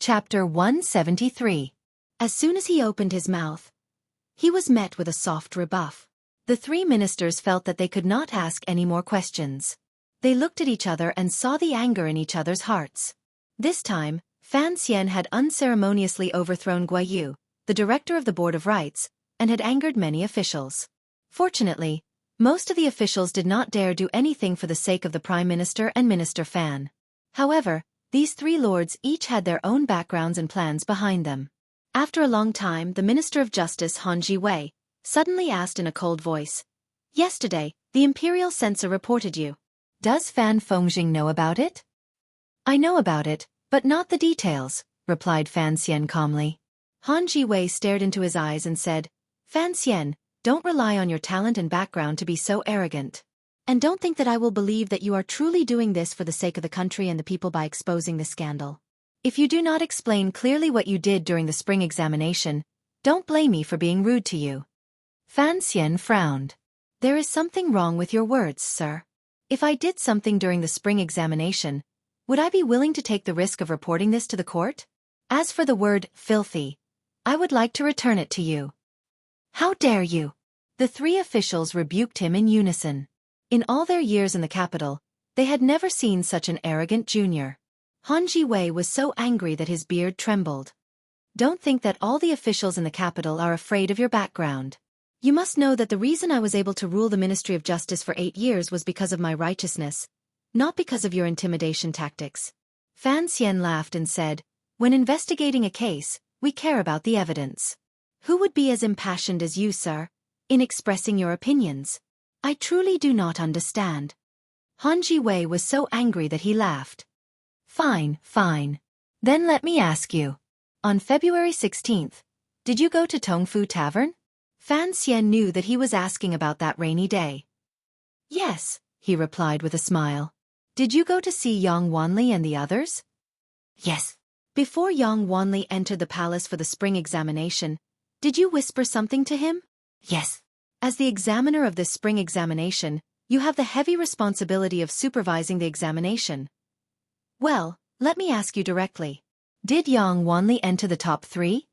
Chapter 173. As soon as he opened his mouth, he was met with a soft rebuff. The three ministers felt that they could not ask any more questions. They looked at each other and saw the anger in each other's hearts. This time, Fan Xian had unceremoniously overthrown Guiyu, the director of the Board of Rights, and had angered many officials. Fortunately, most of the officials did not dare do anything for the sake of the Prime Minister and Minister Fan. However, these three lords each had their own backgrounds and plans behind them. After a long time, the Minister of Justice Han Ji suddenly asked in a cold voice, "Yesterday, the Imperial Censor reported you. Does Fan Fengjing know about it?" "I know about it, but not the details," replied Fan Xian calmly. Han Ji stared into his eyes and said, "Fan Xian, don't rely on your talent and background to be so arrogant. And don't think that I will believe that you are truly doing this for the sake of the country and the people by exposing the scandal. If you do not explain clearly what you did during the spring examination, don't blame me for being rude to you." Fan Xian frowned. "There is something wrong with your words, sir. If I did something during the spring examination, would I be willing to take the risk of reporting this to the court? As for the word filthy, I would like to return it to you." "How dare you!" The three officials rebuked him in unison. In all their years in the capital, they had never seen such an arrogant junior. Han Ji was so angry that his beard trembled. "Don't think that all the officials in the capital are afraid of your background. You must know that the reason I was able to rule the Ministry of Justice for 8 years was because of my righteousness, not because of your intimidation tactics." Fan Xian laughed and said, "When investigating a case, we care about the evidence. Who would be as impassioned as you, sir, in expressing your opinions? I truly do not understand." Han Ji was so angry that he laughed. "Fine, fine. Then let me ask you. On February 16th, did you go to Tongfu Tavern?" Fan Xian knew that he was asking about that rainy day. "Yes," he replied with a smile. "Did you go to see Yang Wanli and the others?" "Yes." "Before Yang Wanli entered the palace for the spring examination, did you whisper something to him?" "Yes." "As the examiner of this spring examination, you have the heavy responsibility of supervising the examination. Well, let me ask you directly. Did Yang Wanli enter the top 3?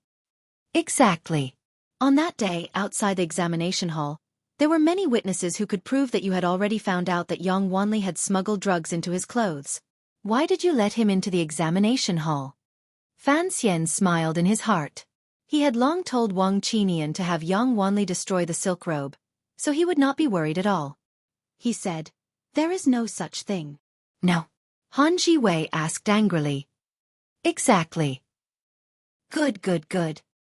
"Exactly." "On that day, outside the examination hall, there were many witnesses who could prove that you had already found out that Yang Wanli had smuggled drugs into his clothes. Why did you let him into the examination hall?" Fan Xian smiled in his heart. He had long told Wang Qinian to have Yang Wanli destroy the silk robe, so he would not be worried at all. He said, "There is no such thing." "No." Han Ji asked angrily. "Exactly." Good.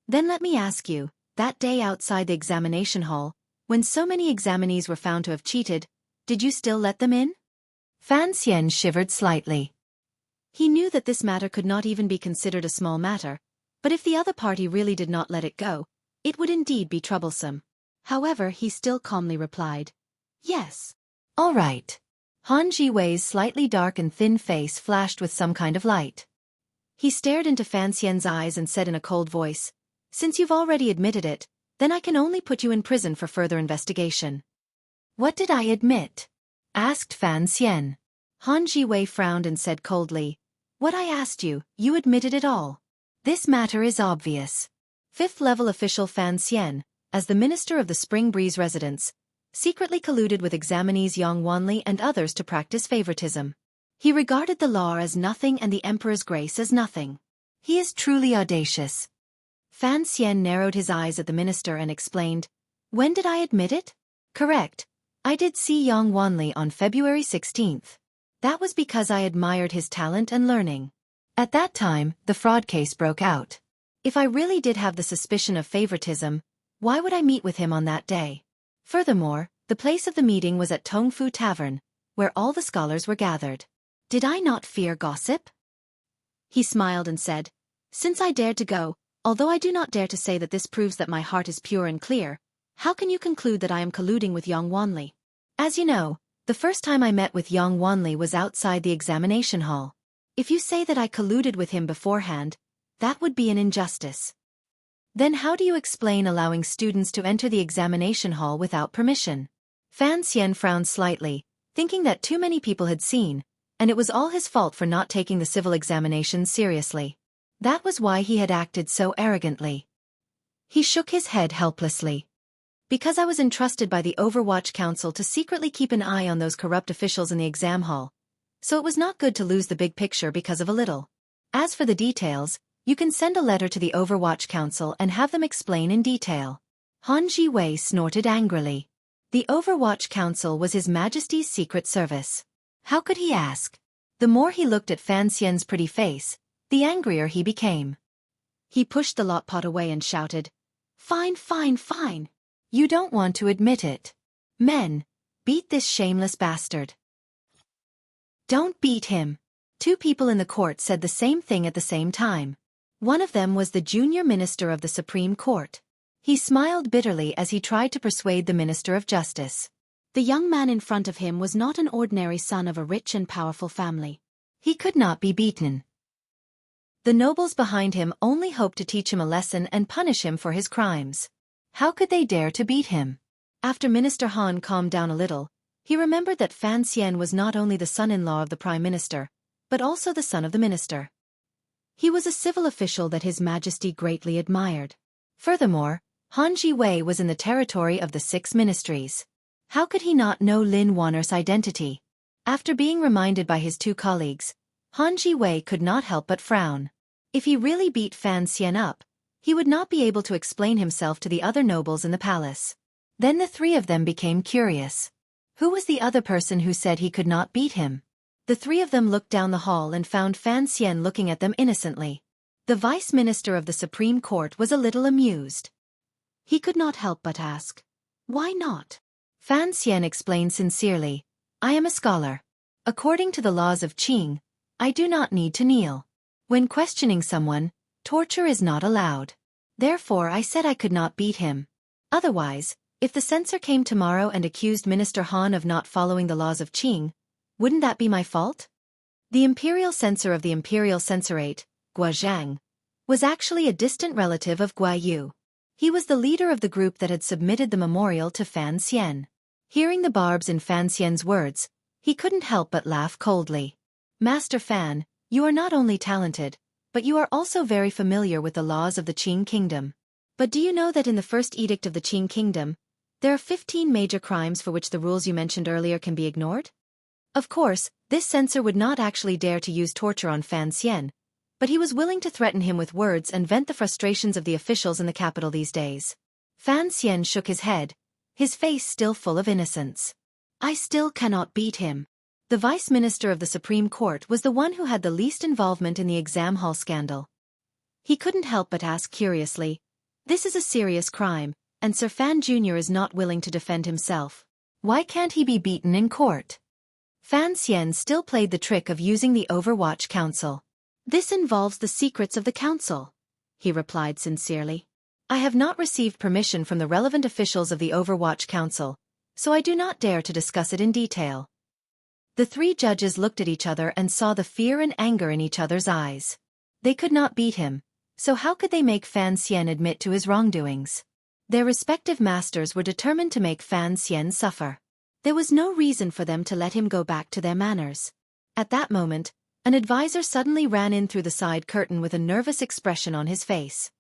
Then let me ask you, that day outside the examination hall, when so many examinees were found to have cheated, did you still let them in?" Fan Xian shivered slightly. He knew that this matter could not even be considered a small matter, but if the other party really did not let it go, it would indeed be troublesome. However, he still calmly replied, "Yes." "All right." Han Jiwei's slightly dark and thin face flashed with some kind of light. He stared into Fan Xian's eyes and said in a cold voice, "Since you've already admitted it, then I can only put you in prison for further investigation." "What did I admit?" asked Fan Xian. Han Jiwei frowned and said coldly, "What I asked you, you admitted it all. This matter is obvious." Fifth-level official Fan Xian, as the minister of the Spring Breeze residence, secretly colluded with examinees Yang Wanli and others to practice favoritism. He regarded the law as nothing and the emperor's grace as nothing. He is truly audacious. Fan Xian narrowed his eyes at the minister and explained, "When did I admit it? Correct. I did see Yang Wanli on February 16th. That was because I admired his talent and learning. At that time, the fraud case broke out. If I really did have the suspicion of favoritism, why would I meet with him on that day? Furthermore, the place of the meeting was at Tongfu Tavern, where all the scholars were gathered. Did I not fear gossip?" He smiled and said, "Since I dared to go, although I do not dare to say that this proves that my heart is pure and clear, how can you conclude that I am colluding with Yang Wanli? As you know, the first time I met with Yang Wanli was outside the examination hall. If you say that I colluded with him beforehand, that would be an injustice. Then how do you explain allowing students to enter the examination hall without permission?" Fan Xian frowned slightly, thinking that too many people had seen, and it was all his fault for not taking the civil examinations seriously. That was why he had acted so arrogantly. He shook his head helplessly. Because I was entrusted by the Overwatch Council to secretly keep an eye on those corrupt officials in the exam hall. So it was not good to lose the big picture because of a little. As for the details, you can send a letter to the Overwatch Council and have them explain in detail. Han Ji-wei snorted angrily. The Overwatch Council was His Majesty's Secret Service. How could he ask? The more he looked at Fan Xian's pretty face, the angrier he became. He pushed the lot pot away and shouted, "Fine, fine, fine. You don't want to admit it. Men, beat this shameless bastard." "Don't beat him." Two people in the court said the same thing at the same time. One of them was the junior minister of the Supreme Court. He smiled bitterly as he tried to persuade the Minister of Justice. The young man in front of him was not an ordinary son of a rich and powerful family. He could not be beaten. The nobles behind him only hoped to teach him a lesson and punish him for his crimes. How could they dare to beat him? After Minister Han calmed down a little, he remembered that Fan Xian was not only the son-in-law of the Prime Minister, but also the son of the minister. He was a civil official that His Majesty greatly admired. Furthermore, Han Ji-wei was in the territory of the 6 ministries. How could he not know Lin Wanner's identity? After being reminded by his 2 colleagues, Han Ji-wei could not help but frown. If he really beat Fan Xian up, he would not be able to explain himself to the other nobles in the palace. Then the 3 of them became curious. Who was the other person who said he could not beat him? The 3 of them looked down the hall and found Fan Xian looking at them innocently. The Vice Minister of the Supreme Court was a little amused. He could not help but ask, "Why not?" Fan Xian explained sincerely, "I am a scholar. According to the laws of Qing, I do not need to kneel. When questioning someone, torture is not allowed. Therefore I said I could not beat him. Otherwise, if the censor came tomorrow and accused Minister Han of not following the laws of Qing, wouldn't that be my fault?" The imperial censor of the imperial censorate, Guozhang, was actually a distant relative of Guayu. He was the leader of the group that had submitted the memorial to Fan Xian. Hearing the barbs in Fan Xian's words, he couldn't help but laugh coldly. "Master Fan, you are not only talented, but you are also very familiar with the laws of the Qing Kingdom. But do you know that in the first edict of the Qing Kingdom, there are 15 major crimes for which the rules you mentioned earlier can be ignored?" Of course, this censor would not actually dare to use torture on Fan Xian, but he was willing to threaten him with words and vent the frustrations of the officials in the capital these days. Fan Xian shook his head, his face still full of innocence. "I still cannot beat him." The Vice Minister of the Supreme Court was the one who had the least involvement in the exam hall scandal. He couldn't help but ask curiously, "This is a serious crime, and Sir Fan Jr. is not willing to defend himself. Why can't he be beaten in court?" Fan Xian still played the trick of using the Overwatch Council. "This involves the secrets of the council," he replied sincerely. "I have not received permission from the relevant officials of the Overwatch Council, so I do not dare to discuss it in detail." The 3 judges looked at each other and saw the fear and anger in each other's eyes. They could not beat him, so how could they make Fan Xian admit to his wrongdoings? Their respective masters were determined to make Fan Xian suffer. There was no reason for them to let him go back to their manners. At that moment, an advisor suddenly ran in through the side curtain with a nervous expression on his face.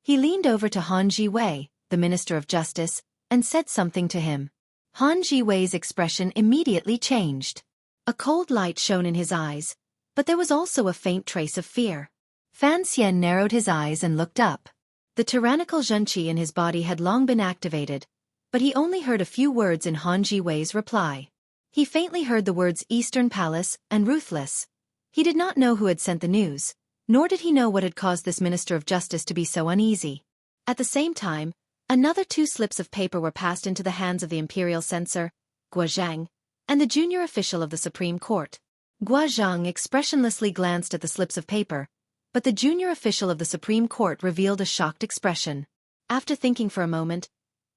He leaned over to Han Ji-wei, the Minister of Justice, and said something to him. Han Ji-wei's expression immediately changed. A cold light shone in his eyes, but there was also a faint trace of fear. Fan Xian narrowed his eyes and looked up. The tyrannical Xueqi in his body had long been activated, but he only heard a few words in Han Ji-wei's reply. He faintly heard the words Eastern Palace and Ruthless. He did not know who had sent the news, nor did he know what had caused this Minister of Justice to be so uneasy. At the same time, another 2 slips of paper were passed into the hands of the imperial censor, Guozhang, and the junior official of the Supreme Court. Guozhang expressionlessly glanced at the slips of paper, but the junior official of the Supreme Court revealed a shocked expression. After thinking for a moment,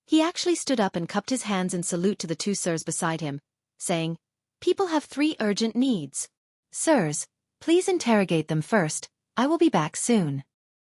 he actually stood up and cupped his hands in salute to the 2 sirs beside him, saying, "People have 3 urgent needs. Sirs, please interrogate them first, I will be back soon."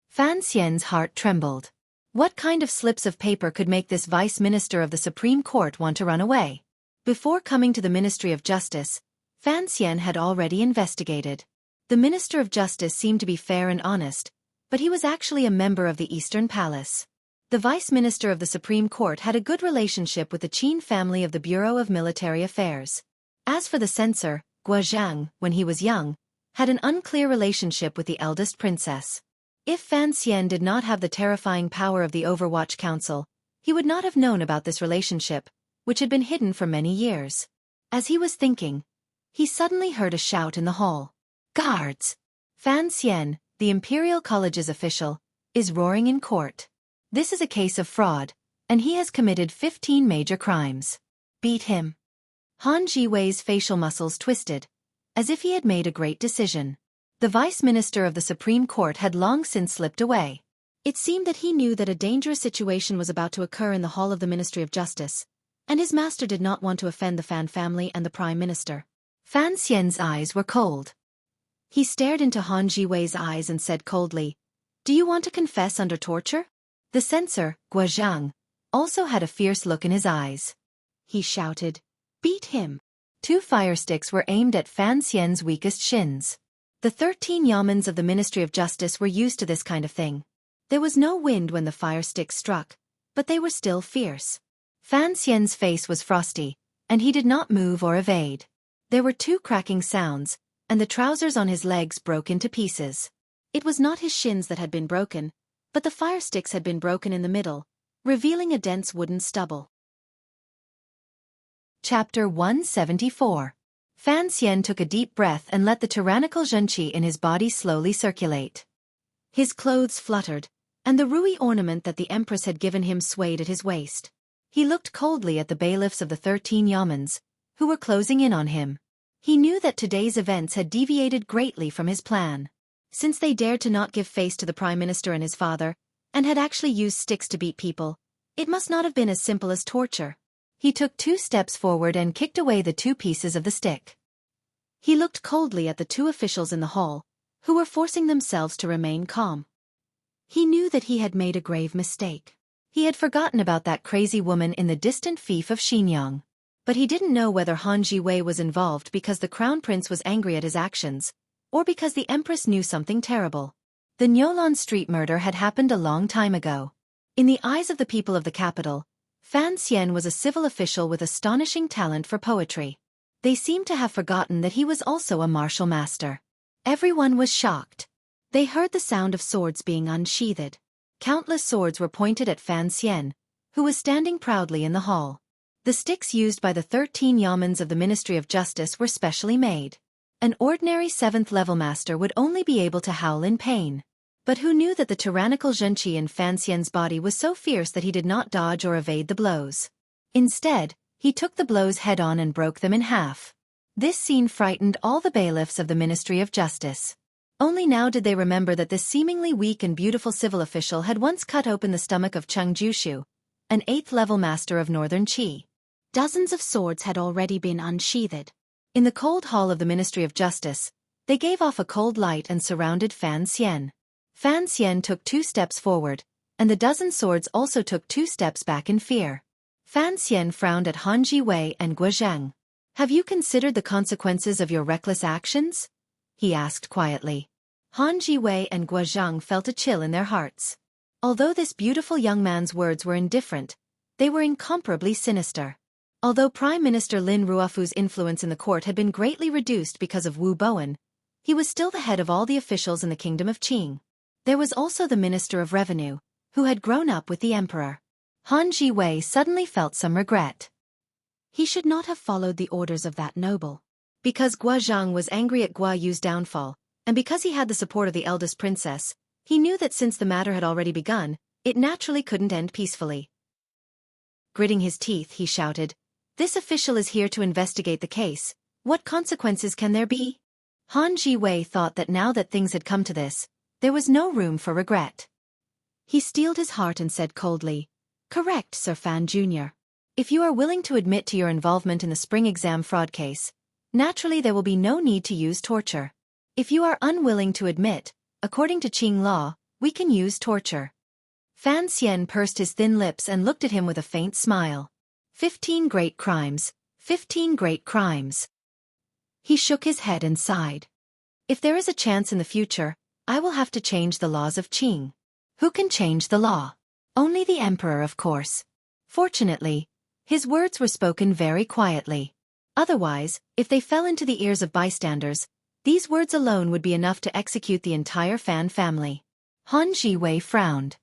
Fan Xian's heart trembled. What kind of slips of paper could make this Vice Minister of the Supreme Court want to run away? Before coming to the Ministry of Justice, Fan Xian had already investigated. The Minister of Justice seemed to be fair and honest, but he was actually a member of the Eastern Palace. The Vice Minister of the Supreme Court had a good relationship with the Qin family of the Bureau of Military Affairs. As for the censor, Guozhang, when he was young, had an unclear relationship with the eldest princess. If Fan Xian did not have the terrifying power of the Overwatch Council, he would not have known about this relationship, which had been hidden for many years. As he was thinking, he suddenly heard a shout in the hall. Guards! Fan Xian, the Imperial College's official, is roaring in court. This is a case of fraud, and he has committed 15 major crimes. Beat him. Han Jiwei's facial muscles twisted, as if he had made a great decision. The Vice Minister of the Supreme Court had long since slipped away. It seemed that he knew that a dangerous situation was about to occur in the hall of the Ministry of Justice, and his master did not want to offend the Fan family and the Prime Minister. Fan Xian's eyes were cold. He stared into Han Jiwei's eyes and said coldly, "Do you want to confess under torture?" The censor, Guozhang, also had a fierce look in his eyes. He shouted, "Beat him!" 2 fire sticks were aimed at Fan Xian's weakest shins. The 13 yamens of the Ministry of Justice were used to this kind of thing. There was no wind when the fire sticks struck, but they were still fierce. Fan Xian's face was frosty, and he did not move or evade. There were 2 cracking sounds, and the trousers on his legs broke into pieces. It was not his shins that had been broken, but the fire sticks had been broken in the middle, revealing a dense wooden stubble. Chapter 174. Fan Xian took a deep breath and let the tyrannical Xueqi in his body slowly circulate. His clothes fluttered, and the ruby ornament that the Empress had given him swayed at his waist. He looked coldly at the bailiffs of the 13 yamens, who were closing in on him. He knew that today's events had deviated greatly from his plan. Since they dared to not give face to the Prime Minister and his father, and had actually used sticks to beat people, it must not have been as simple as torture. He took 2 steps forward and kicked away the 2 pieces of the stick. He looked coldly at the 2 officials in the hall, who were forcing themselves to remain calm. He knew that he had made a grave mistake. He had forgotten about that crazy woman in the distant fief of Xinyang. But he didn't know whether Han Jiwei was involved because the Crown Prince was angry at his actions, or because the Empress knew something terrible. The Nyolan Street murder had happened a long time ago. In the eyes of the people of the capital, Fan Xian was a civil official with astonishing talent for poetry. They seemed to have forgotten that he was also a martial master. Everyone was shocked. They heard the sound of swords being unsheathed. Countless swords were pointed at Fan Xian, who was standing proudly in the hall. The sticks used by the 13 yamens of the Ministry of Justice were specially made. An ordinary 7th-level master would only be able to howl in pain. But who knew that the tyrannical Xueqi in Fan Xian's body was so fierce that he did not dodge or evade the blows. Instead, he took the blows head-on and broke them in half. This scene frightened all the bailiffs of the Ministry of Justice. Only now did they remember that this seemingly weak and beautiful civil official had once cut open the stomach of Cheng Jushu, an 8th-level master of Northern Qi. Dozens of swords had already been unsheathed. In the cold hall of the Ministry of Justice, they gave off a cold light and surrounded Fan Xian. Fan Xian took 2 steps forward, and the dozen swords also took 2 steps back in fear. Fan Xian frowned at Han Jiwei and Guozhang. "Have you considered the consequences of your reckless actions?" he asked quietly. Han Jiwei and Guozhang felt a chill in their hearts. Although this beautiful young man's words were indifferent, they were incomparably sinister. Although Prime Minister Lin Ruofu's influence in the court had been greatly reduced because of Wu Bowen, he was still the head of all the officials in the Kingdom of Qing. There was also the Minister of Revenue, who had grown up with the Emperor. Han Jiwei suddenly felt some regret. He should not have followed the orders of that noble. Because Guozhang was angry at Guo Yu's downfall, and because he had the support of the eldest princess, he knew that since the matter had already begun, it naturally couldn't end peacefully. Gritting his teeth, he shouted, "This official is here to investigate the case. What consequences can there be?" Han Jiwei thought that now that things had come to this, there was no room for regret. He steeled his heart and said coldly, "Correct, Sir Fan Jr. If you are willing to admit to your involvement in the spring exam fraud case, naturally there will be no need to use torture. If you are unwilling to admit, according to Qing law, we can use torture." Fan Xian pursed his thin lips and looked at him with a faint smile. 15 great crimes, 15 great crimes. He shook his head and sighed. If there is a chance in the future, I will have to change the laws of Qing. Who can change the law? Only the emperor, of course. Fortunately, his words were spoken very quietly. Otherwise, if they fell into the ears of bystanders, these words alone would be enough to execute the entire Fan family. Han Jiwei frowned.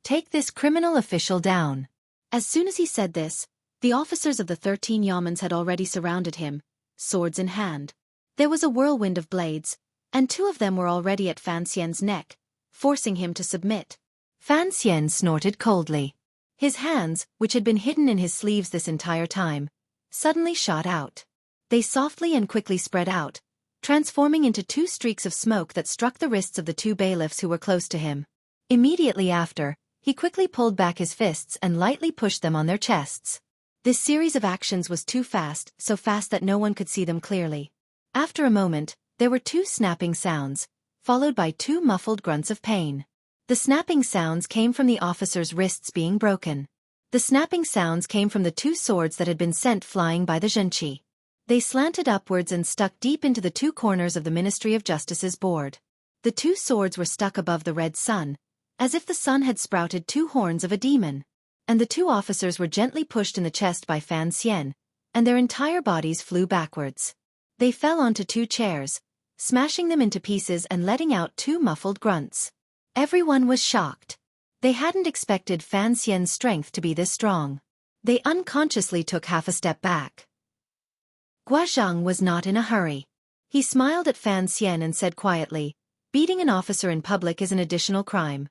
Take this criminal official down. As soon as he said this, the officers of the 13 yamens had already surrounded him, swords in hand. There was a whirlwind of blades, and 2 of them were already at Fan Xian's neck, forcing him to submit. Fan Xian snorted coldly. His hands, which had been hidden in his sleeves this entire time, suddenly shot out. They softly and quickly spread out, transforming into 2 streaks of smoke that struck the wrists of the 2 bailiffs who were close to him. Immediately after, he quickly pulled back his fists and lightly pushed them on their chests. This series of actions was too fast, so fast that no one could see them clearly. After a moment, there were 2 snapping sounds, followed by 2 muffled grunts of pain. The snapping sounds came from the officer's wrists being broken. The snapping sounds came from the 2 swords that had been sent flying by the Xueqi. They slanted upwards and stuck deep into the 2 corners of the Ministry of Justice's board. The 2 swords were stuck above the red sun, as if the sun had sprouted 2 horns of a demon. And the 2 officers were gently pushed in the chest by Fan Xian, and their entire bodies flew backwards. They fell onto 2 chairs, smashing them into pieces and letting out 2 muffled grunts. Everyone was shocked. They hadn't expected Fan Xian's strength to be this strong. They unconsciously took half a step back. Guozhang was not in a hurry. He smiled at Fan Xian and said quietly, "Beating an officer in public is an additional crime."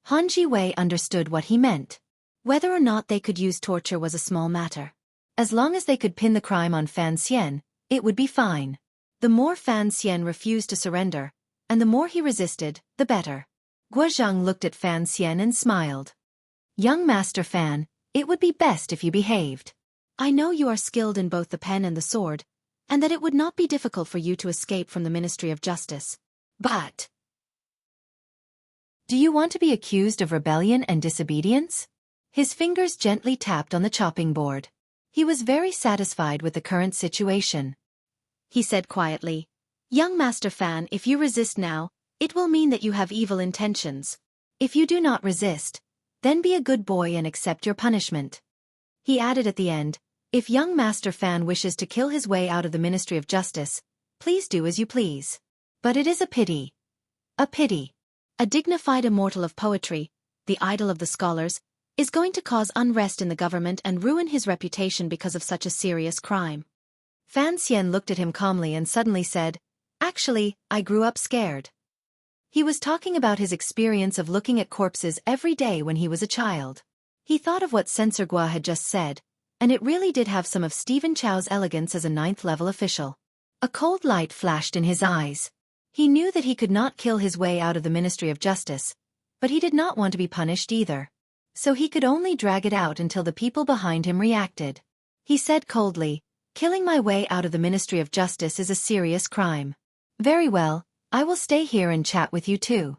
Han Jiwei understood what he meant. Whether or not they could use torture was a small matter. As long as they could pin the crime on Fan Xian, it would be fine. The more Fan Xian refused to surrender, and the more he resisted, the better. Guozhang looked at Fan Xian and smiled. "Young Master Fan, it would be best if you behaved. I know you are skilled in both the pen and the sword, and that it would not be difficult for you to escape from the Ministry of Justice. But do you want to be accused of rebellion and disobedience?" His fingers gently tapped on the chopping board. He was very satisfied with the current situation. He said quietly, "Young Master Fan, if you resist now, it will mean that you have evil intentions. If you do not resist, then be a good boy and accept your punishment." He added at the end, "If young Master Fan wishes to kill his way out of the Ministry of Justice, please do as you please. But it is a pity. A pity. A dignified immortal of poetry, the idol of the scholars, is going to cause unrest in the government and ruin his reputation because of such a serious crime." Fan Xian looked at him calmly and suddenly said, "Actually, I grew up scared." He was talking about his experience of looking at corpses every day when he was a child. He thought of what Censor Gua had just said, and it really did have some of Stephen Chow's elegance as a 9th-level official. A cold light flashed in his eyes. He knew that he could not kill his way out of the Ministry of Justice, but he did not want to be punished either. So he could only drag it out until the people behind him reacted. He said coldly, "Killing my way out of the Ministry of Justice is a serious crime. Very well, I will stay here and chat with you too."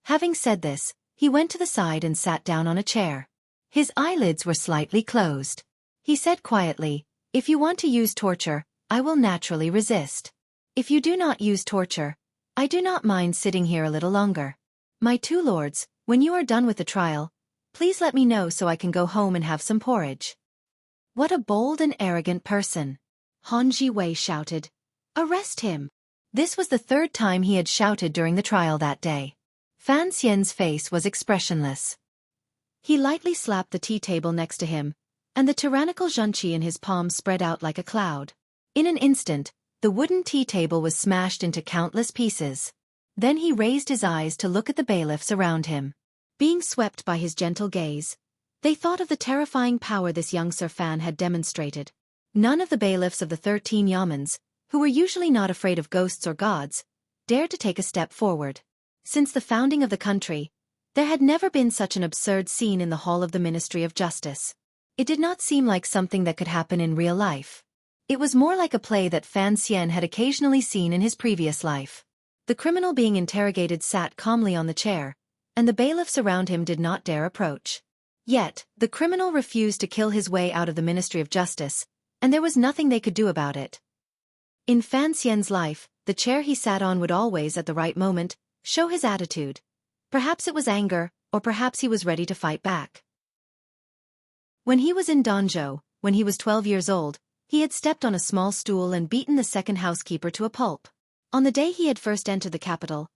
Having said this, he went to the side and sat down on a chair. His eyelids were slightly closed. He said quietly, "If you want to use torture, I will naturally resist. If you do not use torture, I do not mind sitting here a little longer. My 2 lords, when you are done with the trial, please let me know so I can go home and have some porridge." What a bold and arrogant person. Han Jiwei shouted, "Arrest him!" This was the 3rd time he had shouted during the trial that day. Fan Xian's face was expressionless. He lightly slapped the tea table next to him, and the tyrannical Xueqi in his palm spread out like a cloud. In an instant, the wooden tea table was smashed into countless pieces. Then he raised his eyes to look at the bailiffs around him. Being swept by his gentle gaze, they thought of the terrifying power this young Sir Fan had demonstrated. None of the bailiffs of the 13 yamens, who were usually not afraid of ghosts or gods, dared to take a step forward. Since the founding of the country, there had never been such an absurd scene in the hall of the Ministry of Justice. It did not seem like something that could happen in real life. It was more like a play that Fan Xian had occasionally seen in his previous life. The criminal being interrogated sat calmly on the chair, and the bailiffs around him did not dare approach. Yet, the criminal refused to kill his way out of the Ministry of Justice, and there was nothing they could do about it. In Fan Xian's life, the chair he sat on would always, at the right moment, show his attitude. Perhaps it was anger, or perhaps he was ready to fight back. When he was in Danzhou, when he was 12 years old, he had stepped on a small stool and beaten the second housekeeper to a pulp. On the day he had first entered the capital,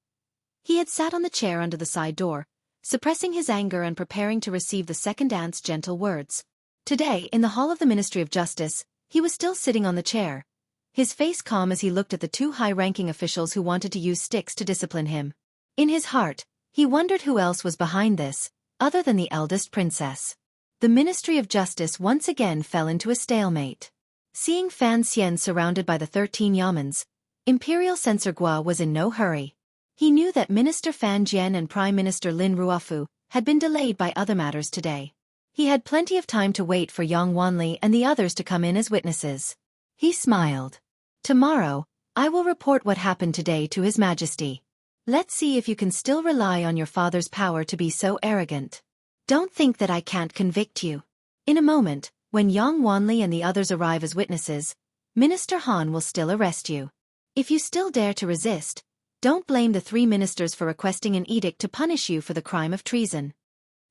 he had sat on the chair under the side door, suppressing his anger and preparing to receive the second aunt's gentle words. Today, in the hall of the Ministry of Justice, he was still sitting on the chair, his face calm as he looked at the two high-ranking officials who wanted to use sticks to discipline him. In his heart, he wondered who else was behind this, other than the eldest princess. The Ministry of Justice once again fell into a stalemate. Seeing Fan Xian surrounded by the 13 yamens, Imperial Censor Gua was in no hurry. He knew that Minister Fan Jian and Prime Minister Lin Ruofu had been delayed by other matters today. He had plenty of time to wait for Yang Wanli and the others to come in as witnesses. He smiled. Tomorrow, I will report what happened today to His Majesty. Let's see if you can still rely on your father's power to be so arrogant. Don't think that I can't convict you. In a moment, when Yang Wanli and the others arrive as witnesses, Minister Han will still arrest you. If you still dare to resist, don't blame the 3 ministers for requesting an edict to punish you for the crime of treason.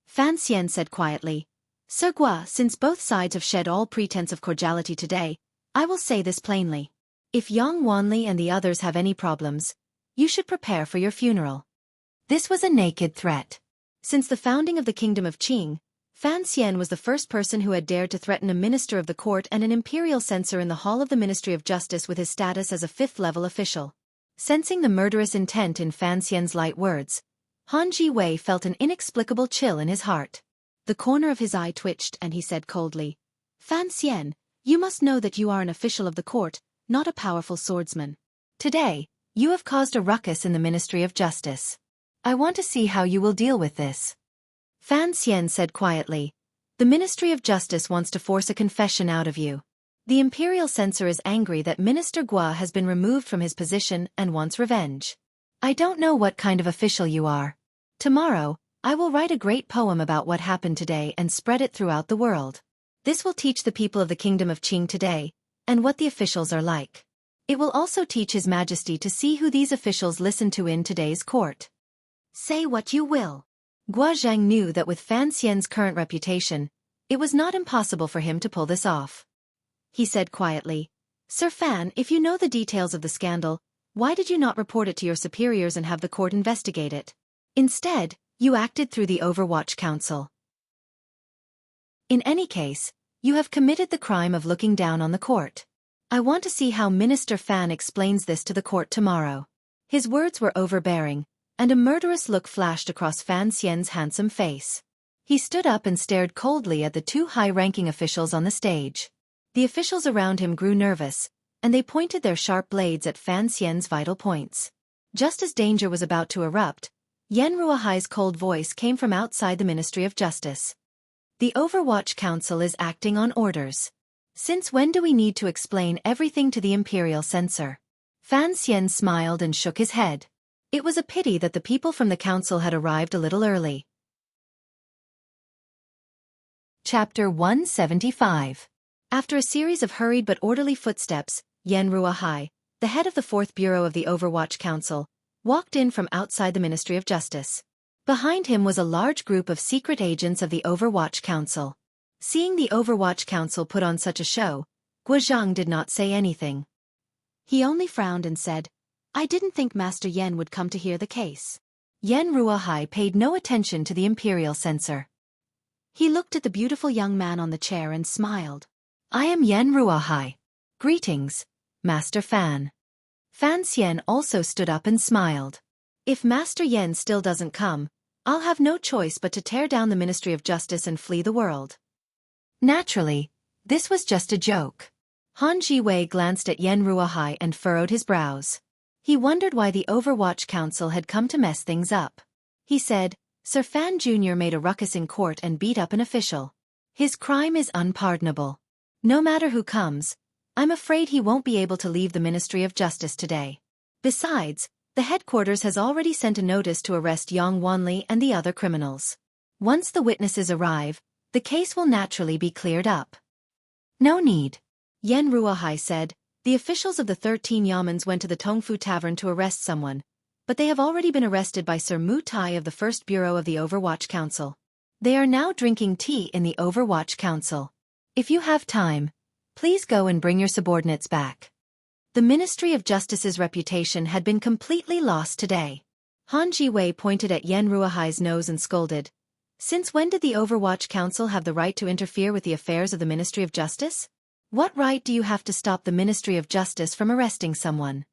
Fan Xian said quietly, Sir Gua, since both sides have shed all pretense of cordiality today, I will say this plainly. If Yang Wanli and the others have any problems, you should prepare for your funeral. This was a naked threat. Since the founding of the Kingdom of Qing, Fan Xian was the first person who had dared to threaten a minister of the court and an imperial censor in the hall of the Ministry of Justice with his status as a 5th-level official. Sensing the murderous intent in Fan Xian's light words, Han Ji-wei felt an inexplicable chill in his heart. The corner of his eye twitched and he said coldly, Fan Xian, you must know that you are an official of the court, not a powerful swordsman. Today, you have caused a ruckus in the Ministry of Justice. I want to see how you will deal with this. Fan Xian said quietly, the Ministry of Justice wants to force a confession out of you. The imperial censor is angry that Minister Gua has been removed from his position and wants revenge. I don't know what kind of official you are. Tomorrow, I will write a great poem about what happened today and spread it throughout the world. This will teach the people of the Kingdom of Qing today, and what the officials are like. It will also teach His Majesty to see who these officials listen to in today's court. Say what you will. Gua Zhang knew that with Fan Xian's current reputation, it was not impossible for him to pull this off. He said quietly, Sir Fan, if you know the details of the scandal, why did you not report it to your superiors and have the court investigate it? Instead, you acted through the Overwatch Council. In any case, you have committed the crime of looking down on the court. I want to see how Minister Fan explains this to the court tomorrow. His words were overbearing, and a murderous look flashed across Fan Xian's handsome face. He stood up and stared coldly at the 2 high-ranking officials on the stage. The officials around him grew nervous, and they pointed their sharp blades at Fan Xian's vital points. Just as danger was about to erupt, Yan Ruohai's cold voice came from outside the Ministry of Justice. The Overwatch Council is acting on orders. Since when do we need to explain everything to the imperial censor? Fan Xian smiled and shook his head. It was a pity that the people from the council had arrived a little early. Chapter 175. After a series of hurried but orderly footsteps, Yan Ruohai, the head of the 4th Bureau of the Overwatch Council, walked in from outside the Ministry of Justice. Behind him was a large group of secret agents of the Overwatch Council. Seeing the Overwatch Council put on such a show, Gua Zhang did not say anything. He only frowned and said, I didn't think Master Yan would come to hear the case. Yan Ruohai paid no attention to the imperial censor. He looked at the beautiful young man on the chair and smiled. I am Yan Ruohai. Greetings, Master Fan. Fan Xian also stood up and smiled. If Master Yan still doesn't come, I'll have no choice but to tear down the Ministry of Justice and flee the world. Naturally, this was just a joke. Han Ji-wei glanced at Yan Ruohai and furrowed his brows. He wondered why the Overwatch Council had come to mess things up. He said, Sir Fan Jr. made a ruckus in court and beat up an official. His crime is unpardonable. No matter who comes, I'm afraid he won't be able to leave the Ministry of Justice today. Besides, the headquarters has already sent a notice to arrest Yang Wanli and the other criminals. Once the witnesses arrive, the case will naturally be cleared up. No need. Yan Ruohai said, The officials of the 13 Yamens went to the Tongfu Tavern to arrest someone, but they have already been arrested by Sir Mu Tai of the First Bureau of the Overwatch Council. They are now drinking tea in the Overwatch Council. If you have time, please go and bring your subordinates back. The Ministry of Justice's reputation had been completely lost today. Han Jiwei pointed at Yen Ruohai's nose and scolded, "Since when did the Overwatch Council have the right to interfere with the affairs of the Ministry of Justice? What right do you have to stop the Ministry of Justice from arresting someone?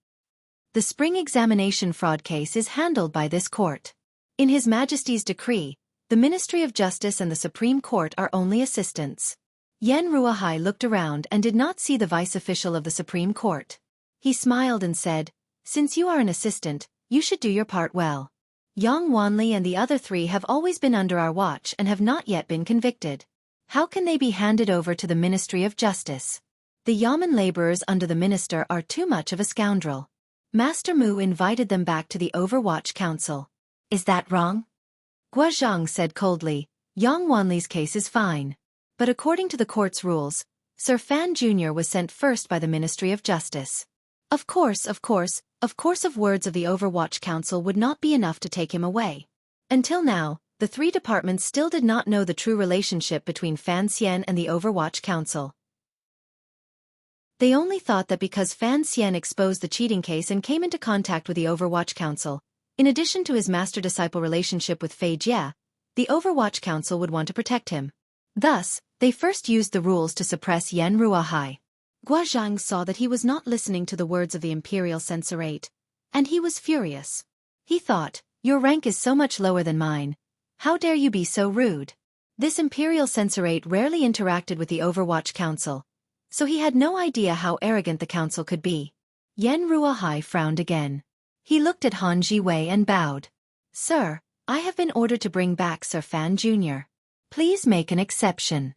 The spring examination fraud case is handled by this court. In His Majesty's decree, the Ministry of Justice and the Supreme Court are only assistants." Yen Ruohai looked around and did not see the vice official of the Supreme Court. He smiled and said, "Since you are an assistant, you should do your part well. Yang Wanli and the other 3 have always been under our watch and have not yet been convicted. How can they be handed over to the Ministry of Justice? The Yamen laborers under the minister are too much of a scoundrel. Master Mu invited them back to the Overwatch Council. Is that wrong?" Guozhang said coldly, "Yang Wanli's case is fine. But according to the court's rules, Sir Fan Jr. was sent first by the Ministry of Justice. Of course of words of the Overwatch Council would not be enough to take him away. Until now, the 3 departments still did not know the true relationship between Fan Xian and the Overwatch Council. They only thought that because Fan Xian exposed the cheating case and came into contact with the Overwatch Council, in addition to his master-disciple relationship with Fei Jie, the Overwatch Council would want to protect him. Thus, they first used the rules to suppress Yen Ruohai. Guozhang saw that he was not listening to the words of the Imperial Censorate, and he was furious. He thought, "Your rank is so much lower than mine. How dare you be so rude?" This Imperial Censorate rarely interacted with the Overwatch Council, so he had no idea how arrogant the council could be. Yen Ruohai frowned again. He looked at Han Jiwei and bowed. "Sir, I have been ordered to bring back Sir Fan Jr. Please make an exception."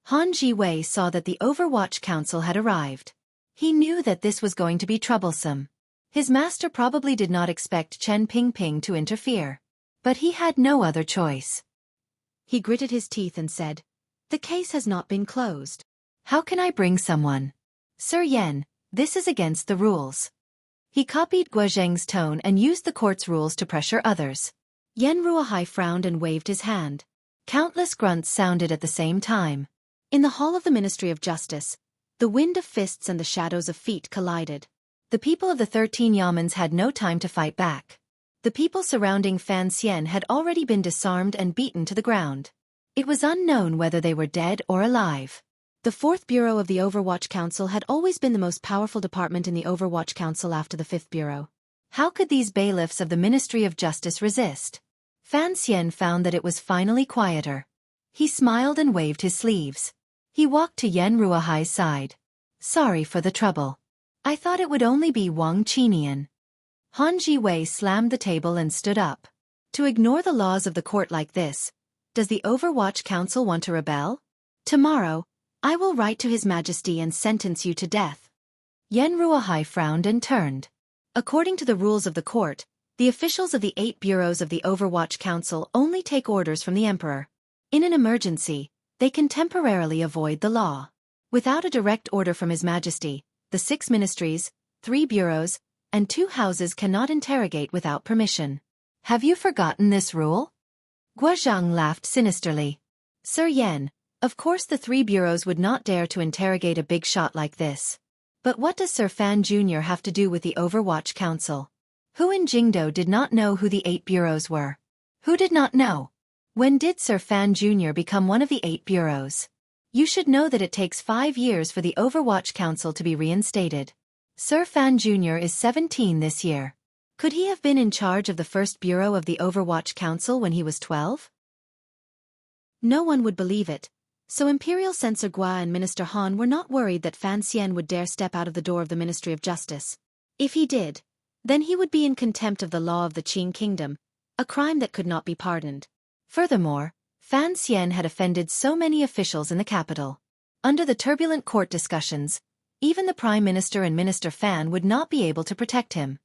Han Jiwei saw that the Overwatch Council had arrived. He knew that this was going to be troublesome. His master probably did not expect Chen Pingping to interfere. But he had no other choice. He gritted his teeth and said, "The case has not been closed. How can I bring someone? Sir Yen, this is against the rules." He copied Guozhang's tone and used the court's rules to pressure others. Yen Ruohai frowned and waved his hand. Countless grunts sounded at the same time. In the hall of the Ministry of Justice, the wind of fists and the shadows of feet collided. The people of the 13 Yamens had no time to fight back. The people surrounding Fan Xian had already been disarmed and beaten to the ground. It was unknown whether they were dead or alive. The 4th Bureau of the Overwatch Council had always been the most powerful department in the Overwatch Council after the 5th Bureau. How could these bailiffs of the Ministry of Justice resist? Fan Xian found that it was finally quieter. He smiled and waved his sleeves. He walked to Yen Ruohai's side. "Sorry for the trouble. I thought it would only be Wang Qinian." Han Jiwei slammed the table and stood up. "To ignore the laws of the court like this, does the Overwatch Council want to rebel? Tomorrow, I will write to His Majesty and sentence you to death." Yen Ruohai frowned and turned. According to the rules of the court, the officials of the 8 bureaus of the Overwatch Council only take orders from the Emperor. In an emergency, they can temporarily avoid the law. Without a direct order from His Majesty, the 6 ministries, 3 bureaus, and 2 houses cannot interrogate without permission. Have you forgotten this rule? Guozhang laughed sinisterly. "Sir Yen, of course the 3 bureaus would not dare to interrogate a big shot like this. But what does Sir Fan Jr. have to do with the Overwatch Council? Who in Jingdo did not know who the 8 bureaus were? Who did not know? When did Sir Fan Jr. become one of the 8 bureaus? You should know that it takes 5 years for the Overwatch Council to be reinstated. Sir Fan Jr. is 17 this year. Could he have been in charge of the 1st Bureau of the Overwatch Council when he was 12? No one would believe it, so Imperial Censor Gua and Minister Han were not worried that Fan Xian would dare step out of the door of the Ministry of Justice. If he did, then he would be in contempt of the law of the Qing Kingdom, a crime that could not be pardoned. Furthermore, Fan Xian had offended so many officials in the capital. Under the turbulent court discussions, even the Prime Minister and Minister Fan would not be able to protect him.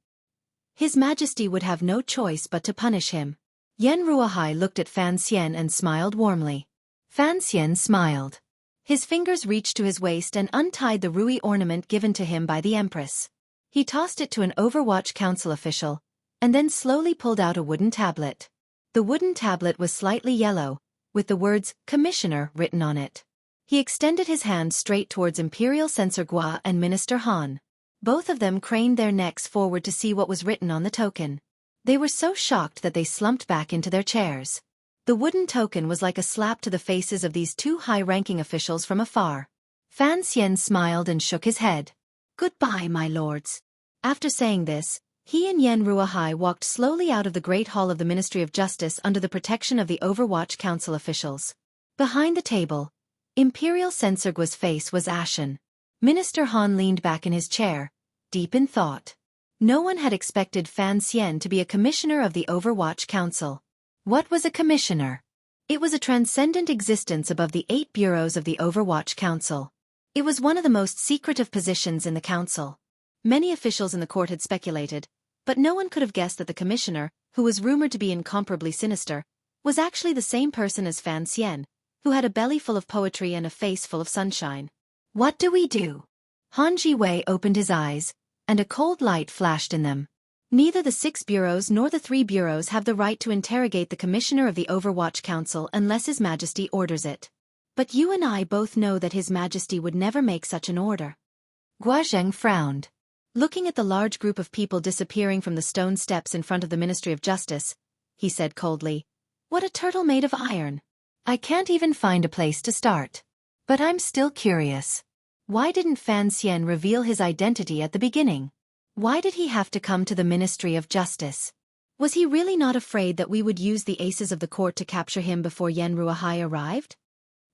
His Majesty would have no choice but to punish him. Yen Ruohai looked at Fan Xian and smiled warmly. Fan Xian smiled. His fingers reached to his waist and untied the Rui ornament given to him by the Empress. He tossed it to an Overwatch Council official, and then slowly pulled out a wooden tablet. The wooden tablet was slightly yellow, with the words, Commissioner, written on it. He extended his hand straight towards Imperial Censor Gua and Minister Han. Both of them craned their necks forward to see what was written on the token. They were so shocked that they slumped back into their chairs. The wooden token was like a slap to the faces of these two high-ranking officials from afar. Fan Xian smiled and shook his head. Goodbye, my lords. After saying this, he and Yen Ruahai walked slowly out of the Great Hall of the Ministry of Justice under the protection of the Overwatch Council officials. Behind the table, Imperial Censor Gua's face was ashen. Minister Han leaned back in his chair, deep in thought. No one had expected Fan Xian to be a commissioner of the Overwatch Council. What was a commissioner? It was a transcendent existence above the 8 bureaus of the Overwatch Council. It was one of the most secretive positions in the council. Many officials in the court had speculated, but no one could have guessed that the commissioner, who was rumored to be incomparably sinister, was actually the same person as Fan Xian, who had a belly full of poetry and a face full of sunshine. What do we do? Han Jiwei opened his eyes, and a cold light flashed in them. Neither the 6 bureaus nor the 3 bureaus have the right to interrogate the commissioner of the Overwatch Council unless His Majesty orders it. But you and I both know that His Majesty would never make such an order. Gua Zheng frowned. Looking at the large group of people disappearing from the stone steps in front of the Ministry of Justice, he said coldly, "What a turtle made of iron. I can't even find a place to start. But I'm still curious. Why didn't Fan Xian reveal his identity at the beginning? Why did he have to come to the Ministry of Justice? Was he really not afraid that we would use the aces of the court to capture him before Yen Ruahai arrived?"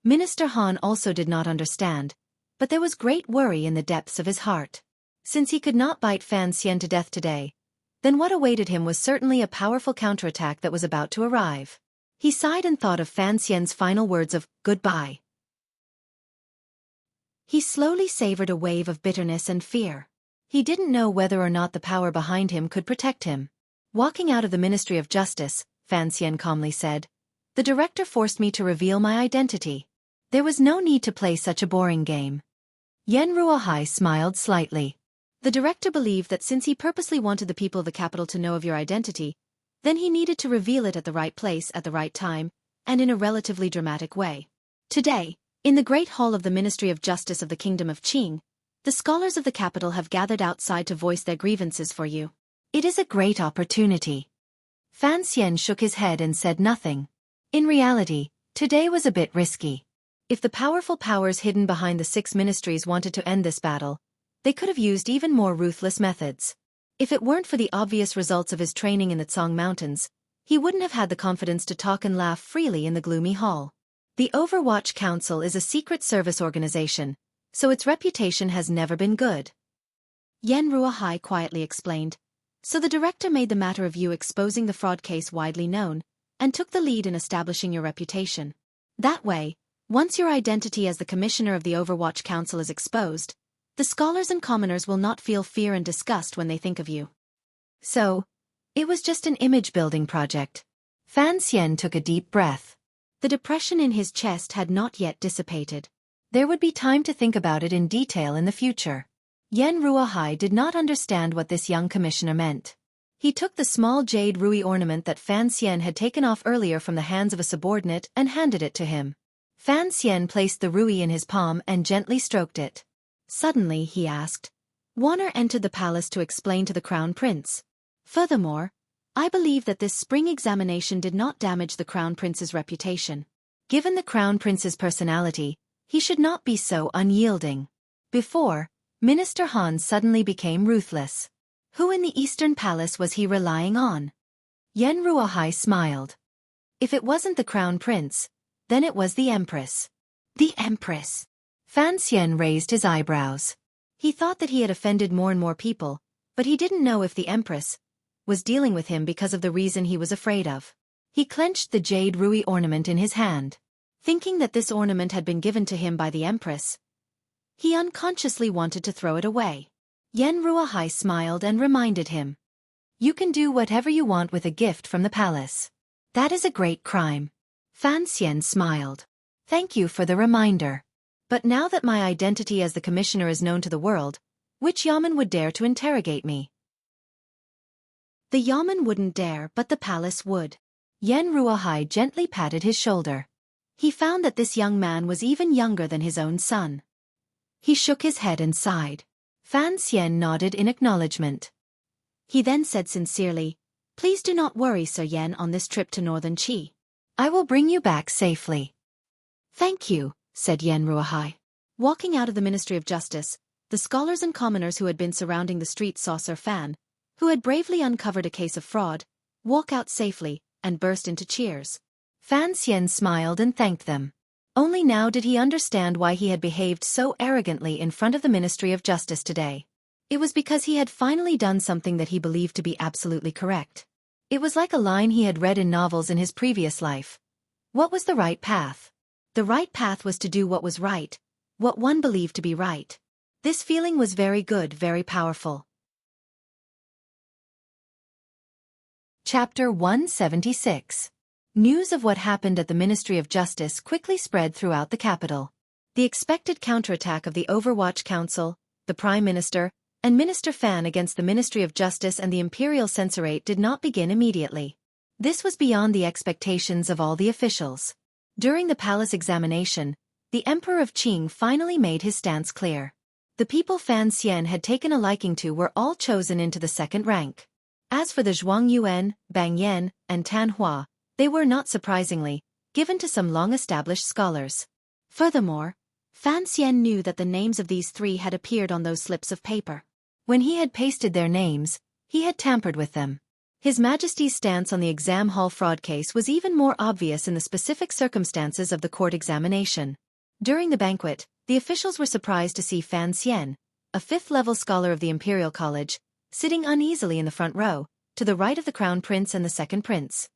Minister Han also did not understand, but there was great worry in the depths of his heart. Since he could not bite Fan Xian to death today, then what awaited him was certainly a powerful counterattack that was about to arrive. He sighed and thought of Fan Xian's final words of goodbye. He slowly savored a wave of bitterness and fear. He didn't know whether or not the power behind him could protect him. Walking out of the Ministry of Justice, Fan Xian calmly said, "The director forced me to reveal my identity. There was no need to play such a boring game." Yen Ruahai smiled slightly. The director believed that since he purposely wanted the people of the capital to know of your identity, then he needed to reveal it at the right place at the right time, and in a relatively dramatic way. Today, in the Great Hall of the Ministry of Justice of the Kingdom of Qing, the scholars of the capital have gathered outside to voice their grievances for you. It is a great opportunity. Fan Xian shook his head and said nothing. In reality, today was a bit risky. If the powerful powers hidden behind the 6 ministries wanted to end this battle, they could have used even more ruthless methods. If it weren't for the obvious results of his training in the Tsang Mountains, he wouldn't have had the confidence to talk and laugh freely in the gloomy hall. The Overwatch Council is a secret service organization, so its reputation has never been good. Yen Ruahai quietly explained. So the director made the matter of you exposing the fraud case widely known, and took the lead in establishing your reputation. That way, once your identity as the commissioner of the Overwatch Council is exposed, the scholars and commoners will not feel fear and disgust when they think of you. So, it was just an image-building project. Fan Xian took a deep breath. The depression in his chest had not yet dissipated. There would be time to think about it in detail in the future. Yen Ruahai did not understand what this young commissioner meant. He took the small jade Rui ornament that Fan Xian had taken off earlier from the hands of a subordinate and handed it to him. Fan Xian placed the Rui in his palm and gently stroked it. Suddenly, he asked, "Warner entered the palace to explain to the Crown Prince. Furthermore, I believe that this spring examination did not damage the Crown Prince's reputation. Given the Crown Prince's personality, he should not be so unyielding." Before, Minister Han suddenly became ruthless. Who in the Eastern Palace was he relying on? Yen Ruahai smiled. If it wasn't the Crown Prince, then it was the Empress. The Empress. Fan Xian raised his eyebrows. He thought that he had offended more and more people, but he didn't know if the Empress was dealing with him because of the reason he was afraid of. He clenched the jade Rui ornament in his hand. Thinking that this ornament had been given to him by the Empress, he unconsciously wanted to throw it away. Yen Ruahai smiled and reminded him. "You can do whatever you want with a gift from the palace. That is a great crime." Fan Xian smiled. "Thank you for the reminder." But now that my identity as the commissioner is known to the world, which yamen would dare to interrogate me? The yamen wouldn't dare, but the palace would. Yen Ruohai gently patted his shoulder. He found that this young man was even younger than his own son. He shook his head and sighed. Fan Xian nodded in acknowledgement. He then said sincerely, "Please do not worry, Sir Yen, on this trip to Northern Qi. I will bring you back safely." "Thank you," said Yen Ruohai. Walking out of the Ministry of Justice, the scholars and commoners who had been surrounding the street saw Sir Fan, who had bravely uncovered a case of fraud, walk out safely, and burst into cheers. Fan Xian smiled and thanked them. Only now did he understand why he had behaved so arrogantly in front of the Ministry of Justice today. It was because he had finally done something that he believed to be absolutely correct. It was like a line he had read in novels in his previous life. What was the right path? The right path was to do what was right, what one believed to be right. This feeling was very good, very powerful. Chapter 176. News of what happened at the Ministry of Justice quickly spread throughout the capital. The expected counterattack of the Overwatch Council, the Prime Minister, and Minister Fan against the Ministry of Justice and the Imperial Censorate did not begin immediately. This was beyond the expectations of all the officials. During the palace examination, the Emperor of Qing finally made his stance clear. The people Fan Xian had taken a liking to were all chosen into the second rank. As for the Zhuang Yuan, Bang Yan, and Tan Hua, they were, not surprisingly, given to some long-established scholars. Furthermore, Fan Xian knew that the names of these three had appeared on those slips of paper. When he had pasted their names, he had tampered with them. His Majesty's stance on the exam hall fraud case was even more obvious in the specific circumstances of the court examination. During the banquet, the officials were surprised to see Fan Xian, a fifth-level scholar of the Imperial College, sitting uneasily in the front row, to the right of the Crown Prince and the Second Prince.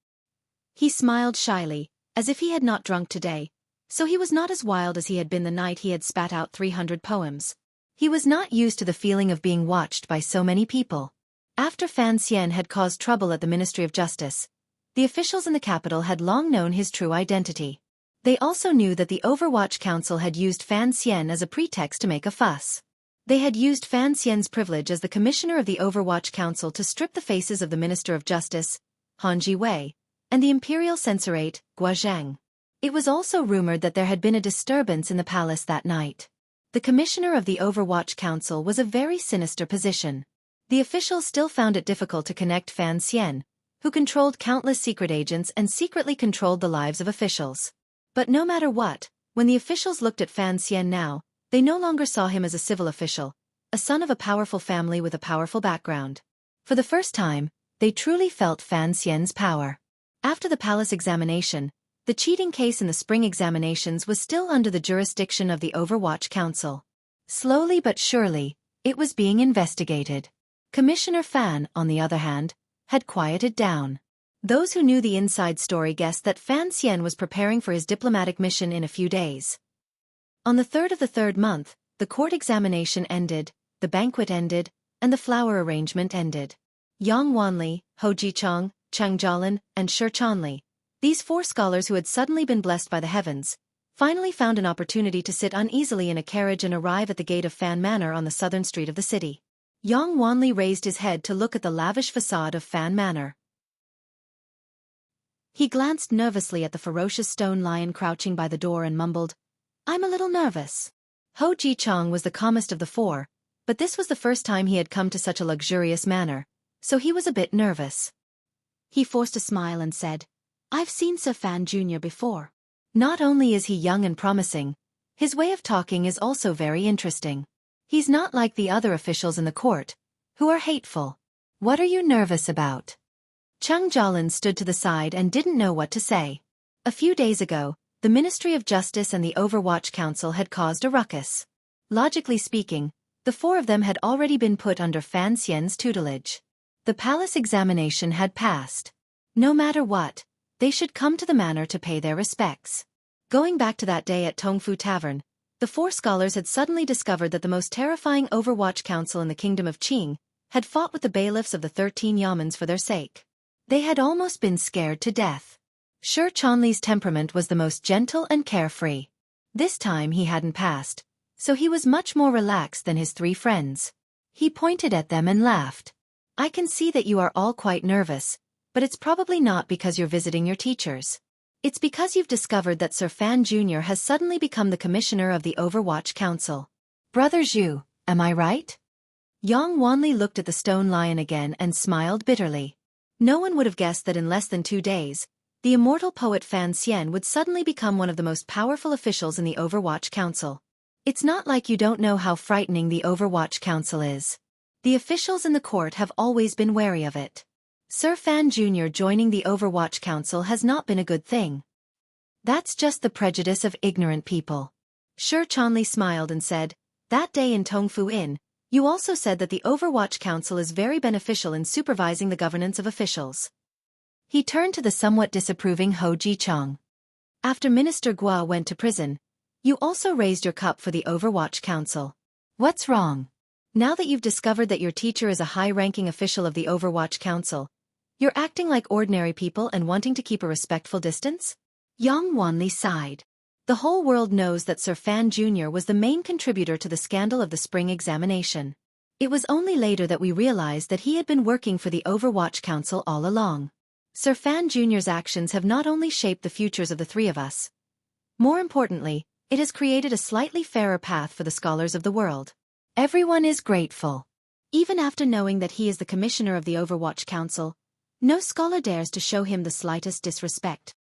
He smiled shyly, as if he had not drunk today, so he was not as wild as he had been the night he had spat out 300 poems. He was not used to the feeling of being watched by so many people. After Fan Xian had caused trouble at the Ministry of Justice, the officials in the capital had long known his true identity. They also knew that the Overwatch Council had used Fan Xian as a pretext to make a fuss. They had used Fan Xian's privilege as the commissioner of the Overwatch Council to strip the faces of the Minister of Justice, Han Jiwei, and the Imperial Censorate, Gua Zhang. It was also rumored that there had been a disturbance in the palace that night. The commissioner of the Overwatch Council was a very sinister position. The officials still found it difficult to connect Fan Xian, who controlled countless secret agents and secretly controlled the lives of officials. But no matter what, when the officials looked at Fan Xian now, they no longer saw him as a civil official, a son of a powerful family with a powerful background. For the first time, they truly felt Fan Xian's power. After the palace examination, the cheating case in the spring examinations was still under the jurisdiction of the Overwatch Council. Slowly but surely, it was being investigated. Commissioner Fan, on the other hand, had quieted down. Those who knew the inside story guessed that Fan Xian was preparing for his diplomatic mission in a few days. On the 3rd of the 3rd month, the court examination ended, the banquet ended, and the flower arrangement ended. Yang Wanli, Ho Jichong, Chang Jialin, and Shi Chanli, these four scholars who had suddenly been blessed by the heavens, finally found an opportunity to sit uneasily in a carriage and arrive at the gate of Fan Manor on the southern street of the city. Yang Wanli raised his head to look at the lavish facade of Fan Manor. He glanced nervously at the ferocious stone lion crouching by the door and mumbled, "I'm a little nervous." Ho Jichong was the calmest of the four, but this was the first time he had come to such a luxurious manor, so he was a bit nervous. He forced a smile and said, "I've seen Sir Fan Jr. before. Not only is he young and promising, his way of talking is also very interesting. He's not like the other officials in the court, who are hateful. What are you nervous about?" Chang Jialin stood to the side and didn't know what to say. A few days ago, the Ministry of Justice and the Overwatch Council had caused a ruckus. Logically speaking, the four of them had already been put under Fan Xian's tutelage. The palace examination had passed. No matter what, they should come to the manor to pay their respects. Going back to that day at Tongfu Tavern, the four scholars had suddenly discovered that the most terrifying Overwatch Council in the Kingdom of Qing had fought with the bailiffs of the 13 yamens for their sake. They had almost been scared to death. Shi Chanli's temperament was the most gentle and carefree. This time he hadn't passed, so he was much more relaxed than his three friends. He pointed at them and laughed. I can see that you are all quite nervous, but it's probably not because you're visiting your teachers. It's because you've discovered that Sir Fan Jr. has suddenly become the commissioner of the Overwatch Council. Brother Zhu, am I right? Yang Wanli looked at the stone lion again and smiled bitterly. No one would have guessed that in less than 2 days, the immortal poet Fan Xian would suddenly become one of the most powerful officials in the Overwatch Council. It's not like you don't know how frightening the Overwatch Council is. The officials in the court have always been wary of it. Sir Fan Jr. joining the Overwatch Council has not been a good thing. That's just the prejudice of ignorant people. Shi Chanli smiled and said, that day in Tongfu Inn, you also said that the Overwatch Council is very beneficial in supervising the governance of officials. He turned to the somewhat disapproving Ho Ji-chong. After Minister Gua went to prison, you also raised your cup for the Overwatch Council. What's wrong? Now that you've discovered that your teacher is a high-ranking official of the Overwatch Council, you're acting like ordinary people and wanting to keep a respectful distance? Yang Wanli sighed. The whole world knows that Sir Fan Jr. was the main contributor to the scandal of the spring examination. It was only later that we realized that he had been working for the Overwatch Council all along. Sir Fan Jr.'s actions have not only shaped the futures of the three of us. More importantly, it has created a slightly fairer path for the scholars of the world. Everyone is grateful. Even after knowing that he is the commissioner of the Overwatch Council, no scholar dares to show him the slightest disrespect.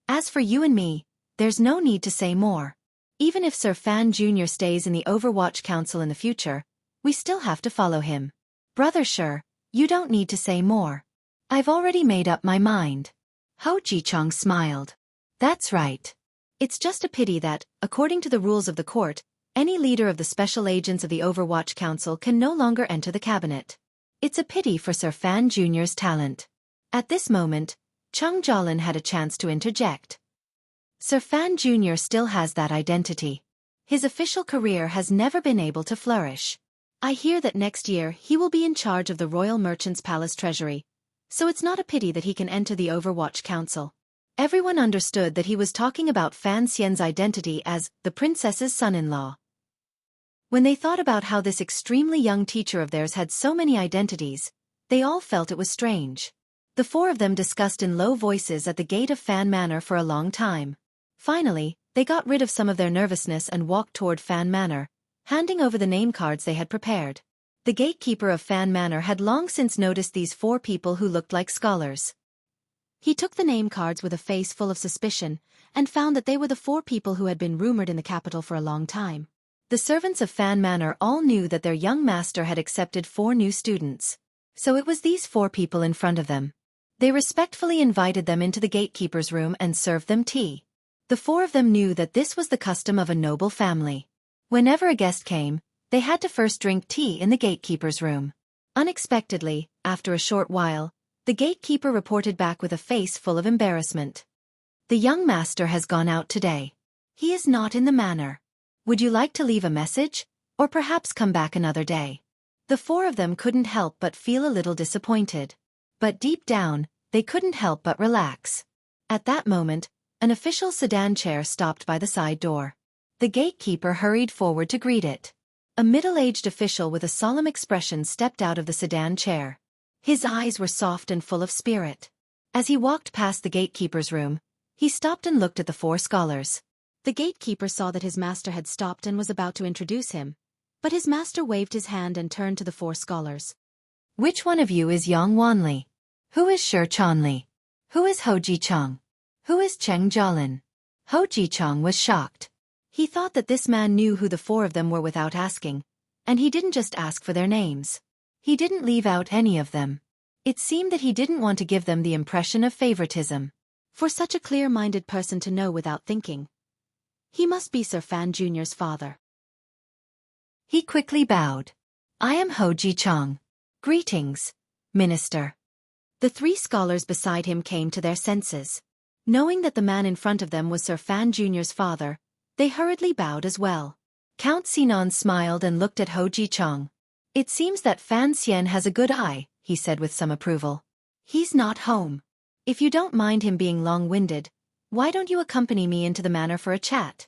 As for you and me, there's no need to say more. Even if Sir Fan Jr. stays in the Overwatch Council in the future, we still have to follow him. Brother Shi, you don't need to say more. I've already made up my mind. Ho Ji-chong smiled. That's right. It's just a pity that, according to the rules of the court, any leader of the special agents of the Overwatch Council can no longer enter the cabinet. It's a pity for Sir Fan Jr.'s talent. At this moment, Chung Jolin had a chance to interject. Sir Fan Jr. still has that identity. His official career has never been able to flourish. I hear that next year he will be in charge of the Royal Merchant's Palace Treasury, so it's not a pity that he can enter the Overwatch Council. Everyone understood that he was talking about Fan Xian's identity as the princess's son-in-law. When they thought about how this extremely young teacher of theirs had so many identities, they all felt it was strange. The four of them discussed in low voices at the gate of Fan Manor for a long time. Finally, they got rid of some of their nervousness and walked toward Fan Manor, handing over the name cards they had prepared. The gatekeeper of Fan Manor had long since noticed these 4 people who looked like scholars. He took the name cards with a face full of suspicion, and found that they were the 4 people who had been rumored in the capital for a long time. The servants of Fan Manor all knew that their young master had accepted 4 new students. So it was these 4 people in front of them. They respectfully invited them into the gatekeeper's room and served them tea. The 4 of them knew that this was the custom of a noble family. Whenever a guest came, they had to first drink tea in the gatekeeper's room. Unexpectedly, after a short while, the gatekeeper reported back with a face full of embarrassment. The young master has gone out today. He is not in the manor. Would you like to leave a message, or perhaps come back another day? The 4 of them couldn't help but feel a little disappointed. But deep down, they couldn't help but relax. At that moment, an official sedan chair stopped by the side door. The gatekeeper hurried forward to greet it. A middle-aged official with a solemn expression stepped out of the sedan chair. His eyes were soft and full of spirit. As he walked past the gatekeeper's room, he stopped and looked at the 4 scholars. The gatekeeper saw that his master had stopped and was about to introduce him, but his master waved his hand and turned to the 4 scholars. Which one of you is Yang Wanli? Who is Shi Chanli? Who is Ho Ji-chong? Who is Cheng Jolin? Ho Ji-chong was shocked. He thought that this man knew who the 4 of them were without asking, and he didn't just ask for their names. He didn't leave out any of them. It seemed that he didn't want to give them the impression of favoritism. For such a clear-minded person to know without thinking, he must be Sir Fan Jr.'s father. He quickly bowed. I am Ho Ji-chong. Greetings, Minister. The 3 scholars beside him came to their senses. Knowing that the man in front of them was Sir Fan Jr.'s father, they hurriedly bowed as well. Count Sinon smiled and looked at Ho Ji-chong. It seems that Fan Xian has a good eye, he said with some approval. He's not home. If you don't mind him being long-winded, Why don't you accompany me into the manor for a chat?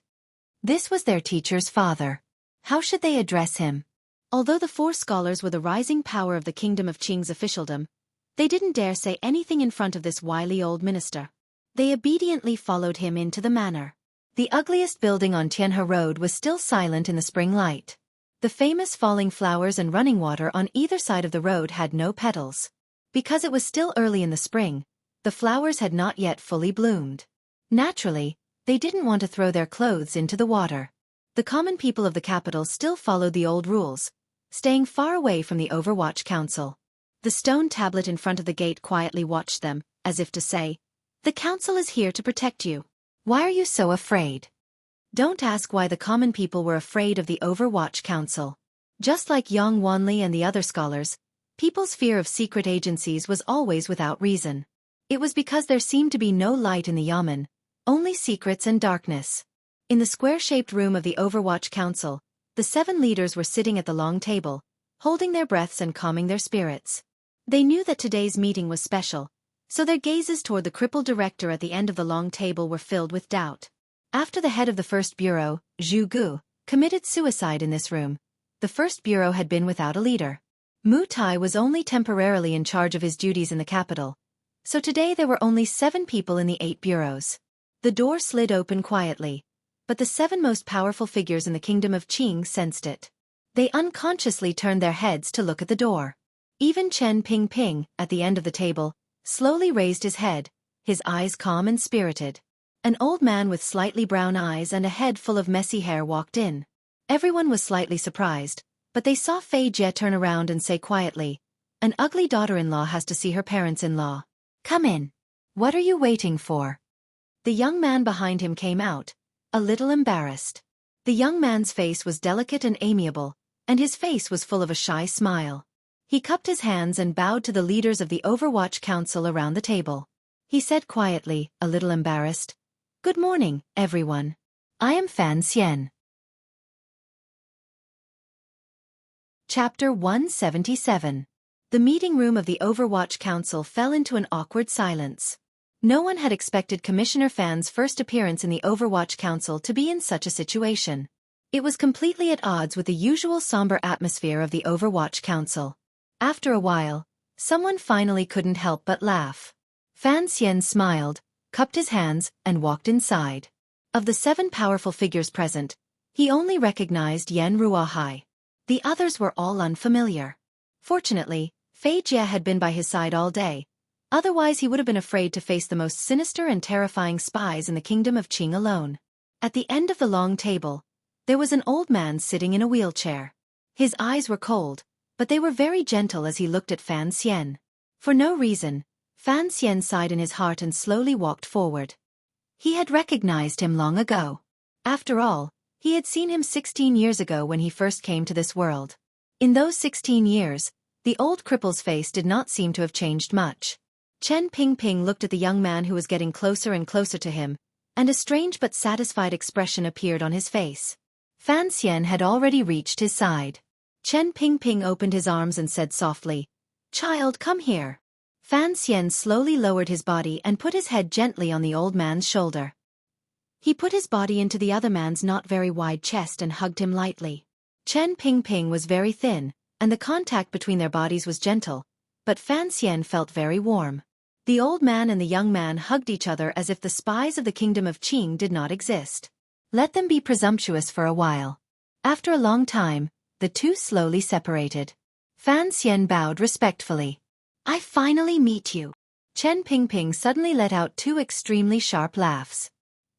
This was their teacher's father. How should they address him? Although the four scholars were the rising power of the kingdom of Qing's officialdom, they didn't dare say anything in front of this wily old minister. They obediently followed him into the manor. The ugliest building on Tianhe Road was still silent in the spring light. The famous falling flowers and running water on either side of the road had no petals. Because it was still early in the spring, the flowers had not yet fully bloomed. Naturally, they didn't want to throw their clothes into the water. The common people of the capital still followed the old rules, staying far away from the Overwatch Council. The stone tablet in front of the gate quietly watched them, as if to say, "The council is here to protect you. Why are you so afraid?" Don't ask why the common people were afraid of the Overwatch Council. Just like Yang Wanli and the other scholars, people's fear of secret agencies was always without reason. It was because there seemed to be no light in the yamen, only secrets and darkness. In the square-shaped room of the Overwatch Council, the 7 leaders were sitting at the long table, holding their breaths and calming their spirits. They knew that today's meeting was special, so their gazes toward the crippled director at the end of the long table were filled with doubt. After the head of the first bureau, Xueqi, committed suicide in this room, the first bureau had been without a leader. Mu Tai was only temporarily in charge of his duties in the capital, so today there were only 7 people in the 8 bureaus. The door slid open quietly, but the 7 most powerful figures in the kingdom of Qing sensed it. They unconsciously turned their heads to look at the door. Even Chen Pingping, at the end of the table, slowly raised his head, his eyes calm and spirited. An old man with slightly brown eyes and a head full of messy hair walked in. Everyone was slightly surprised, but they saw Fei Jie turn around and say quietly, "An ugly daughter-in-law has to see her parents-in-law. Come in. What are you waiting for?" The young man behind him came out, a little embarrassed. The young man's face was delicate and amiable, and his face was full of a shy smile. He cupped his hands and bowed to the leaders of the Overwatch Council around the table. He said quietly, a little embarrassed, "Good morning, everyone. I am Fan Xian." Chapter 177. The meeting room of the Overwatch Council fell into an awkward silence. No one had expected Commissioner Fan's first appearance in the Overwatch Council to be in such a situation. It was completely at odds with the usual somber atmosphere of the Overwatch Council. After a while, someone finally couldn't help but laugh. Fan Xian smiled, cupped his hands, and walked inside. Of the 7 powerful figures present, he only recognized Yan Ruohai. The others were all unfamiliar. Fortunately, Fei Jie had been by his side all day, otherwise he would have been afraid to face the most sinister and terrifying spies in the kingdom of Qing alone. At the end of the long table, there was an old man sitting in a wheelchair. His eyes were cold, but they were very gentle as he looked at Fan Xian. For no reason, Fan Xian sighed in his heart and slowly walked forward. He had recognized him long ago. After all, he had seen him 16 years ago when he first came to this world. In those 16 years, the old cripple's face did not seem to have changed much. Chen Pingping looked at the young man who was getting closer and closer to him, and a strange but satisfied expression appeared on his face. Fan Xian had already reached his side. Chen Pingping opened his arms and said softly, "Child, come here." Fan Xian slowly lowered his body and put his head gently on the old man's shoulder. He put his body into the other man's not very wide chest and hugged him lightly. Chen Pingping was very thin, and the contact between their bodies was gentle, but Fan Xian felt very warm. The old man and the young man hugged each other as if the spies of the kingdom of Qing did not exist. Let them be presumptuous for a while. After a long time, the two slowly separated. Fan Xian bowed respectfully. "I finally meet you." Chen Pingping suddenly let out 2 extremely sharp laughs.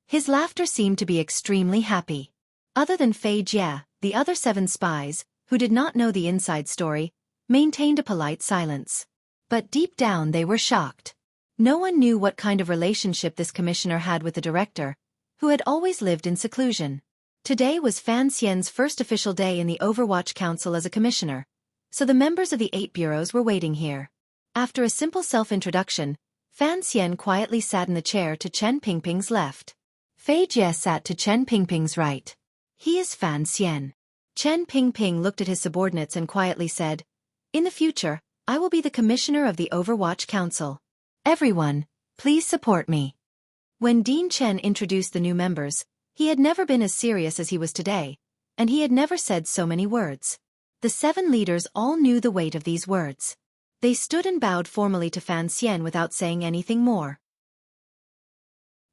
His laughter seemed to be extremely happy. Other than Fei Jie, the other 7 spies, who did not know the inside story, maintained a polite silence. But deep down they were shocked. No one knew what kind of relationship this commissioner had with the director, who had always lived in seclusion. Today was Fan Xian's first official day in the Overwatch Council as a commissioner, so the members of the 8 bureaus were waiting here. After a simple self-introduction, Fan Xian quietly sat in the chair to Chen Pingping's left. Fei Jie sat to Chen Pingping's right. "He is Fan Xian." Chen Pingping looked at his subordinates and quietly said, "In the future, I will be the commissioner of the Overwatch Council. Everyone, please support me." When Dean Chen introduced the new members, he had never been as serious as he was today, and he had never said so many words. The 7 leaders all knew the weight of these words. They stood and bowed formally to Fan Xian without saying anything more.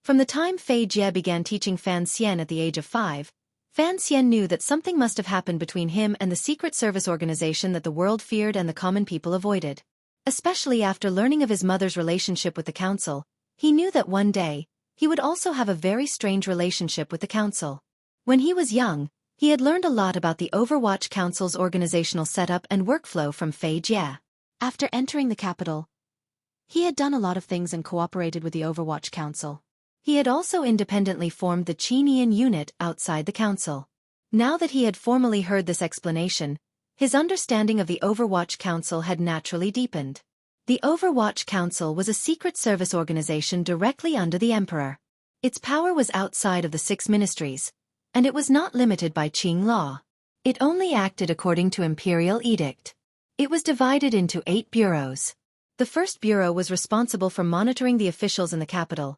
From the time Fei Jie began teaching Fan Xian at the age of 5, Fan Xian knew that something must have happened between him and the secret service organization that the world feared and the common people avoided. Especially after learning of his mother's relationship with the council, he knew that one day, he would also have a very strange relationship with the council. When he was young, he had learned a lot about the Overwatch Council's organizational setup and workflow from Fei Jie. After entering the capital, he had done a lot of things and cooperated with the Overwatch Council. He had also independently formed the Qinian unit outside the council. Now that he had formally heard this explanation, his understanding of the Overwatch Council had naturally deepened. The Overwatch Council was a secret service organization directly under the Emperor. Its power was outside of the 6 ministries, and it was not limited by Qing law. It only acted according to imperial edict. It was divided into 8 bureaus. The first bureau was responsible for monitoring the officials in the capital,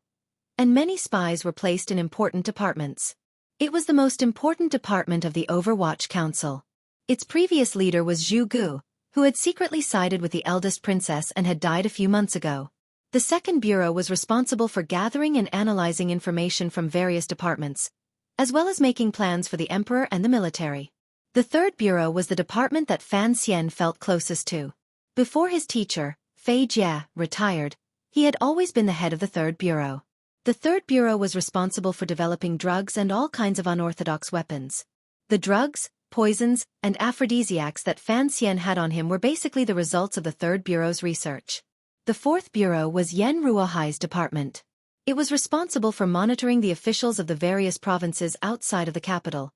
and many spies were placed in important departments. It was the most important department of the Overwatch Council. Its previous leader was Zhu Gu, who had secretly sided with the eldest princess and had died a few months ago. The second bureau was responsible for gathering and analyzing information from various departments, as well as making plans for the emperor and the military. The third bureau was the department that Fan Xian felt closest to. Before his teacher, Fei Jie, retired, he had always been the head of the third bureau. The third bureau was responsible for developing drugs and all kinds of unorthodox weapons. The drugs, poisons, and aphrodisiacs that Fan Xian had on him were basically the results of the third bureau's research. The fourth bureau was Yan Ruohai's department. It was responsible for monitoring the officials of the various provinces outside of the capital,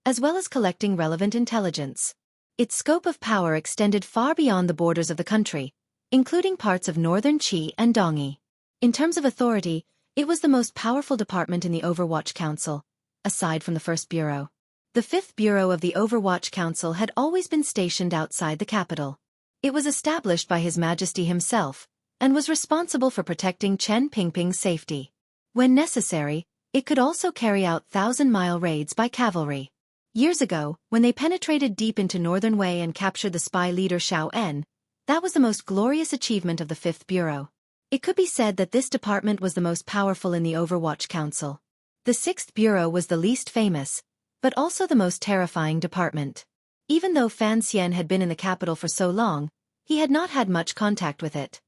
as well as collecting relevant intelligence. Its scope of power extended far beyond the borders of the country, including parts of northern Qi and Dongyi. In terms of authority, it was the most powerful department in the Overwatch Council, aside from the first bureau. The fifth bureau of the Overwatch Council had always been stationed outside the capital. It was established by His Majesty himself, and was responsible for protecting Chen Pingping's safety. When necessary, it could also carry out 1,000-mile raids by cavalry. Years ago, when they penetrated deep into northern Wei and captured the spy leader Xiao En, that was the most glorious achievement of the fifth bureau. It could be said that this department was the most powerful in the Overwatch Council. The sixth bureau was the least famous, but also the most terrifying department. Even though Fan Xian had been in the capital for so long, he had not had much contact with it.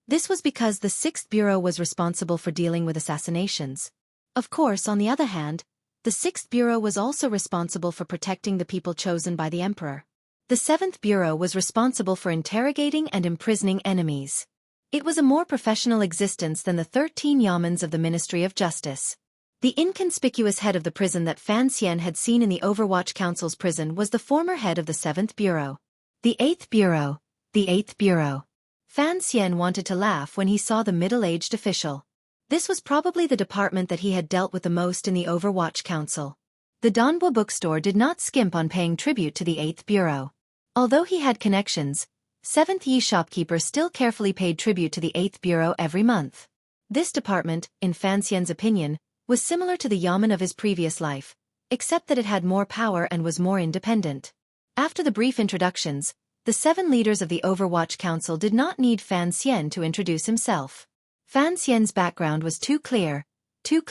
This was because the sixth bureau was responsible for dealing with assassinations. Of course, on the other hand, the sixth bureau was also responsible for protecting the people chosen by the emperor. The seventh bureau was responsible for interrogating and imprisoning enemies. It was a more professional existence than the 13 yamens of the Ministry of Justice. The inconspicuous head of the prison that Fan Xian had seen in the Overwatch Council's prison was the former head of the 7th Bureau. The 8th Bureau. The 8th Bureau. Fan Xian wanted to laugh when he saw the middle-aged official. This was probably the department that he had dealt with the most in the Overwatch Council. The Danbo bookstore did not skimp on paying tribute to the 8th Bureau. Although he had connections, 7th Yi shopkeeper still carefully paid tribute to the 8th Bureau every month. This department, in Fan Xian's opinion, was similar to the yamen of his previous life, except that it had more power and was more independent. After the brief introductions, the 7 leaders of the Overwatch Council did not need Fan Xian to introduce himself. Fan Xian's background was too clear, too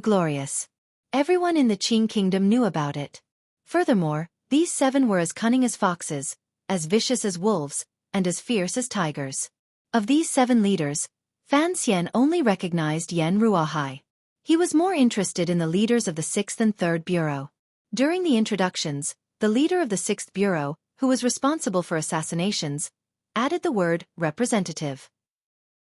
glorious. Everyone in the Qing kingdom knew about it. Furthermore, these 7 were as cunning as foxes, as vicious as wolves, and as fierce as tigers. Of these 7 leaders, Fan Xian only recognized Yan Ruohai. He was more interested in the leaders of the 6th and 3rd Bureau. During the introductions, the leader of the 6th Bureau, who was responsible for assassinations, added the word representative.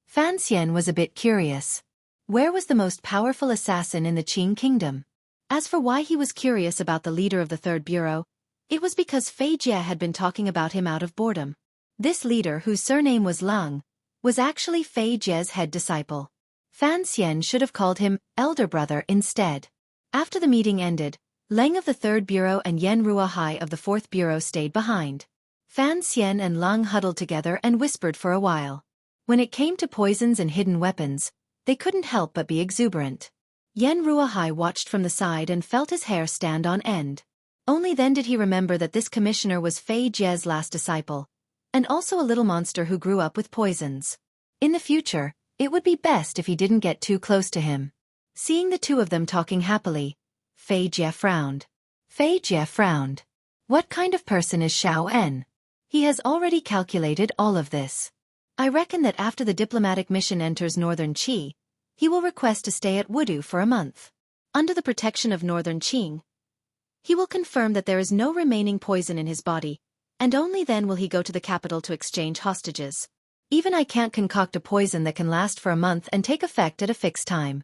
Fan Xian was a bit curious. Where was the most powerful assassin in the Qing kingdom? As for why he was curious about the leader of the 3rd Bureau, it was because Fei Jie had been talking about him out of boredom. This leader, whose surname was Lang, was actually Fei Jie's head disciple. Fan Xian should have called him elder brother instead. After the meeting ended, Leng of the 3rd Bureau and Yan Ruohai of the 4th Bureau stayed behind. Fan Xian and Lang huddled together and whispered for a while. When it came to poisons and hidden weapons, they couldn't help but be exuberant. Yen Ruahai watched from the side and felt his hair stand on end. Only then did he remember that this commissioner was Fei Jie's last disciple, and also a little monster who grew up with poisons. In the future, it would be best if he didn't get too close to him. Seeing the two of them talking happily, Fei Jie frowned. Fei Jie frowned. What kind of person is Xiao En? He has already calculated all of this. I reckon that after the diplomatic mission enters northern Qi, he will request to stay at Wudu for a month. Under the protection of northern Qing, he will confirm that there is no remaining poison in his body, and only then will he go to the capital to exchange hostages. Even I can't concoct a poison that can last for a month and take effect at a fixed time.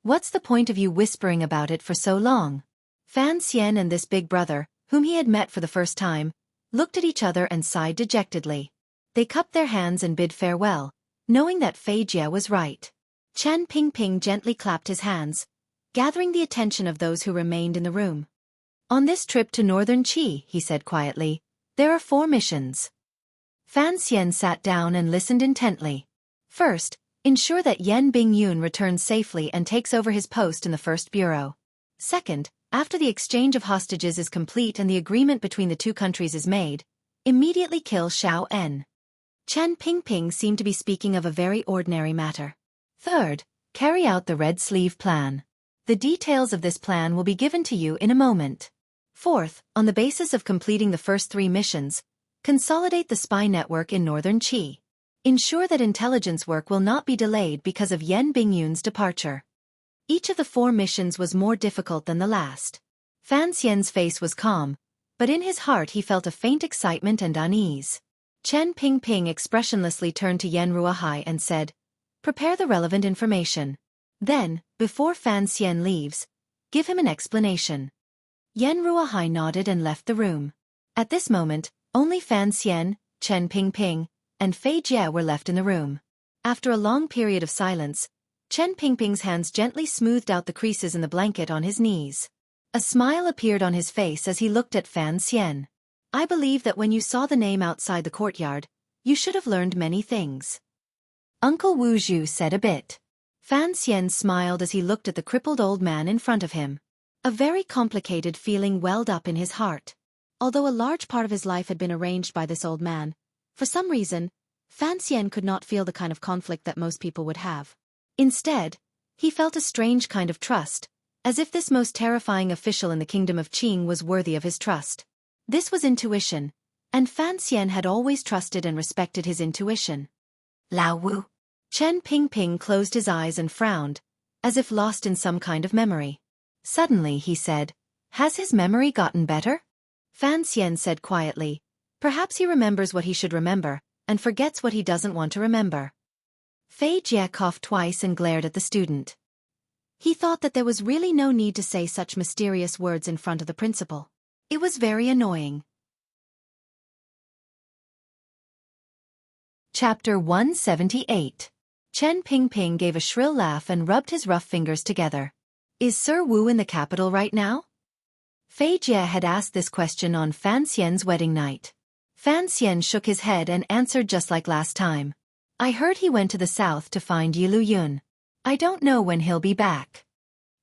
What's the point of you whispering about it for so long? Fan Xian and this big brother, whom he had met for the first time, looked at each other and sighed dejectedly. They cupped their hands and bid farewell, knowing that Fei Jie was right. Chen Pingping gently clapped his hands, gathering the attention of those who remained in the room. On this trip to northern Qi, he said quietly, there are 4 missions. Fan Xian sat down and listened intently. First, ensure that Yan Bingyun returns safely and takes over his post in the First Bureau. Second, after the exchange of hostages is complete and the agreement between the two countries is made, immediately kill Xiao En. Chen Pingping seemed to be speaking of a very ordinary matter. Third, carry out the Red Sleeve Plan. The details of this plan will be given to you in a moment. Fourth, on the basis of completing the first 3 missions, consolidate the spy network in northern Qi. Ensure that intelligence work will not be delayed because of Yan Bingyun's departure. Each of the 4 missions was more difficult than the last. Fan Xian's face was calm, but in his heart he felt a faint excitement and unease. Chen Pingping expressionlessly turned to Yen Ruahai and said, prepare the relevant information. Then, before Fan Xian leaves, give him an explanation. Yen Ruahai nodded and left the room. At this moment, only Fan Xian, Chen Pingping, and Fei Jie were left in the room. After a long period of silence, Chen Pingping's hands gently smoothed out the creases in the blanket on his knees. A smile appeared on his face as he looked at Fan Xian. I believe that when you saw the name outside the courtyard, you should have learned many things. Uncle Wu Zhu said a bit. Fan Xian smiled as he looked at the crippled old man in front of him. A very complicated feeling welled up in his heart. Although a large part of his life had been arranged by this old man, for some reason, Fan Xian could not feel the kind of conflict that most people would have. Instead, he felt a strange kind of trust, as if this most terrifying official in the kingdom of Qing was worthy of his trust. This was intuition, and Fan Xian had always trusted and respected his intuition. Lao Wu. Chen Pingping closed his eyes and frowned, as if lost in some kind of memory. Suddenly he said, has his memory gotten better? Fan Xian said quietly, perhaps he remembers what he should remember, and forgets what he doesn't want to remember. Fei Jie coughed twice and glared at the student. He thought that there was really no need to say such mysterious words in front of the principal. It was very annoying. Chapter 178. Chen Pingping gave a shrill laugh and rubbed his rough fingers together. Is Sir Wu in the capital right now? Fei Jie had asked this question on Fan Xian's wedding night. Fan Xian shook his head and answered just like last time. I heard he went to the south to find Yi Lu Yun. I don't know when he'll be back.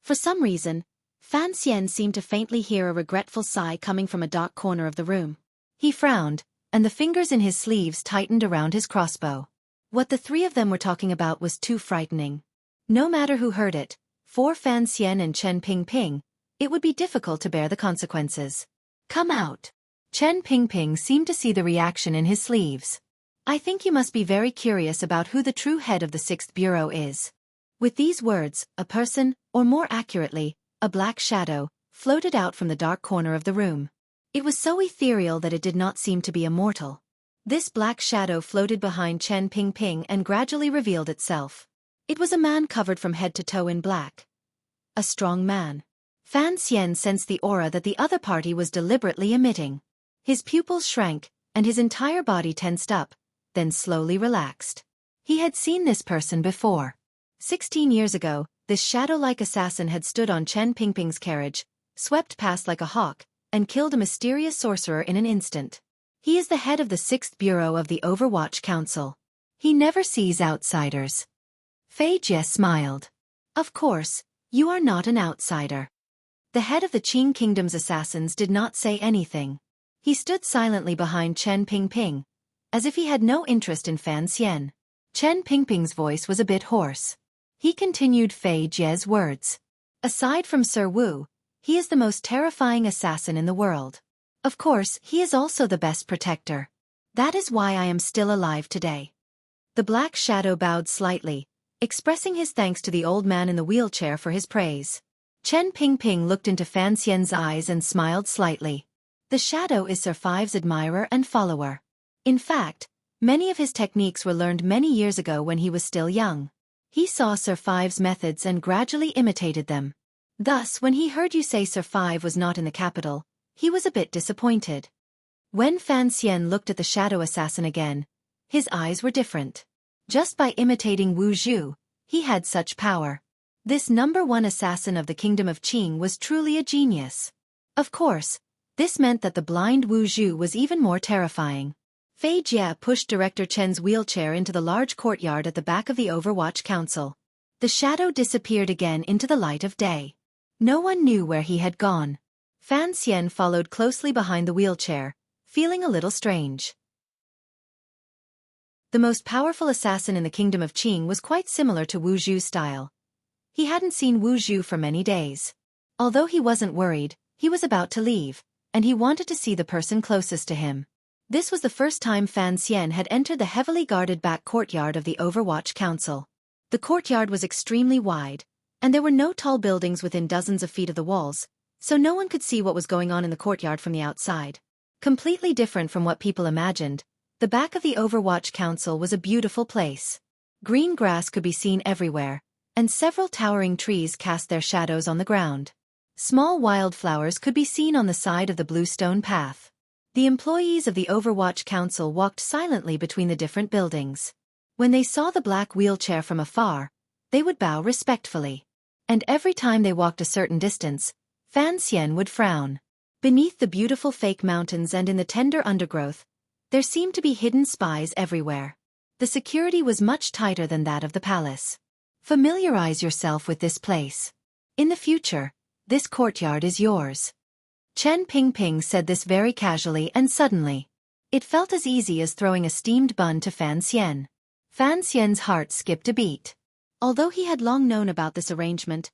For some reason, Fan Xian seemed to faintly hear a regretful sigh coming from a dark corner of the room. He frowned, and the fingers in his sleeves tightened around his crossbow. What the 3 of them were talking about was too frightening. No matter who heard it, for Fan Xian and Chen Pingping, it would be difficult to bear the consequences. Come out. Chen Pingping seemed to see the reaction in his sleeves. I think you must be very curious about who the true head of the 6th Bureau is. With these words, a person, or more accurately, a black shadow, floated out from the dark corner of the room. It was so ethereal that it did not seem to be a mortal. This black shadow floated behind Chen Pingping and gradually revealed itself. It was a man covered from head to toe in black. A strong man. Fan Xian sensed the aura that the other party was deliberately emitting. His pupils shrank, and his entire body tensed up, then slowly relaxed. He had seen this person before. 16 years ago, this shadow-like assassin had stood on Chen Pingping's carriage, swept past like a hawk, and killed a mysterious sorcerer in an instant. He is the head of the 6th Bureau of the Overwatch Council. He never sees outsiders. Fei Jie smiled. Of course, you are not an outsider. The head of the Qing Kingdom's assassins did not say anything. He stood silently behind Chen Pingping, as if he had no interest in Fan Xian. Chen Pingping's voice was a bit hoarse. He continued Fei Jie's words. Aside from Sir Wu, he is the most terrifying assassin in the world. Of course, he is also the best protector. That is why I am still alive today. The black shadow bowed slightly, expressing his thanks to the old man in the wheelchair for his praise. Chen Pingping looked into Fan Xian's eyes and smiled slightly. The shadow is Sir Five's admirer and follower. In fact, many of his techniques were learned many years ago when he was still young. He saw Sir Five's methods and gradually imitated them. Thus, when he heard you say Sir Five was not in the capital, he was a bit disappointed. When Fan Xian looked at the shadow assassin again, his eyes were different. Just by imitating Wu Zhu, he had such power. This #1 assassin of the Kingdom of Qing was truly a genius. Of course, this meant that the blind Wu Zhu was even more terrifying. Fei Jie pushed Director Chen's wheelchair into the large courtyard at the back of the Overwatch Council. The shadow disappeared again into the light of day. No one knew where he had gone. Fan Xian followed closely behind the wheelchair, feeling a little strange. The most powerful assassin in the Kingdom of Qing was quite similar to Wu Zhu's style. He hadn't seen Wu Zhu for many days. Although he wasn't worried, he was about to leave, and he wanted to see the person closest to him. This was the first time Fan Xian had entered the heavily guarded back courtyard of the Overwatch Council. The courtyard was extremely wide, and there were no tall buildings within dozens of feet of the walls, so no one could see what was going on in the courtyard from the outside. Completely different from what people imagined, the back of the Overwatch Council was a beautiful place. Green grass could be seen everywhere, and several towering trees cast their shadows on the ground. Small wildflowers could be seen on the side of the blue stone path. The employees of the Overwatch Council walked silently between the different buildings. When they saw the black wheelchair from afar, they would bow respectfully. And every time they walked a certain distance, Fan Xian would frown. Beneath the beautiful fake mountains and in the tender undergrowth, there seemed to be hidden spies everywhere. The security was much tighter than that of the palace. Familiarize yourself with this place. In the future, this courtyard is yours. Chen Pingping said this very casually and suddenly. It felt as easy as throwing a steamed bun to Fan Xian. Fan Xian's heart skipped a beat. Although he had long known about this arrangement,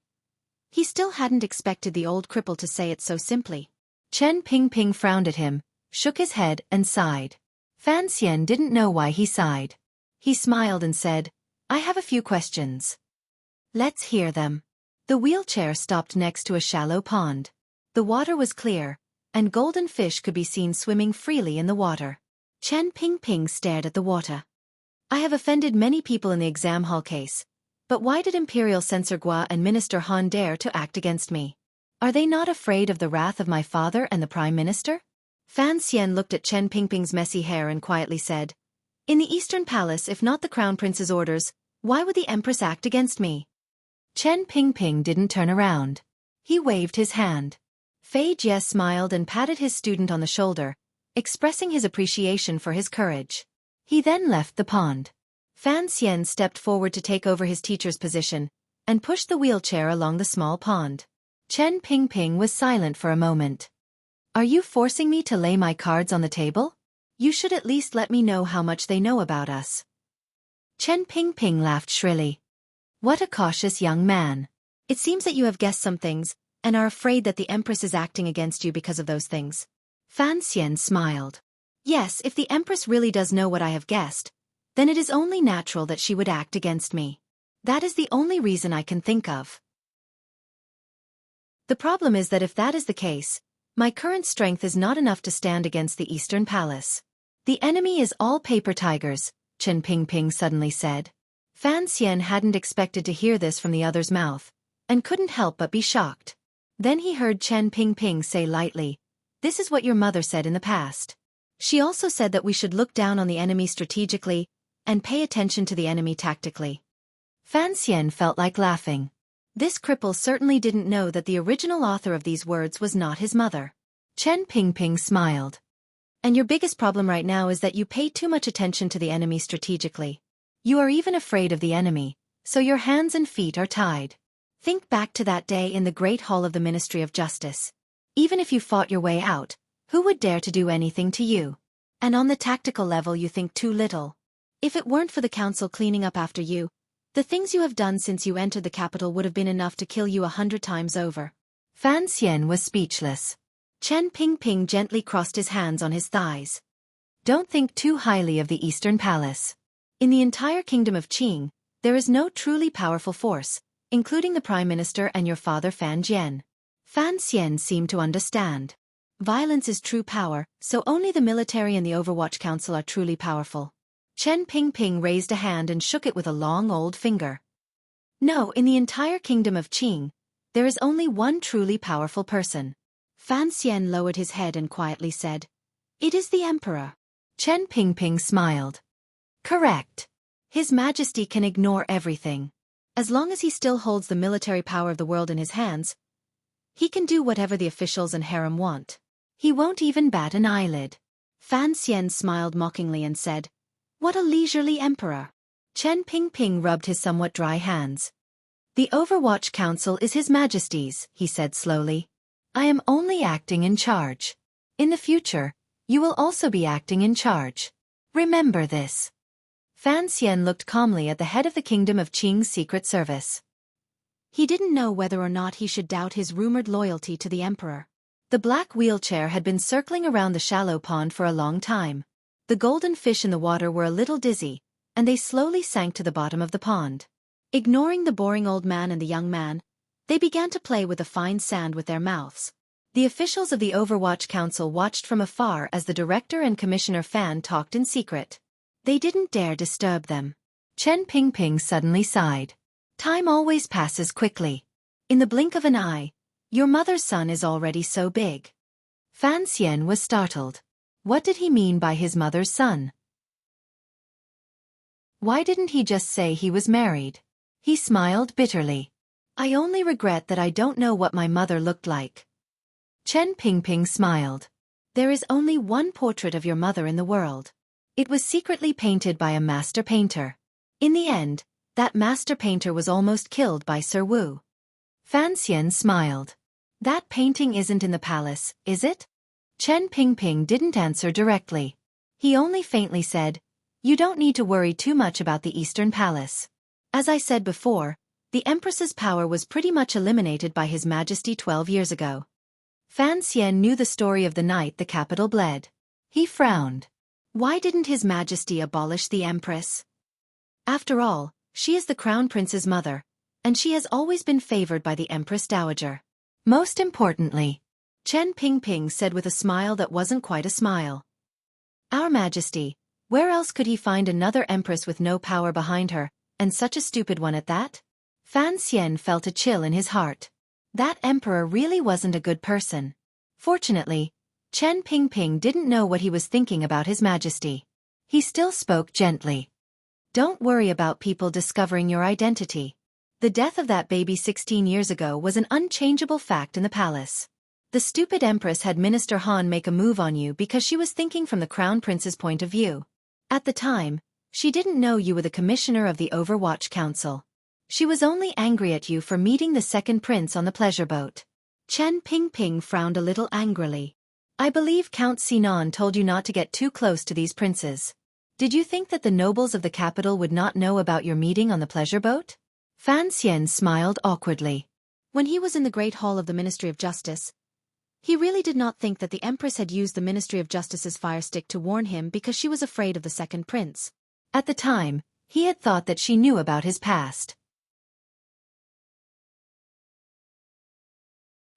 he still hadn't expected the old cripple to say it so simply. Chen Pingping frowned at him, shook his head and sighed. Fan Xian didn't know why he sighed. He smiled and said, I have a few questions. Let's hear them. The wheelchair stopped next to a shallow pond. The water was clear, and golden fish could be seen swimming freely in the water. Chen Pingping stared at the water. I have offended many people in the exam hall case, but why did Imperial Censor Gua and Minister Han dare to act against me? Are they not afraid of the wrath of my father and the Prime Minister? Fan Xian looked at Chen Pingping's messy hair and quietly said, In the Eastern Palace, if not the Crown Prince's orders, why would the Empress act against me? Chen Pingping didn't turn around. He waved his hand. Fei Jie smiled and patted his student on the shoulder, expressing his appreciation for his courage. He then left the pond. Fan Xian stepped forward to take over his teacher's position, and pushed the wheelchair along the small pond. Chen Pingping was silent for a moment. Are you forcing me to lay my cards on the table? You should at least let me know how much they know about us. Chen Pingping laughed shrilly. What a cautious young man. It seems that you have guessed some things, and are afraid that the Empress is acting against you because of those things. Fan Xian smiled. Yes, if the Empress really does know what I have guessed, then it is only natural that she would act against me. That is the only reason I can think of. The problem is that if that is the case, my current strength is not enough to stand against the Eastern Palace. The enemy is all paper tigers, Chen Pingping suddenly said. Fan Xian hadn't expected to hear this from the other's mouth, and couldn't help but be shocked. Then he heard Chen Pingping say lightly, This is what your mother said in the past. She also said that we should look down on the enemy strategically, and pay attention to the enemy tactically. Fan Xian felt like laughing. This cripple certainly didn't know that the original author of these words was not his mother. Chen Pingping smiled. And your biggest problem right now is that you pay too much attention to the enemy strategically. You are even afraid of the enemy, so your hands and feet are tied. Think back to that day in the Great Hall of the Ministry of Justice. Even if you fought your way out, who would dare to do anything to you? And on the tactical level you think too little. If it weren't for the council cleaning up after you, the things you have done since you entered the capital would have been enough to kill you 100 times over. Fan Xian was speechless. Chen Pingping gently crossed his hands on his thighs. Don't think too highly of the Eastern Palace. In the entire kingdom of Qing, there is no truly powerful force, including the Prime Minister and your father Fan Jian. Fan Xian seemed to understand. Violence is true power, so only the military and the Overwatch Council are truly powerful. Chen Pingping raised a hand and shook it with a long old finger. No, in the entire kingdom of Qing, there is only one truly powerful person. Fan Xian lowered his head and quietly said, "It is the Emperor." Chen Pingping smiled. Correct. His Majesty can ignore everything. As long as he still holds the military power of the world in his hands, he can do whatever the officials and harem want. He won't even bat an eyelid. Fan Xian smiled mockingly and said, "What a leisurely emperor." Chen Pingping rubbed his somewhat dry hands. "The Overwatch Council is His Majesty's," he said slowly. "I am only acting in charge. In the future, you will also be acting in charge. Remember this." Fan Xian looked calmly at the head of the Kingdom of Qing's Secret Service. He didn't know whether or not he should doubt his rumored loyalty to the emperor. The black wheelchair had been circling around the shallow pond for a long time. The golden fish in the water were a little dizzy, and they slowly sank to the bottom of the pond. Ignoring the boring old man and the young man, they began to play with the fine sand with their mouths. The officials of the Overwatch Council watched from afar as the director and Commissioner Fan talked in secret. They didn't dare disturb them. Chen Pingping suddenly sighed. Time always passes quickly. In the blink of an eye, your mother's son is already so big. Fan Xian was startled. What did he mean by his mother's son? Why didn't he just say he was married? He smiled bitterly. I only regret that I don't know what my mother looked like. Chen Pingping smiled. There is only one portrait of your mother in the world. It was secretly painted by a master painter. In the end, that master painter was almost killed by Sir Wu. Fan Xian smiled. That painting isn't in the palace, is it? Chen Pingping didn't answer directly. He only faintly said, "You don't need to worry too much about the Eastern Palace. As I said before, the Empress's power was pretty much eliminated by His Majesty 12 years ago." Fan Xian knew the story of the night the capital bled. He frowned. Why didn't His Majesty abolish the Empress? After all, she is the Crown Prince's mother, and she has always been favored by the Empress Dowager. Most importantly, Chen Pingping said with a smile that wasn't quite a smile. Our Majesty, where else could he find another empress with no power behind her, and such a stupid one at that? Fan Xian felt a chill in his heart. That emperor really wasn't a good person. Fortunately, Chen Pingping didn't know what he was thinking about His Majesty. He still spoke gently. Don't worry about people discovering your identity. The death of that baby 16 years ago was an unchangeable fact in the palace. The stupid empress had Minister Han make a move on you because she was thinking from the Crown Prince's point of view. At the time, she didn't know you were the commissioner of the Overwatch Council. She was only angry at you for meeting the second prince on the pleasure boat. Chen Pingping frowned a little angrily. I believe Count Sinan told you not to get too close to these princes. Did you think that the nobles of the capital would not know about your meeting on the pleasure boat? Fan Xian smiled awkwardly. When he was in the Great Hall of the Ministry of Justice, he really did not think that the Empress had used the Ministry of Justice's fire stick to warn him because she was afraid of the second prince. At the time, he had thought that she knew about his past.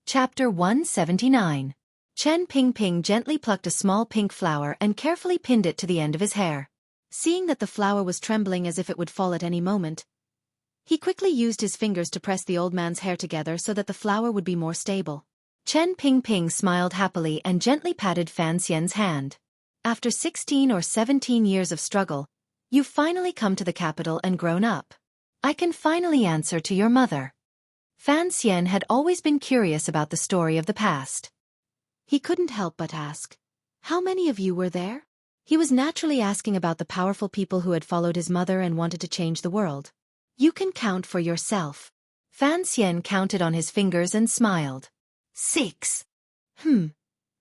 Chapter 179. Chen Pingping gently plucked a small pink flower and carefully pinned it to the end of his hair. Seeing that the flower was trembling as if it would fall at any moment, he quickly used his fingers to press the old man's hair together so that the flower would be more stable. Chen Pingping smiled happily and gently patted Fan Xian's hand. After 16 or 17 years of struggle, you've finally come to the capital and grown up. I can finally answer to your mother. Fan Xian had always been curious about the story of the past. He couldn't help but ask, how many of you were there? He was naturally asking about the powerful people who had followed his mother and wanted to change the world. You can count for yourself. Fan Xian counted on his fingers and smiled. 6.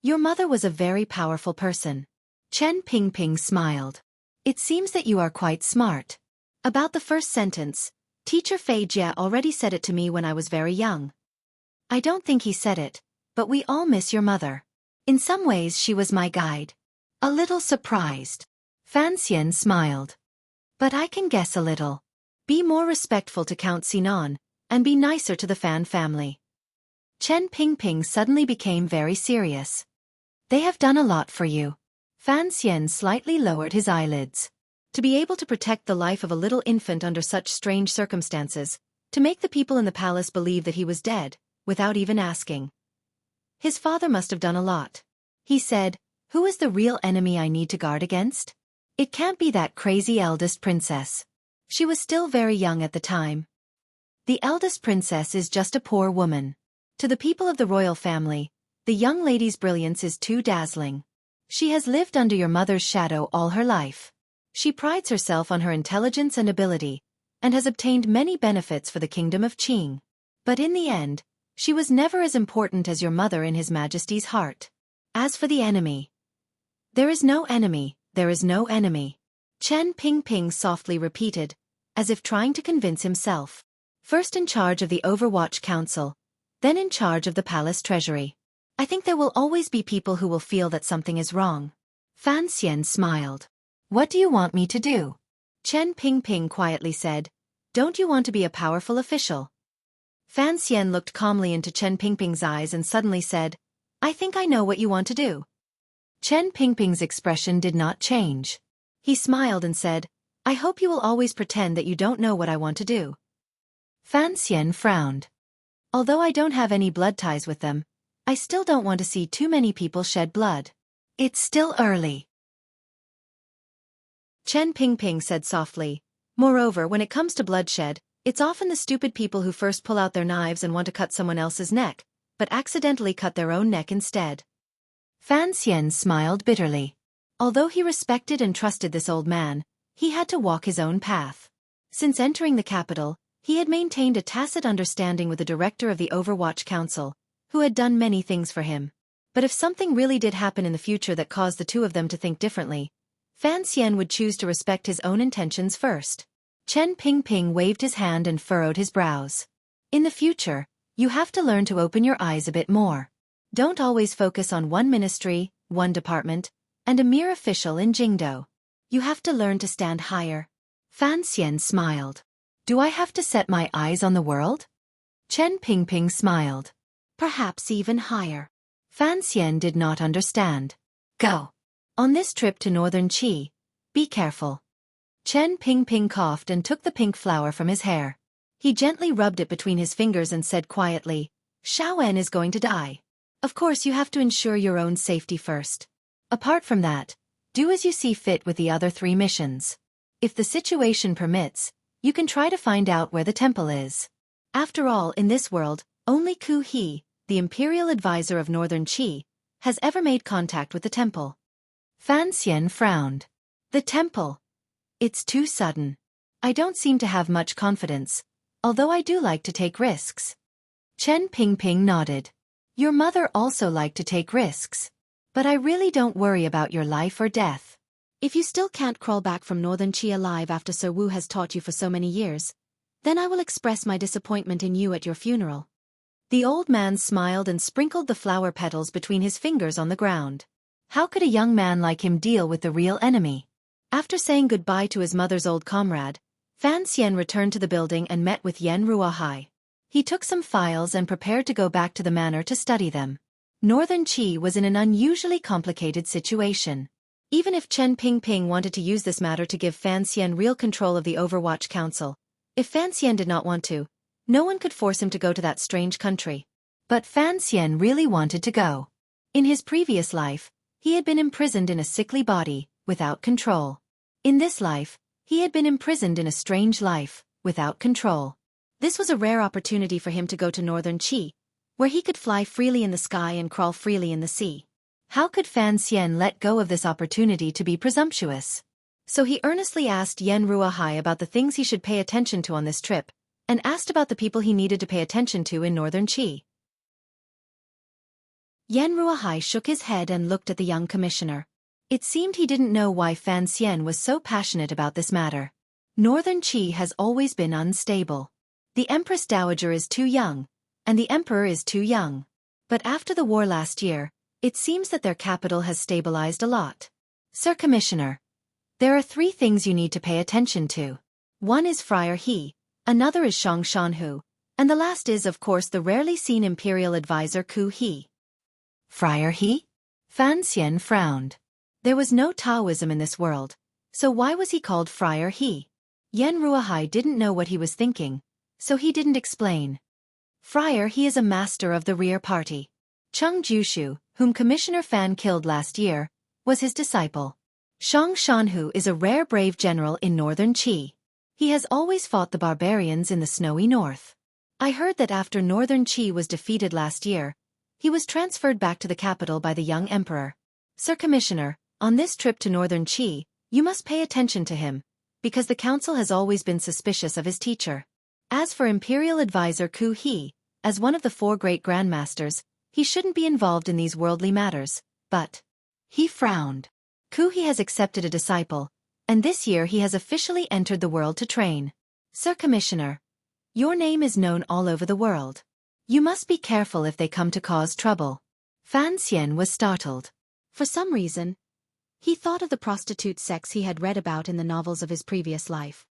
Your mother was a very powerful person. Chen Pingping smiled. It seems that you are quite smart. About the first sentence, Teacher Fei Jia already said it to me when I was very young. I don't think he said it, but we all miss your mother. In some ways she was my guide. A little surprised. Fan Xian smiled. But I can guess a little. Be more respectful to Count Sinan, and be nicer to the Fan family. Chen Pingping suddenly became very serious. They have done a lot for you. Fan Xian slightly lowered his eyelids. To be able to protect the life of a little infant under such strange circumstances, to make the people in the palace believe that he was dead, without even asking. His father must have done a lot. He said, who is the real enemy I need to guard against? It can't be that crazy eldest princess. She was still very young at the time. The eldest princess is just a poor woman. To the people of the royal family, the young lady's brilliance is too dazzling. She has lived under your mother's shadow all her life. She prides herself on her intelligence and ability, and has obtained many benefits for the kingdom of Qing. But in the end, she was never as important as your mother in His Majesty's heart. As for the enemy, there is no enemy, there is no enemy. Chen Pingping softly repeated, as if trying to convince himself. First in charge of the Overwatch Council, then in charge of the palace treasury. I think there will always be people who will feel that something is wrong. Fan Xian smiled. What do you want me to do? Chen Pingping quietly said, don't you want to be a powerful official? Fan Xian looked calmly into Chen Pingping's eyes and suddenly said, I think I know what you want to do. Chen Pingping's expression did not change. He smiled and said, I hope you will always pretend that you don't know what I want to do. Fan Xian frowned. Although I don't have any blood ties with them, I still don't want to see too many people shed blood. It's still early. Chen Pingping said softly, moreover, when it comes to bloodshed, it's often the stupid people who first pull out their knives and want to cut someone else's neck, but accidentally cut their own neck instead. Fan Xian smiled bitterly. Although he respected and trusted this old man, he had to walk his own path. Since entering the capital, he had maintained a tacit understanding with the director of the Overwatch Council, who had done many things for him. But if something really did happen in the future that caused the two of them to think differently, Fan Xian would choose to respect his own intentions first. Chen Pingping waved his hand and furrowed his brows. In the future, you have to learn to open your eyes a bit more. Don't always focus on one ministry, one department, and a mere official in Jingdo. You have to learn to stand higher. Fan Xian smiled. Do I have to set my eyes on the world? Chen Pingping smiled. Perhaps even higher. Fan Xian did not understand. Go. On this trip to northern Qi, be careful. Chen Pingping coughed and took the pink flower from his hair. He gently rubbed it between his fingers and said quietly, Xiaowen is going to die. Of course you have to ensure your own safety first. Apart from that, do as you see fit with the other 3 missions. If the situation permits, you can try to find out where the temple is. After all, in this world, only Ku He, the imperial advisor of northern Qi, has ever made contact with the temple. Fan Xian frowned. The temple. It's too sudden. I don't seem to have much confidence, although I do like to take risks. Chen Pingping nodded. Your mother also liked to take risks. But I really don't worry about your life or death. If you still can't crawl back from northern Qi alive after Sir Wu has taught you for so many years, then I will express my disappointment in you at your funeral. The old man smiled and sprinkled the flower petals between his fingers on the ground. How could a young man like him deal with the real enemy? After saying goodbye to his mother's old comrade, Fan Xian returned to the building and met with Yan Ruahai. He took some files and prepared to go back to the manor to study them. Northern Qi was in an unusually complicated situation. Even if Chen Pingping wanted to use this matter to give Fan Xian real control of the Overwatch Council, if Fan Xian did not want to, no one could force him to go to that strange country. But Fan Xian really wanted to go. In his previous life, he had been imprisoned in a sickly body, without control. In this life, he had been imprisoned in a strange life, without control. This was a rare opportunity for him to go to northern Qi, where he could fly freely in the sky and crawl freely in the sea. How could Fan Xian let go of this opportunity to be presumptuous? So he earnestly asked Yen Ruahai about the things he should pay attention to on this trip, and asked about the people he needed to pay attention to in northern Qi. Yen Ruahai shook his head and looked at the young commissioner. It seemed he didn't know why Fan Xian was so passionate about this matter. Northern Qi has always been unstable. The Empress Dowager is too young, and the Emperor is too young. But after the war last year, it seems that their capital has stabilized a lot. Sir Commissioner, there are 3 things you need to pay attention to. One is Friar He, another is Shang Shanhu, and the last is of course the rarely seen Imperial Advisor Ku He. Friar He? Fan Xian frowned. There was no Taoism in this world, so why was he called Friar He? Yen Ruahai didn't know what he was thinking, so he didn't explain. Friar He is a master of the rear party. Cheng Jushu, whom Commissioner Fan killed last year, was his disciple. Shang Shanhu is a rare brave general in northern Qi. He has always fought the barbarians in the snowy north. I heard that after northern Qi was defeated last year, he was transferred back to the capital by the young emperor. Sir Commissioner, on this trip to northern Qi, you must pay attention to him, because the council has always been suspicious of his teacher. As for Imperial Advisor Ku He, as one of the 4 great grandmasters, he shouldn't be involved in these worldly matters, but... He frowned. Ku He has accepted a disciple, and this year he has officially entered the world to train. Sir Commissioner, your name is known all over the world. You must be careful if they come to cause trouble. Fan Xian was startled. For some reason, he thought of the prostitute sex he had read about in the novels of his previous life.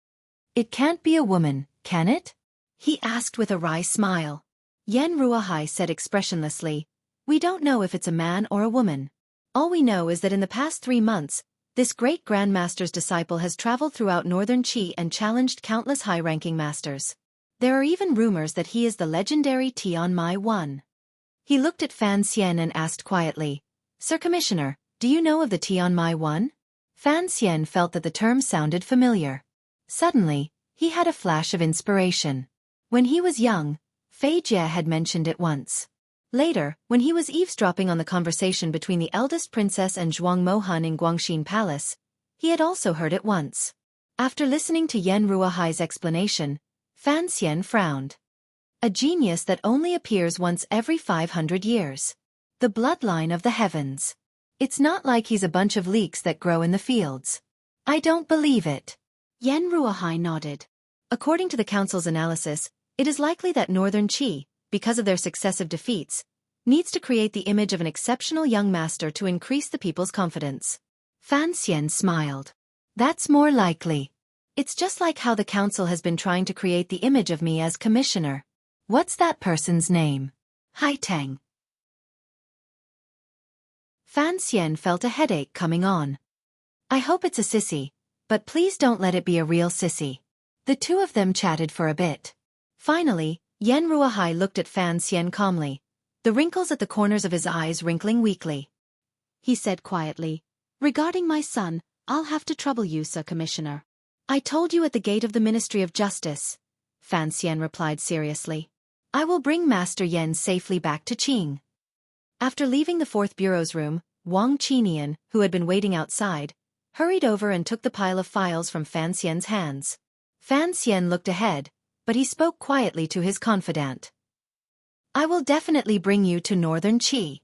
It can't be a woman, can it? He asked with a wry smile. Yen Ruahai said expressionlessly, we don't know if it's a man or a woman. All we know is that in the past 3 months, this great grandmaster's disciple has traveled throughout northern Qi and challenged countless high-ranking masters. There are even rumors that he is the legendary Tianmai One. He looked at Fan Xian and asked quietly, Sir Commissioner, do you know of the Tianmai One? Fan Xian felt that the term sounded familiar. Suddenly, he had a flash of inspiration. When he was young, Fei Jie had mentioned it once. Later, when he was eavesdropping on the conversation between the eldest princess and Zhuang Mohan in Guangxin Palace, he had also heard it once. After listening to Yen Ruahai's explanation, Fan Xian frowned. A genius that only appears once every 500 years. The bloodline of the heavens. It's not like he's a bunch of leeks that grow in the fields. I don't believe it. Yen Ruahai nodded. According to the council's analysis, it is likely that northern Qi, because of their successive defeats, needs to create the image of an exceptional young master to increase the people's confidence. Fan Xian smiled. That's more likely. It's just like how the council has been trying to create the image of me as commissioner. What's that person's name? Haitang. Fan Xian felt a headache coming on. I hope it's a sissy, but please don't let it be a real sissy. The 2 of them chatted for a bit. Finally, Yen Ruahai looked at Fan Xian calmly, the wrinkles at the corners of his eyes wrinkling weakly. He said quietly, regarding my son, I'll have to trouble you, Sir Commissioner. I told you at the gate of the Ministry of Justice. Fan Xian replied seriously. I will bring Master Yen safely back to Qing. After leaving the 4th Bureau's room, Wang Qinian, who had been waiting outside, hurried over and took the pile of files from Fan Xian's hands. Fan Xian looked ahead, but he spoke quietly to his confidant. I will definitely bring you to northern Qi.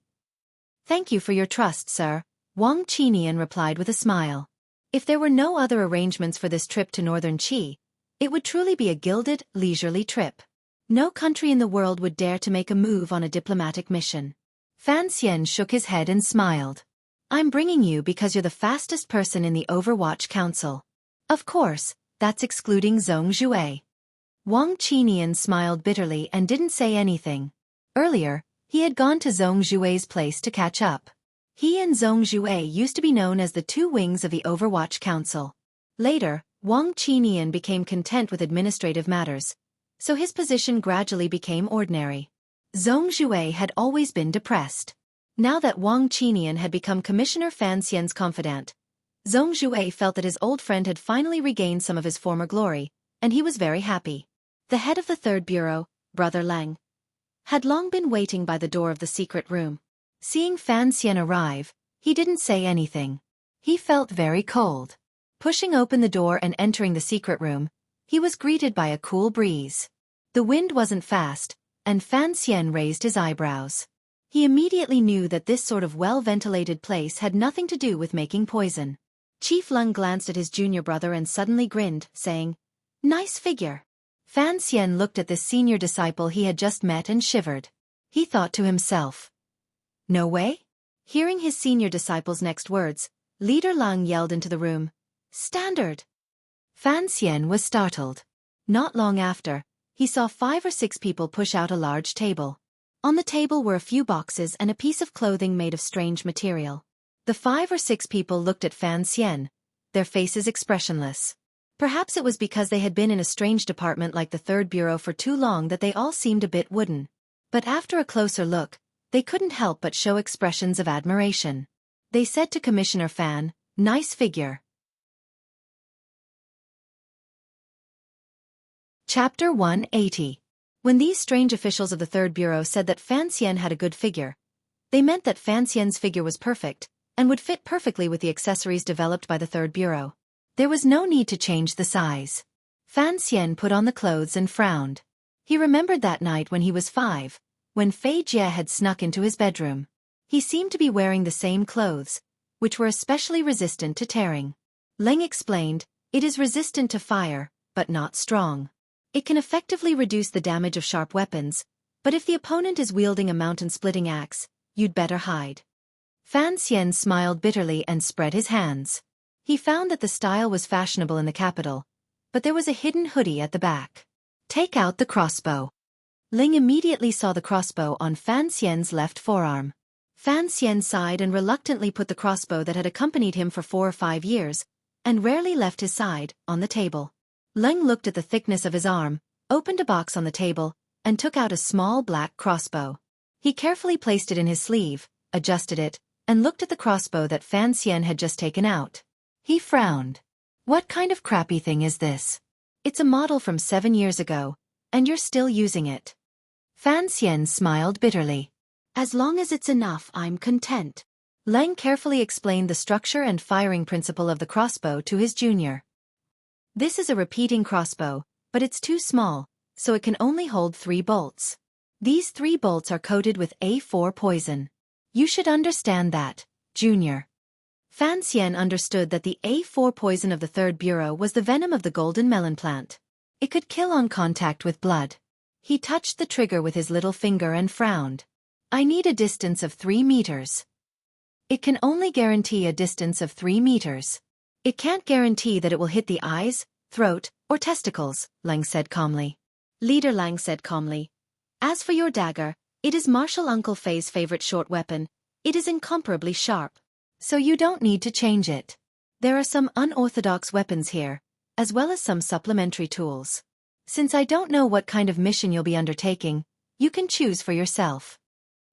Thank you for your trust, sir, Wang Qinian replied with a smile. If there were no other arrangements for this trip to northern Qi, it would truly be a gilded, leisurely trip. No country in the world would dare to make a move on a diplomatic mission. Fan Xian shook his head and smiled. I'm bringing you because you're the fastest person in the Overwatch Council. Of course, that's excluding Zhong Zhuai. Wang Qinian smiled bitterly and didn't say anything. Earlier, he had gone to Zhong Zhuai's place to catch up. He and Zhong Zhuai used to be known as the 2 wings of the Overwatch Council. Later, Wang Qinian became content with administrative matters, so his position gradually became ordinary. Zhong Zhuai had always been depressed. Now that Wang Qinian had become Commissioner Fan Xian's confidant, Zhong Zhuai felt that his old friend had finally regained some of his former glory, and he was very happy. The head of the 3rd Bureau, Brother Lang, had long been waiting by the door of the secret room. Seeing Fan Xian arrive, he didn't say anything. He felt very cold. Pushing open the door and entering the secret room, he was greeted by a cool breeze. The wind wasn't fast, and Fan Xian raised his eyebrows. He immediately knew that this sort of well-ventilated place had nothing to do with making poison. Chief Lung glanced at his junior brother and suddenly grinned, saying, "Nice figure." Fan Xian looked at this senior disciple he had just met and shivered. He thought to himself, "No way?" Hearing his senior disciple's next words, Leader Lung yelled into the room, "Standard!" Fan Xian was startled. Not long after, he saw 5 or 6 people push out a large table. On the table were a few boxes and a piece of clothing made of strange material. The 5 or 6 people looked at Fan Xian, their faces expressionless. Perhaps it was because they had been in a strange department like the Third Bureau for too long that they all seemed a bit wooden. But after a closer look, they couldn't help but show expressions of admiration. They said to Commissioner Fan, "Nice figure." Chapter 180. When these strange officials of the Third Bureau said that Fan Xian had a good figure, they meant that Fan Xian's figure was perfect, and would fit perfectly with the accessories developed by the Third Bureau. There was no need to change the size. Fan Xian put on the clothes and frowned. He remembered that night when he was 5, when Fei Jie had snuck into his bedroom. He seemed to be wearing the same clothes, which were especially resistant to tearing. Leng explained, "It is resistant to fire, but not strong. It can effectively reduce the damage of sharp weapons, but if the opponent is wielding a mountain-splitting axe, you'd better hide." Fan Xian smiled bitterly and spread his hands. He found that the style was fashionable in the capital, but there was a hidden hoodie at the back. "Take out the crossbow." Ling immediately saw the crossbow on Fan Xian's left forearm. Fan Xian sighed and reluctantly put the crossbow that had accompanied him for 4 or 5 years, and rarely left his side, on the table. Leng looked at the thickness of his arm, opened a box on the table, and took out a small black crossbow. He carefully placed it in his sleeve, adjusted it, and looked at the crossbow that Fan Xian had just taken out. He frowned. "What kind of crappy thing is this? It's a model from 7 years ago, and you're still using it." Fan Xian smiled bitterly. "As long as it's enough, I'm content." Leng carefully explained the structure and firing principle of the crossbow to his junior. "This is a repeating crossbow, but it's too small, so it can only hold 3 bolts. These 3 bolts are coated with A4 poison. You should understand that, Junior." Fan Xian understood that the A4 poison of the Third Bureau was the venom of the golden melon plant. It could kill on contact with blood. He touched the trigger with his little finger and frowned. "I need a distance of 3 meters. It can only guarantee a distance of 3 meters. It can't guarantee that it will hit the eyes, throat, or testicles," Lang said calmly. Leader Lang said calmly, "As for your dagger, it is Martial Uncle Fei's favorite short weapon. It is incomparably sharp. So you don't need to change it. There are some unorthodox weapons here, as well as some supplementary tools. Since I don't know what kind of mission you'll be undertaking, you can choose for yourself."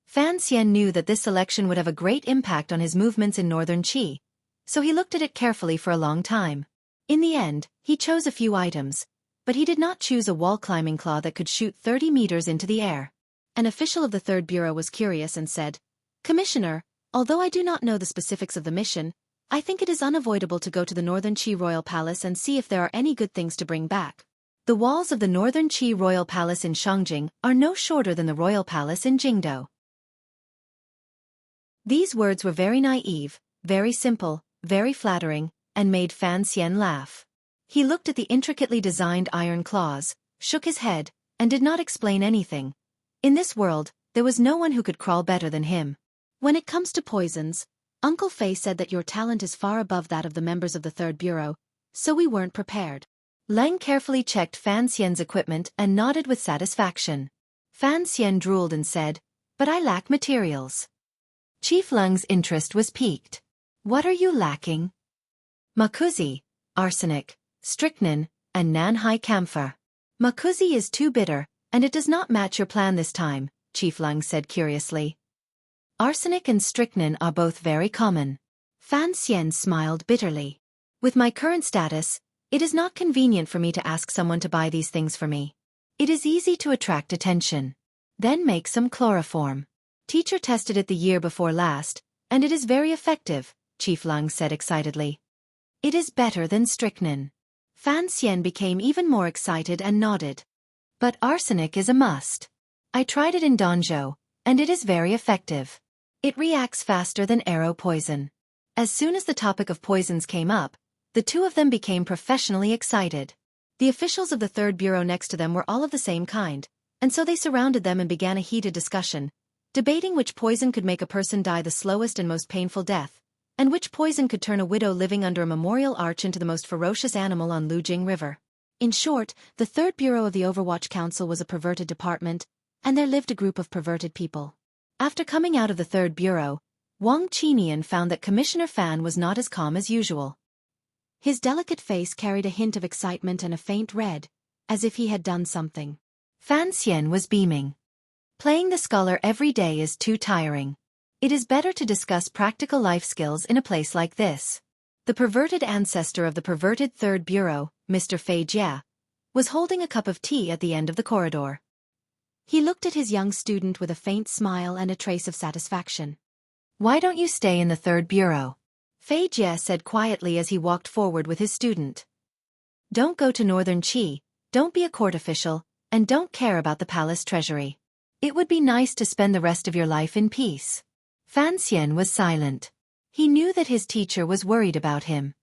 Fan Xian knew that this selection would have a great impact on his movements in northern Qi, so he looked at it carefully for a long time. In the end, he chose a few items, but he did not choose a wall-climbing claw that could shoot 30 meters into the air. An official of the Third Bureau was curious and said, "Commissioner, although I do not know the specifics of the mission, I think it is unavoidable to go to the Northern Qi Royal Palace and see if there are any good things to bring back. The walls of the Northern Qi Royal Palace in Shangjing are no shorter than the Royal Palace in Jingdo." These words were very naive, very simple, very flattering, and made Fan Xian laugh. He looked at the intricately designed iron claws, shook his head, and did not explain anything. In this world, there was no one who could crawl better than him. "When it comes to poisons, Uncle Fei said that your talent is far above that of the members of the Third Bureau, so we weren't prepared." Leng carefully checked Fan Xian's equipment and nodded with satisfaction. Fan Xian drooled and said, "But I lack materials." Chief Leng's interest was piqued. "What are you lacking?" "Makuzi, arsenic, strychnine, and Nanhai camphor." "Makuzi is too bitter, and it does not match your plan this time," Chief Leng said curiously. "Arsenic and strychnine are both very common." Fan Xian smiled bitterly. "With my current status, it is not convenient for me to ask someone to buy these things for me. It is easy to attract attention. Then make some chloroform." Teacher tested it the year before last, and it is very effective, Chief Lung said excitedly. It is better than strychnine. Fan Xian became even more excited and nodded. But arsenic is a must. I tried it in Danzhou, and it is very effective. It reacts faster than arrow poison. As soon as the topic of poisons came up, the two of them became professionally excited. The officials of the third bureau next to them were all of the same kind, and so they surrounded them and began a heated discussion, debating which poison could make a person die the slowest and most painful death, and which poison could turn a widow living under a memorial arch into the most ferocious animal on Lujing River. In short, the third bureau of the Overwatch Council was a perverted department, and there lived a group of perverted people. After coming out of the third bureau, Wang Qinian found that Commissioner Fan was not as calm as usual. His delicate face carried a hint of excitement and a faint red, as if he had done something. Fan Xian was beaming. Playing the scholar every day is too tiring. It is better to discuss practical life skills in a place like this. The perverted ancestor of the perverted third bureau, Mr. Fei Jia, was holding a cup of tea at the end of the corridor. He looked at his young student with a faint smile and a trace of satisfaction. Why don't you stay in the third bureau? Fei Jia said quietly as he walked forward with his student. Don't go to Northern Qi, don't be a court official, and don't care about the palace treasury. It would be nice to spend the rest of your life in peace. Fan Xian was silent. He knew that his teacher was worried about him.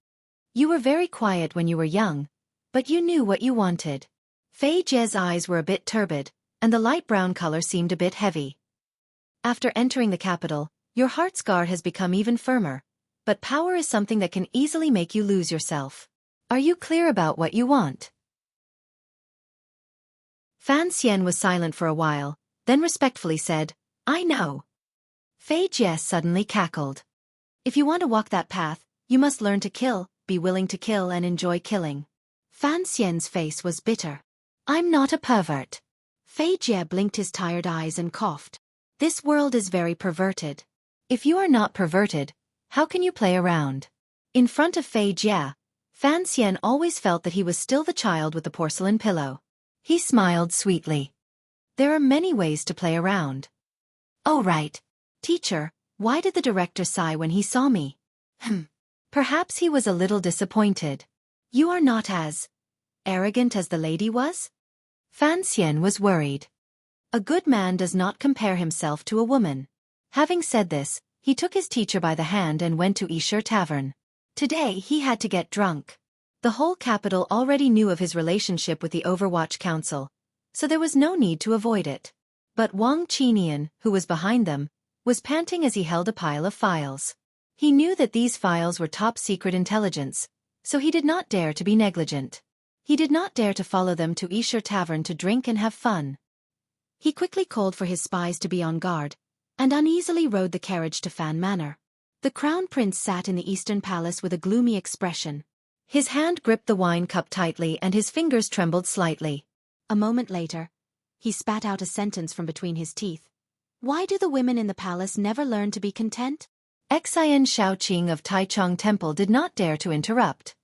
You were very quiet when you were young, but you knew what you wanted. Fei Jia's eyes were a bit turbid, and the light brown color seemed a bit heavy. After entering the capital, your heart's guard has become even firmer, but power is something that can easily make you lose yourself. Are you clear about what you want? Fan Xian was silent for a while, then respectfully said, I know. Fei Jia suddenly cackled. If you want to walk that path, you must learn to kill, be willing to kill and enjoy killing. Fan Xian's face was bitter. I'm not a pervert. Fei Jia blinked his tired eyes and coughed. This world is very perverted. If you are not perverted, how can you play around? In front of Fei Jia, Fan Xian always felt that he was still the child with the porcelain pillow. He smiled sweetly. There are many ways to play around. Oh right. Teacher, why did the director sigh when he saw me? Perhaps he was a little disappointed. You are not as arrogant as the lady was? Fan Xian was worried. A good man does not compare himself to a woman. Having said this, he took his teacher by the hand and went to Yishe Tavern. Today he had to get drunk. The whole capital already knew of his relationship with the Overwatch Council, so there was no need to avoid it. But Wang Qinian, who was behind them, was panting as he held a pile of files. He knew that these files were top-secret intelligence, so he did not dare to be negligent. He did not dare to follow them to Yishe Tavern to drink and have fun. He quickly called for his spies to be on guard, and uneasily rode the carriage to Fan Manor. The Crown Prince sat in the Eastern Palace with a gloomy expression. His hand gripped the wine cup tightly and his fingers trembled slightly. A moment later, he spat out a sentence from between his teeth. Why do the women in the palace never learn to be content? Xian Shaoqing of Taichung Temple did not dare to interrupt.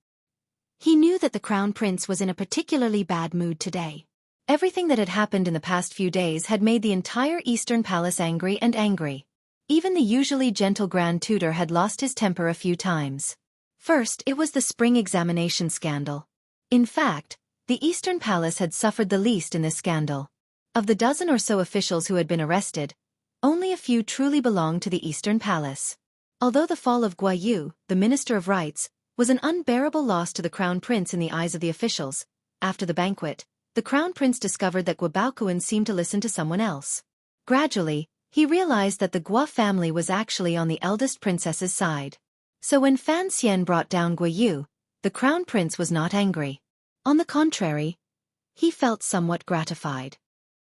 He knew that the Crown Prince was in a particularly bad mood today. Everything that had happened in the past few days had made the entire Eastern Palace angry and angry. Even the usually gentle Grand Tutor had lost his temper a few times. First, it was the spring examination scandal. In fact, the Eastern Palace had suffered the least in this scandal. Of the dozen or so officials who had been arrested, only a few truly belonged to the Eastern Palace. Although the fall of Guayu, the Minister of Rights, was an unbearable loss to the Crown Prince in the eyes of the officials, after the banquet, the Crown Prince discovered that Guabaoquan seemed to listen to someone else. Gradually, he realized that the Gua family was actually on the eldest princess's side. So when Fan Xian brought down Guayu, the Crown Prince was not angry. On the contrary, he felt somewhat gratified.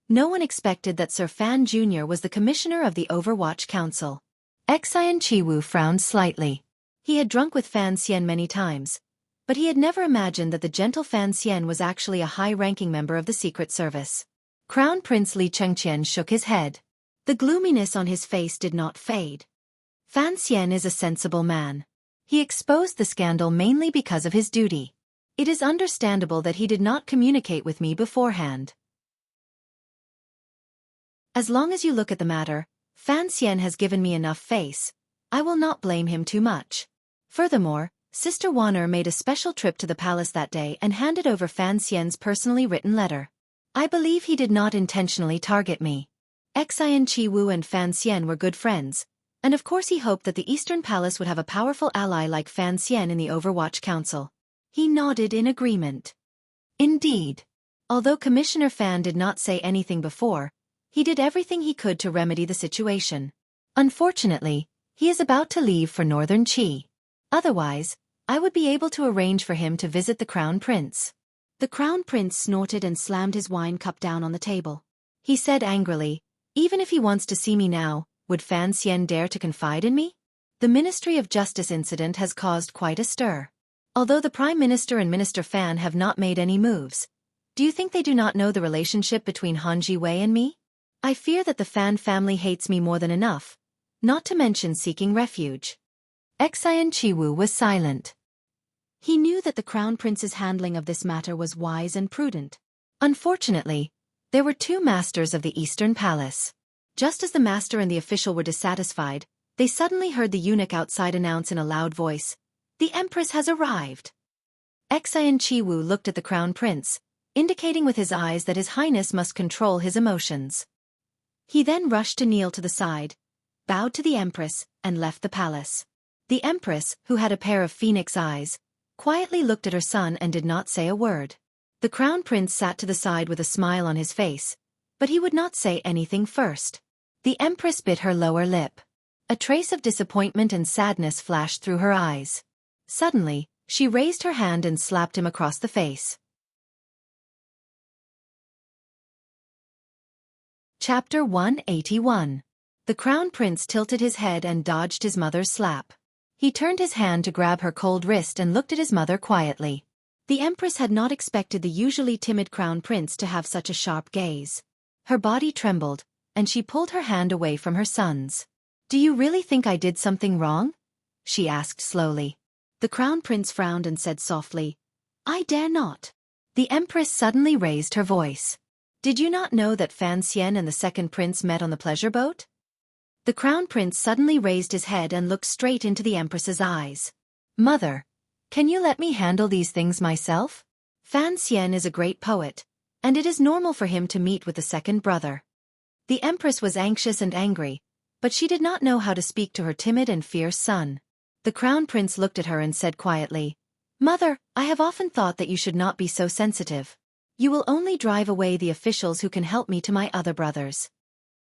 No one expected that Sir Fan Jr. was the commissioner of the Overwatch Council. Xian Chiwu frowned slightly. He had drunk with Fan Xian many times, but he had never imagined that the gentle Fan Xian was actually a high-ranking member of the Secret Service. Crown Prince Li Chengqian shook his head. The gloominess on his face did not fade. Fan Xian is a sensible man. He exposed the scandal mainly because of his duty. It is understandable that he did not communicate with me beforehand. As long as you look at the matter, Fan Xian has given me enough face. I will not blame him too much. Furthermore, Sister Wanner made a special trip to the palace that day and handed over Fan Xian's personally written letter. I believe he did not intentionally target me. Xian Qiwu and Fan Xian were good friends, and of course he hoped that the Eastern Palace would have a powerful ally like Fan Xian in the Overwatch Council. He nodded in agreement. Indeed. Although Commissioner Fan did not say anything before, he did everything he could to remedy the situation. Unfortunately, he is about to leave for Northern Qi. Otherwise, I would be able to arrange for him to visit the Crown Prince. The Crown Prince snorted and slammed his wine cup down on the table. He said angrily, even if he wants to see me now, would Fan Xian dare to confide in me? The Ministry of Justice incident has caused quite a stir. Although the Prime Minister and Minister Fan have not made any moves, do you think they do not know the relationship between Han Jiwei and me? I fear that the Fan family hates me more than enough, not to mention seeking refuge. Xian Qiwu was silent. He knew that the Crown Prince's handling of this matter was wise and prudent. Unfortunately, there were two masters of the Eastern Palace. Just as the master and the official were dissatisfied, they suddenly heard the eunuch outside announce in a loud voice, "The Empress has arrived." Xian Qiwu looked at the Crown Prince, indicating with his eyes that His Highness must control his emotions. He then rushed to kneel to the side, bowed to the Empress, and left the palace. The Empress, who had a pair of phoenix eyes, quietly looked at her son and did not say a word. The Crown Prince sat to the side with a smile on his face, but he would not say anything first. The Empress bit her lower lip. A trace of disappointment and sadness flashed through her eyes. Suddenly, she raised her hand and slapped him across the face. Chapter 181. The Crown Prince tilted his head and dodged his mother's slap. He turned his hand to grab her cold wrist and looked at his mother quietly. The Empress had not expected the usually timid Crown Prince to have such a sharp gaze. Her body trembled, and she pulled her hand away from her son's. "Do you really think I did something wrong?" she asked slowly. The Crown Prince frowned and said softly, "I dare not." The Empress suddenly raised her voice. "Did you not know that Fan Xian and the second prince met on the pleasure boat?" The Crown Prince suddenly raised his head and looked straight into the Empress's eyes. "Mother, can you let me handle these things myself? Fan Xian is a great poet, and it is normal for him to meet with the second brother." The Empress was anxious and angry, but she did not know how to speak to her timid and fierce son. The Crown Prince looked at her and said quietly, "Mother, I have often thought that you should not be so sensitive. You will only drive away the officials who can help me to my other brothers."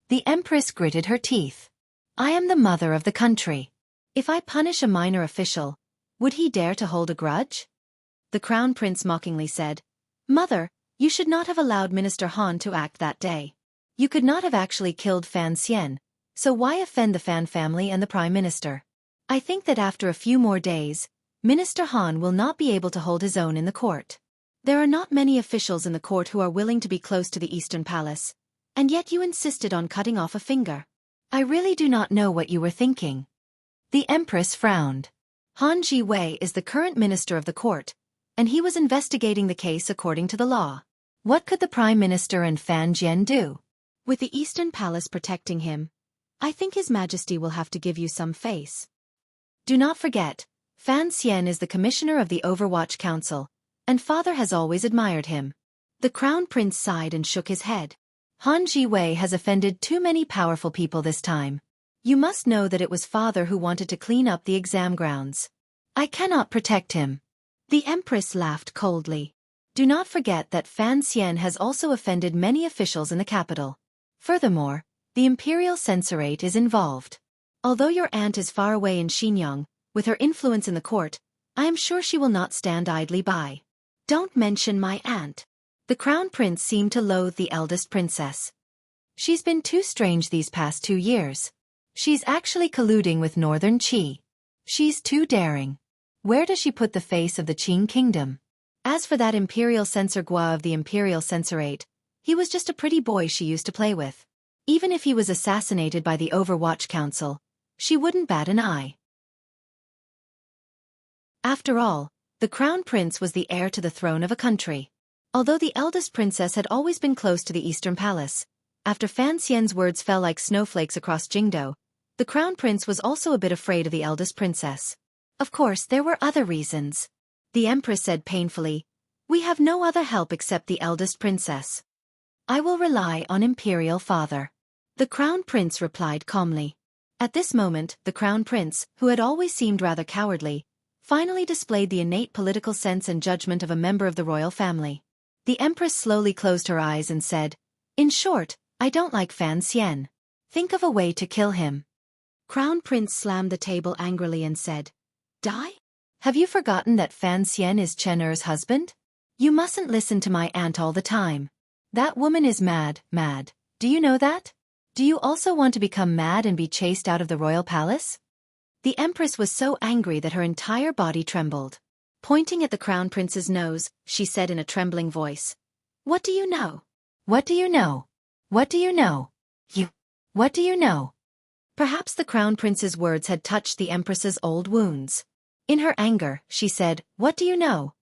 The Empress gritted her teeth. "I am the mother of the country. If I punish a minor official, would he dare to hold a grudge?" The Crown Prince mockingly said, "Mother, you should not have allowed Minister Han to act that day. You could not have actually killed Fan Xian, so why offend the Fan family and the Prime Minister? I think that after a few more days, Minister Han will not be able to hold his own in the court. There are not many officials in the court who are willing to be close to the Eastern Palace, and yet you insisted on cutting off a finger. I really do not know what you were thinking." The Empress frowned. Han Jiwei is the current minister of the court, and he was investigating the case according to the law. What could the Prime Minister and Fan Jian do? With the Eastern Palace protecting him, I think His Majesty will have to give you some face. Do not forget, Fan Xian is the Commissioner of the Overwatch Council, and Father has always admired him. The Crown Prince sighed and shook his head. Han Jiwei has offended too many powerful people this time. You must know that it was Father who wanted to clean up the exam grounds. I cannot protect him. The Empress laughed coldly. Do not forget that Fan Xian has also offended many officials in the capital. Furthermore, the Imperial Censorate is involved. Although your aunt is far away in Xinjiang, with her influence in the court, I am sure she will not stand idly by. Don't mention my aunt. The Crown Prince seemed to loathe the eldest princess. She's been too strange these past 2 years. She's actually colluding with Northern Qi. She's too daring. Where does she put the face of the Qing kingdom? As for that Imperial Censor Gua of the Imperial Censorate, he was just a pretty boy she used to play with. Even if he was assassinated by the Overwatch Council, she wouldn't bat an eye. After all, the Crown Prince was the heir to the throne of a country. Although the eldest princess had always been close to the Eastern Palace, after Fan Xian's words fell like snowflakes across Jingdo, the crown prince was also a bit afraid of the eldest princess. Of course, there were other reasons. The empress said painfully, "We have no other help except the eldest princess. I will rely on imperial father." The crown prince replied calmly. At this moment, the crown prince, who had always seemed rather cowardly, finally displayed the innate political sense and judgment of a member of the royal family. The empress slowly closed her eyes and said, "In short, I don't like Fan Xian. Think of a way to kill him." Crown Prince slammed the table angrily and said, "Die? Have you forgotten that Fan Xian is Chen Er's husband? You mustn't listen to my aunt all the time. That woman is mad. Do you know that? Do you also want to become mad and be chased out of the royal palace?" The empress was so angry that her entire body trembled. Pointing at the crown prince's nose, she said in a trembling voice, "What do you know? What do you know? What do you know? What do you know?" Perhaps the crown prince's words had touched the empress's old wounds. In her anger, she said, "What do you know?"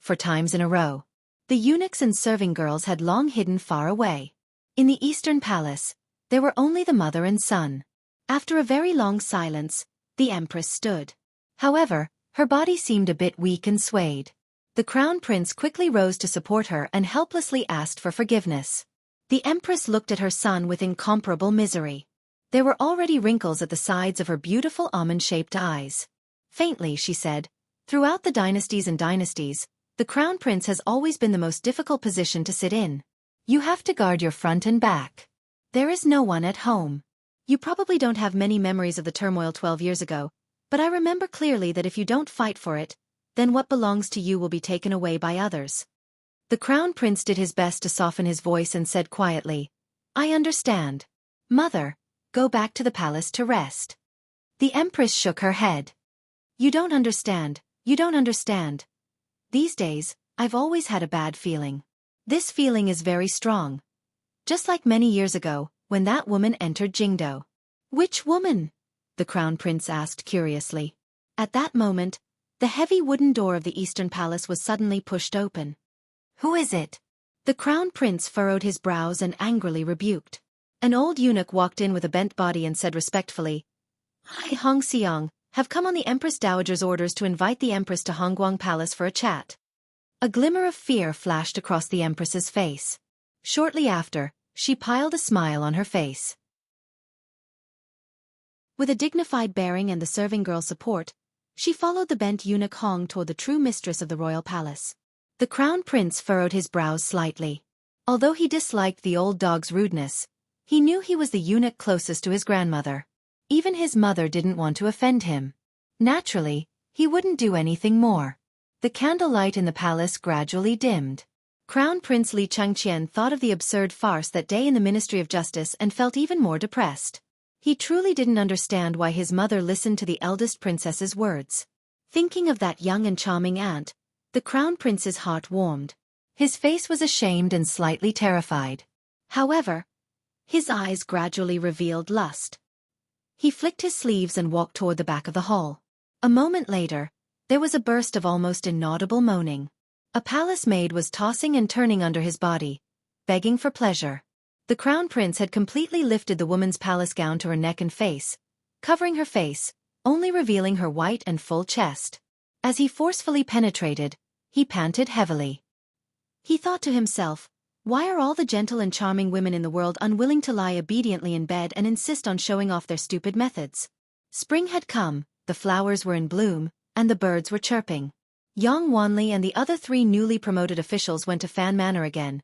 4 times in a row. The eunuchs and serving girls had long hidden far away. In the eastern palace, there were only the mother and son. After a very long silence, the empress stood. However, her body seemed a bit weak and swayed. The crown prince quickly rose to support her and helplessly asked for forgiveness. The empress looked at her son with incomparable misery. There were already wrinkles at the sides of her beautiful almond-shaped eyes. Faintly, she said, "Throughout the dynasties and dynasties, the crown prince has always been the most difficult position to sit in. You have to guard your front and back. There is no one at home. You probably don't have many memories of the turmoil 12 years ago, but I remember clearly that if you don't fight for it, then what belongs to you will be taken away by others." The crown prince did his best to soften his voice and said quietly, "I understand. Mother, go back to the palace to rest." The empress shook her head. You don't understand. These days, I've always had a bad feeling. This feeling is very strong. Just like many years ago, when that woman entered Jingdo." "Which woman?" the crown prince asked curiously. At that moment, the heavy wooden door of the eastern palace was suddenly pushed open. "Who is it?" The crown prince furrowed his brows and angrily rebuked. An old eunuch walked in with a bent body and said respectfully, "I, Hong Xiang, have come on the Empress Dowager's orders to invite the Empress to Hongguang Palace for a chat." A glimmer of fear flashed across the Empress's face. Shortly after, she piled a smile on her face. With a dignified bearing and the serving girl's support, she followed the bent eunuch Hong toward the true mistress of the royal palace. The crown prince furrowed his brows slightly. Although he disliked the old dog's rudeness, he knew he was the eunuch closest to his grandmother. Even his mother didn't want to offend him. Naturally, he wouldn't do anything more. The candlelight in the palace gradually dimmed. Crown Prince Li Chengqian thought of the absurd farce that day in the Ministry of Justice and felt even more depressed. He truly didn't understand why his mother listened to the eldest princess's words. Thinking of that young and charming aunt, the crown prince's heart warmed. His face was ashamed and slightly terrified. However, his eyes gradually revealed lust. He flicked his sleeves and walked toward the back of the hall. A moment later, there was a burst of almost inaudible moaning. A palace maid was tossing and turning under his body, begging for pleasure. The crown prince had completely lifted the woman's palace gown to her neck and face, covering her face, only revealing her white and full chest. As he forcefully penetrated, he panted heavily. He thought to himself, why are all the gentle and charming women in the world unwilling to lie obediently in bed and insist on showing off their stupid methods? Spring had come, the flowers were in bloom, and the birds were chirping. Yang Wanli and the other 3 newly promoted officials went to Fan Manor again,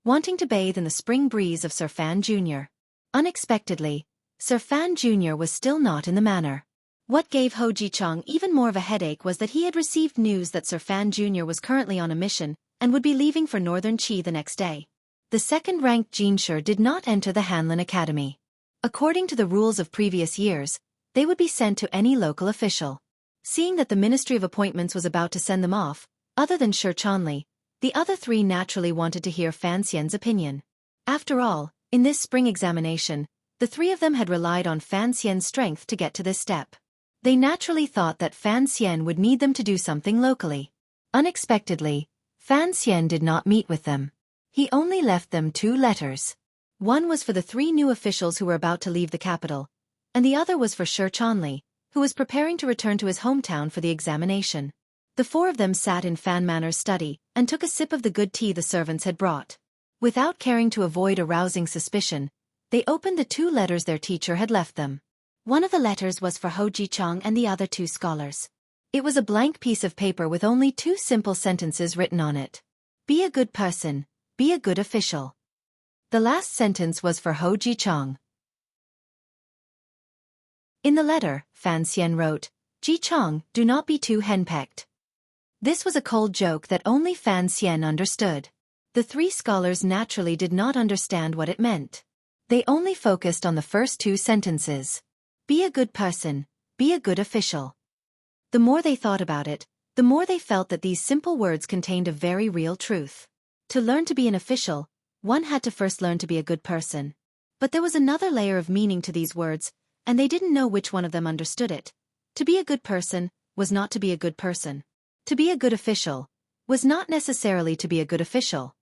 wanting to bathe in the spring breeze of Sir Fan Jr. Unexpectedly, Sir Fan Jr. was still not in the manor. What gave Ho Ji-chang even more of a headache was that he had received news that Sir Fan Jr. was currently on a mission and would be leaving for Northern Qi the next day. The second-ranked Jinshi did not enter the Hanlin Academy. According to the rules of previous years, they would be sent to any local official. Seeing that the Ministry of Appointments was about to send them off, other than Shi Chanli, the other 3 naturally wanted to hear Fan Xian's opinion. After all, in this spring examination, the 3 of them had relied on Fan Xian's strength to get to this step. They naturally thought that Fan Xian would need them to do something locally. Unexpectedly, Fan Xian did not meet with them. He only left them 2 letters. One was for the 3 new officials who were about to leave the capital, and the other was for Xueqi, who was preparing to return to his hometown for the examination. The 4 of them sat in Fan Manor's study and took a sip of the good tea the servants had brought. Without caring to avoid arousing suspicion, they opened the 2 letters their teacher had left them. One of the letters was for Xueqi and the other 2 scholars. It was a blank piece of paper with only 2 simple sentences written on it. Be a good person, be a good official. The last sentence was for Xueqi. In the letter, Fan Xian wrote, "Ji-chong, do not be too henpecked." This was a cold joke that only Fan Xian understood. The 3 scholars naturally did not understand what it meant. They only focused on the first 2 sentences. Be a good person, be a good official. The more they thought about it, the more they felt that these simple words contained a very real truth. To learn to be an official, one had to first learn to be a good person. But there was another layer of meaning to these words, and they didn't know which one of them understood it. To be a good person was not to be a good person. To be a good official was not necessarily to be a good official.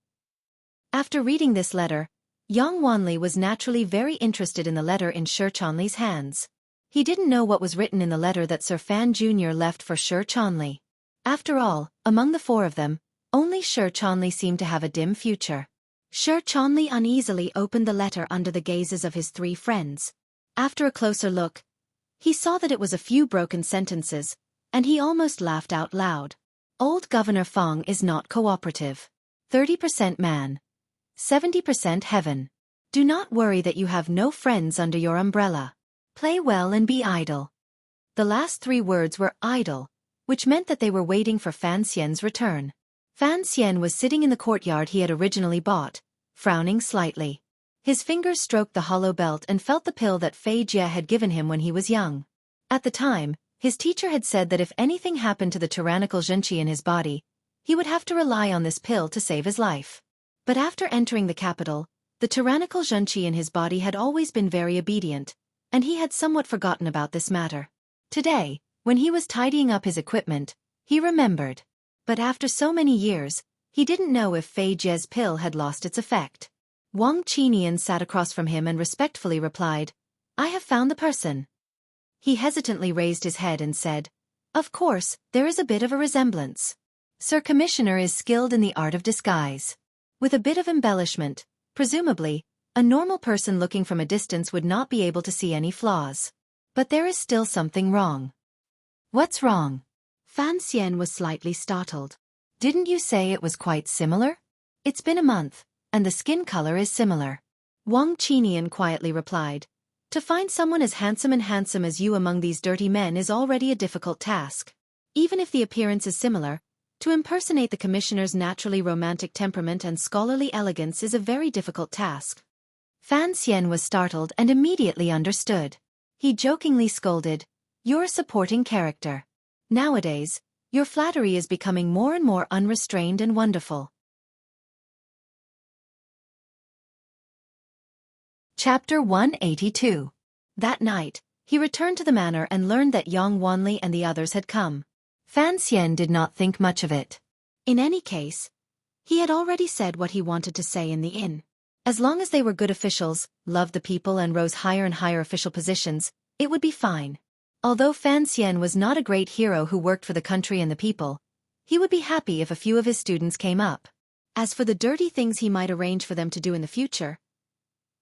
After reading this letter, Yang Wanli was naturally very interested in the letter in Xueqi's hands. He didn't know what was written in the letter that Sir Fan Jr. left for Xueqi. After all, among the 4 of them, only Xueqi seemed to have a dim future. Xueqi uneasily opened the letter under the gazes of his 3 friends. After a closer look, he saw that it was a few broken sentences, and he almost laughed out loud. Old Governor Fong is not cooperative. 30% man. 70% heaven. Do not worry that you have no friends under your umbrella. Play well and be idle. The last 3 words were idle, which meant that they were waiting for Fan Xian's return. Fan Xian was sitting in the courtyard he had originally bought, frowning slightly. His fingers stroked the hollow belt and felt the pill that Fei Jie had given him when he was young. At the time, his teacher had said that if anything happened to the tyrannical Xueqi in his body, he would have to rely on this pill to save his life. But after entering the capital, the tyrannical Xueqi in his body had always been very obedient, and he had somewhat forgotten about this matter. Today, when he was tidying up his equipment, he remembered. But after so many years, he didn't know if Fei Jie's pill had lost its effect. Wang Qinian sat across from him and respectfully replied, "I have found the person." He hesitantly raised his head and said, "Of course, there is a bit of a resemblance. Sir Commissioner is skilled in the art of disguise. With a bit of embellishment, presumably, a normal person looking from a distance would not be able to see any flaws. But there is still something wrong." "What's wrong?" Fan Xian was slightly startled. "Didn't you say it was quite similar? It's been a month, and the skin color is similar." Wang Qinian quietly replied, "To find someone as handsome as you among these dirty men is already a difficult task. Even if the appearance is similar, to impersonate the commissioner's naturally romantic temperament and scholarly elegance is a very difficult task." Fan Xian was startled and immediately understood. He jokingly scolded, "You're a supporting character. Nowadays, your flattery is becoming more and more unrestrained and wonderful." Chapter 182. That night, he returned to the manor and learned that Yang Wanli and the others had come. Fan Xian did not think much of it. In any case, he had already said what he wanted to say in the inn. As long as they were good officials, loved the people and rose higher and higher official positions, it would be fine. Although Fan Xian was not a great hero who worked for the country and the people, he would be happy if a few of his students came up. As for the dirty things he might arrange for them to do in the future,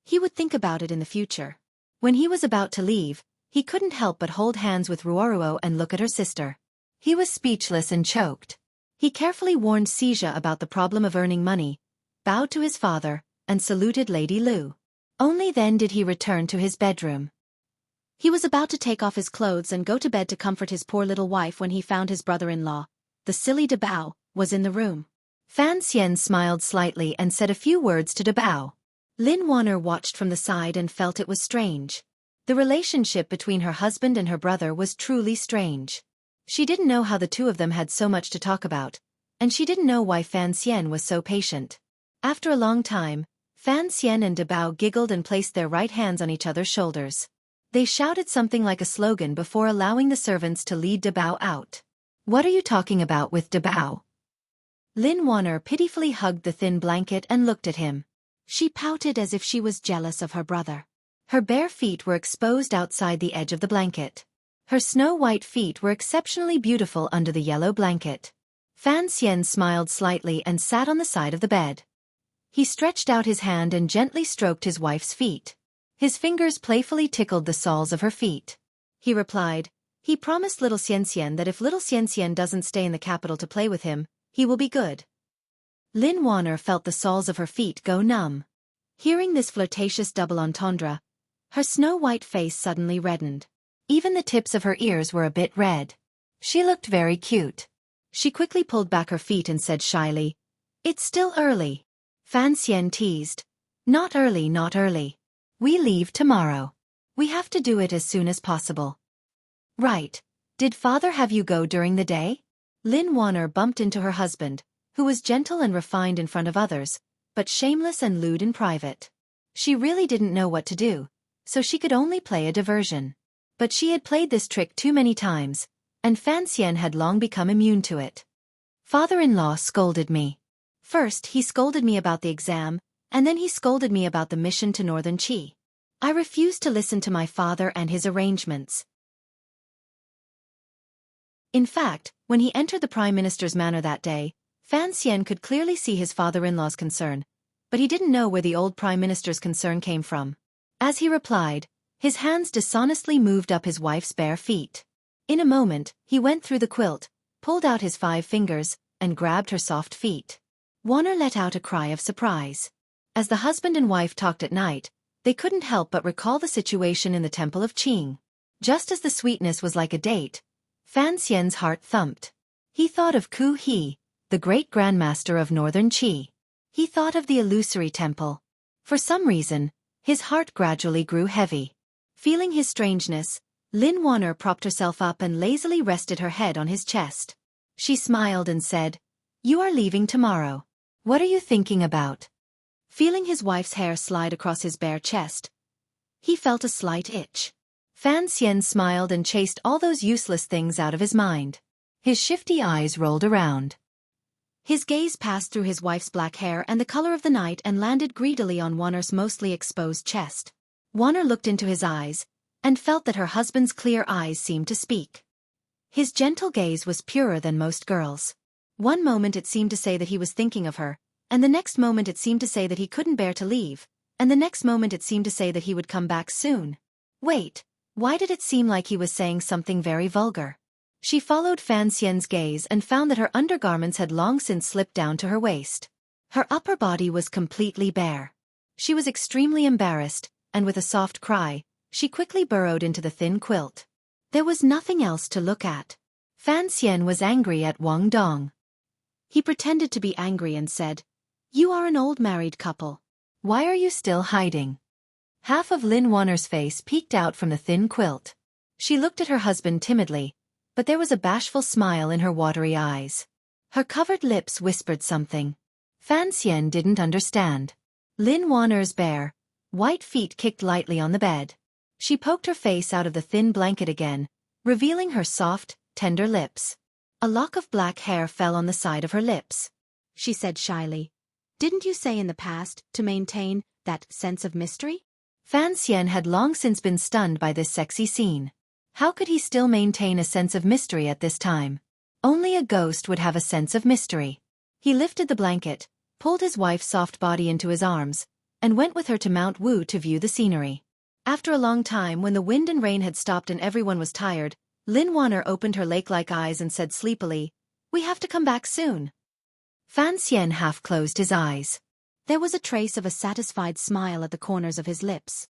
he would think about it in the future. When he was about to leave, he couldn't help but hold hands with Ruoruo and look at her sister. He was speechless and choked. He carefully warned Xia about the problem of earning money, bowed to his father, and saluted Lady Lu. Only then did he return to his bedroom. He was about to take off his clothes and go to bed to comfort his poor little wife when he found his brother-in-law, the silly De Bao, was in the room. Fan Xian smiled slightly and said a few words to De Bao. Lin Wanner watched from the side and felt it was strange. The relationship between her husband and her brother was truly strange. She didn't know how the 2 of them had so much to talk about, and she didn't know why Fan Xian was so patient. After a long time, Fan Xian and De Bao giggled and placed their right hands on each other's shoulders. They shouted something like a slogan before allowing the servants to lead De Bao out. "What are you talking about with De Bao?" Lin Wanner pitifully hugged the thin blanket and looked at him. She pouted as if she was jealous of her brother. Her bare feet were exposed outside the edge of the blanket. Her snow-white feet were exceptionally beautiful under the yellow blanket. Fan Xian smiled slightly and sat on the side of the bed. He stretched out his hand and gently stroked his wife's feet. His fingers playfully tickled the soles of her feet. He replied, he promised little Xian that if little Xian doesn't stay in the capital to play with him, he will be good. Lin Wanner felt the soles of her feet go numb. Hearing this flirtatious double entendre, her snow-white face suddenly reddened. Even the tips of her ears were a bit red. She looked very cute. She quickly pulled back her feet and said shyly, "It's still early." Fan Xian teased, "Not early, not early. We leave tomorrow. We have to do it as soon as possible." "Right. Did father have you go during the day?" Lin Wanner bumped into her husband, who was gentle and refined in front of others, but shameless and lewd in private. She really didn't know what to do, so she could only play a diversion. But she had played this trick too many times, and Fan Xian had long become immune to it. "Father-in-law scolded me. First he scolded me about the exam, and then he scolded me about the mission to Northern Qi. I refused to listen to my father and his arrangements. In fact, when he entered the Prime Minister's manor that day, Fan Xian could clearly see his father-in-law's concern, but he didn't know where the old Prime Minister's concern came from. As he replied, his hands dishonestly moved up his wife's bare feet. In a moment, he went through the quilt, pulled out his 5 fingers, and grabbed her soft feet. Wanner let out a cry of surprise. As the husband and wife talked at night, they couldn't help but recall the situation in the Temple of Qing. Just as the sweetness was like a date, Fan Xian's heart thumped. He thought of Ku He, the great grandmaster of Northern Qi. He thought of the illusory temple. For some reason, his heart gradually grew heavy. Feeling his strangeness, Lin Wanner propped herself up and lazily rested her head on his chest. She smiled and said, "You are leaving tomorrow. What are you thinking about?" Feeling his wife's hair slide across his bare chest, he felt a slight itch. Fan Xian smiled and chased all those useless things out of his mind. His shifty eyes rolled around. His gaze passed through his wife's black hair and the color of the night and landed greedily on Wanner's mostly exposed chest. Wanner looked into his eyes, and felt that her husband's clear eyes seemed to speak. His gentle gaze was purer than most girls'. One moment it seemed to say that he was thinking of her, and the next moment it seemed to say that he couldn't bear to leave, and the next moment it seemed to say that he would come back soon. Wait, why did it seem like he was saying something very vulgar? She followed Fan Xian's gaze and found that her undergarments had long since slipped down to her waist. Her upper body was completely bare. She was extremely embarrassed, and with a soft cry, she quickly burrowed into the thin quilt. There was nothing else to look at. Fan Xian was angry at Wang Dong. He pretended to be angry and said, "You are an old married couple. Why are you still hiding?" Half of Lin Wanner's face peeked out from the thin quilt. She looked at her husband timidly, but there was a bashful smile in her watery eyes. Her covered lips whispered something. Fan Xian didn't understand. Lin Wanner's bare, white feet kicked lightly on the bed. She poked her face out of the thin blanket again, revealing her soft, tender lips. A lock of black hair fell on the side of her lips. She said shyly, "Didn't you say in the past to maintain that sense of mystery?" Fan Xian had long since been stunned by this sexy scene. How could he still maintain a sense of mystery at this time? Only a ghost would have a sense of mystery. He lifted the blanket, pulled his wife's soft body into his arms, and went with her to Mount Wu to view the scenery. After a long time, when the wind and rain had stopped and everyone was tired, Lin Wanner opened her lake-like eyes and said sleepily, "We have to come back soon." Fan Xian half closed his eyes. There was a trace of a satisfied smile at the corners of his lips.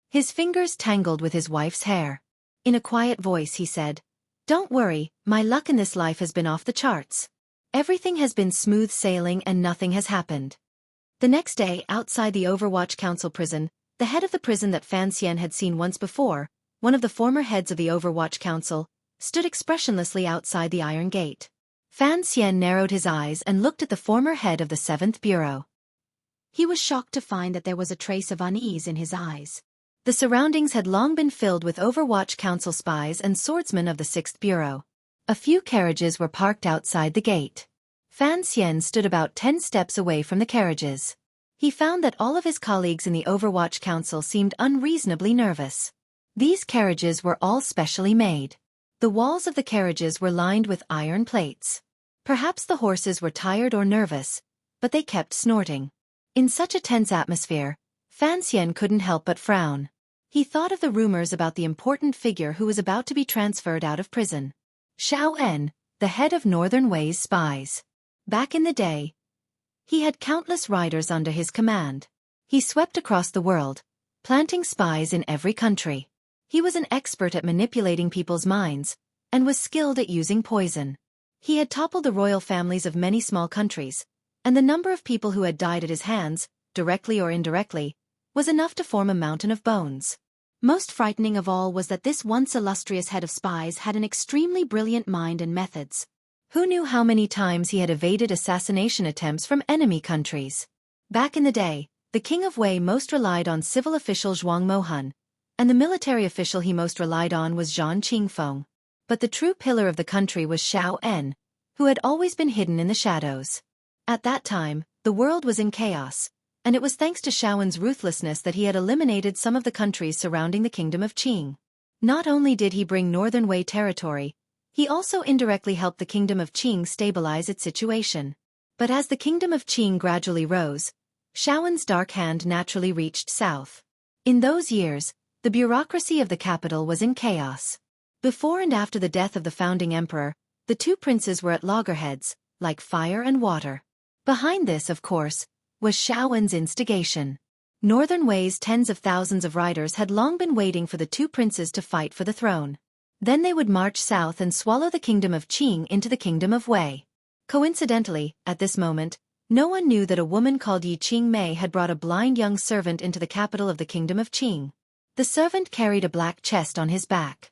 His fingers tangled with his wife's hair. In a quiet voice he said, "Don't worry, my luck in this life has been off the charts. Everything has been smooth sailing and nothing has happened." The next day, outside the Overwatch Council prison, the head of the prison that Fan Xian had seen once before, one of the former heads of the Overwatch Council, stood expressionlessly outside the iron gate. Fan Xian narrowed his eyes and looked at the former head of the 7th Bureau. He was shocked to find that there was a trace of unease in his eyes. The surroundings had long been filled with Overwatch Council spies and swordsmen of the 6th Bureau. A few carriages were parked outside the gate. Fan Xian stood about 10 steps away from the carriages. He found that all of his colleagues in the Overwatch Council seemed unreasonably nervous. These carriages were all specially made. The walls of the carriages were lined with iron plates. Perhaps the horses were tired or nervous, but they kept snorting. In such a tense atmosphere, Fan Xian couldn't help but frown. He thought of the rumors about the important figure who was about to be transferred out of prison. Xiao En, the head of Northern Wei's spies. Back in the day, he had countless riders under his command. He swept across the world, planting spies in every country. He was an expert at manipulating people's minds, and was skilled at using poison. He had toppled the royal families of many small countries, and the number of people who had died at his hands, directly or indirectly, was enough to form a mountain of bones. Most frightening of all was that this once illustrious head of spies had an extremely brilliant mind and methods. Who knew how many times he had evaded assassination attempts from enemy countries? Back in the day, the king of Wei most relied on civil official Zhuang Mohan, and the military official he most relied on was Zhang Qingfeng. But the true pillar of the country was Xiao En, who had always been hidden in the shadows. At that time, the world was in chaos, and it was thanks to Xiaoen's ruthlessness that he had eliminated some of the countries surrounding the kingdom of Qing. Not only did he bring Northern Wei territory, he also indirectly helped the kingdom of Qing stabilize its situation. But as the kingdom of Qing gradually rose, Xiaoen's dark hand naturally reached south. In those years, the bureaucracy of the capital was in chaos. Before and after the death of the founding emperor, the two princes were at loggerheads, like fire and water. Behind this, of course, was Xiaoen's instigation. Northern Wei's tens of thousands of riders had long been waiting for the two princes to fight for the throne. Then they would march south and swallow the kingdom of Qing into the kingdom of Wei. Coincidentally, at this moment, no one knew that a woman called Yi Qingmei had brought a blind young servant into the capital of the kingdom of Qing. The servant carried a black chest on his back.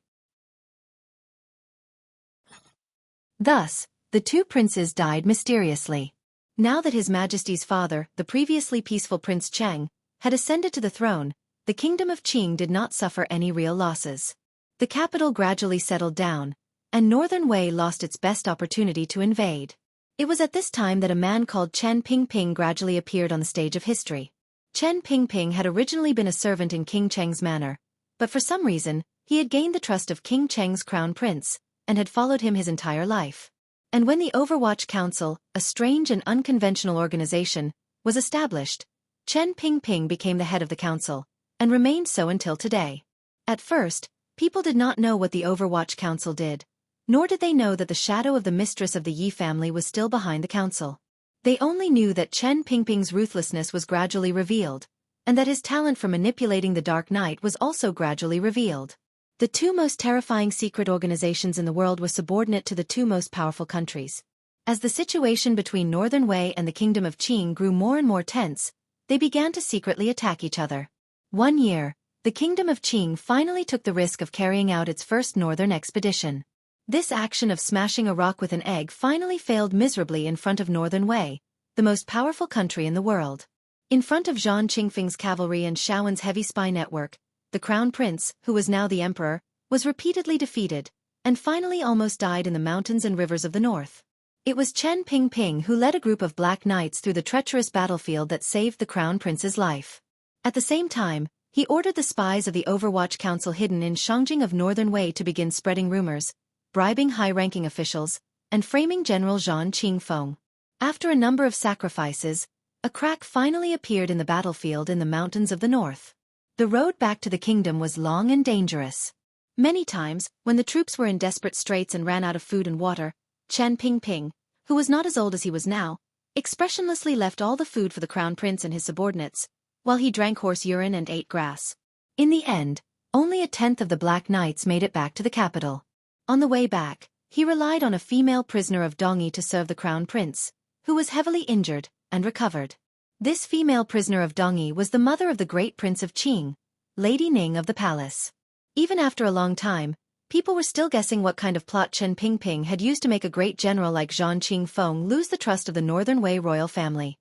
Thus, the two princes died mysteriously. Now that His Majesty's father, the previously peaceful Prince Cheng, had ascended to the throne, the kingdom of Qing did not suffer any real losses. The capital gradually settled down, and Northern Wei lost its best opportunity to invade. It was at this time that a man called Chen Pingping gradually appeared on the stage of history. Chen Pingping had originally been a servant in King Cheng's manor, but for some reason, he had gained the trust of King Cheng's crown prince, and had followed him his entire life. And when the Overwatch Council, a strange and unconventional organization, was established, Chen Pingping became the head of the council, and remained so until today. At first, people did not know what the Overwatch Council did, nor did they know that the shadow of the mistress of the Yi family was still behind the council. They only knew that Chen Pingping's ruthlessness was gradually revealed, and that his talent for manipulating the Dark Knight was also gradually revealed. The two most terrifying secret organizations in the world were subordinate to the two most powerful countries. As the situation between Northern Wei and the Kingdom of Qing grew more and more tense, they began to secretly attack each other. One year, the Kingdom of Qing finally took the risk of carrying out its first northern expedition. This action of smashing a rock with an egg finally failed miserably in front of Northern Wei, the most powerful country in the world. In front of Zhang Qingfeng's cavalry and Xiaoen's heavy spy network, the crown prince, who was now the emperor, was repeatedly defeated, and finally almost died in the mountains and rivers of the north. It was Chen Pingping who led a group of black knights through the treacherous battlefield that saved the crown prince's life. At the same time, he ordered the spies of the Overwatch Council hidden in Shangjing of Northern Wei to begin spreading rumors, bribing high-ranking officials, and framing General Zhang Qingfeng. After a number of sacrifices, a crack finally appeared in the battlefield in the mountains of the north. The road back to the kingdom was long and dangerous. Many times, when the troops were in desperate straits and ran out of food and water, Chen Pingping, who was not as old as he was now, expressionlessly left all the food for the crown prince and his subordinates, while he drank horse urine and ate grass. In the end, only a tenth of the Black Knights made it back to the capital. On the way back, he relied on a female prisoner of Dongyi to serve the crown prince, who was heavily injured, and recovered. This female prisoner of Dongyi was the mother of the great prince of Qing, Lady Ning of the palace. Even after a long time, people were still guessing what kind of plot Chen Pingping had used to make a great general like Zhang Qingfeng lose the trust of the Northern Wei royal family.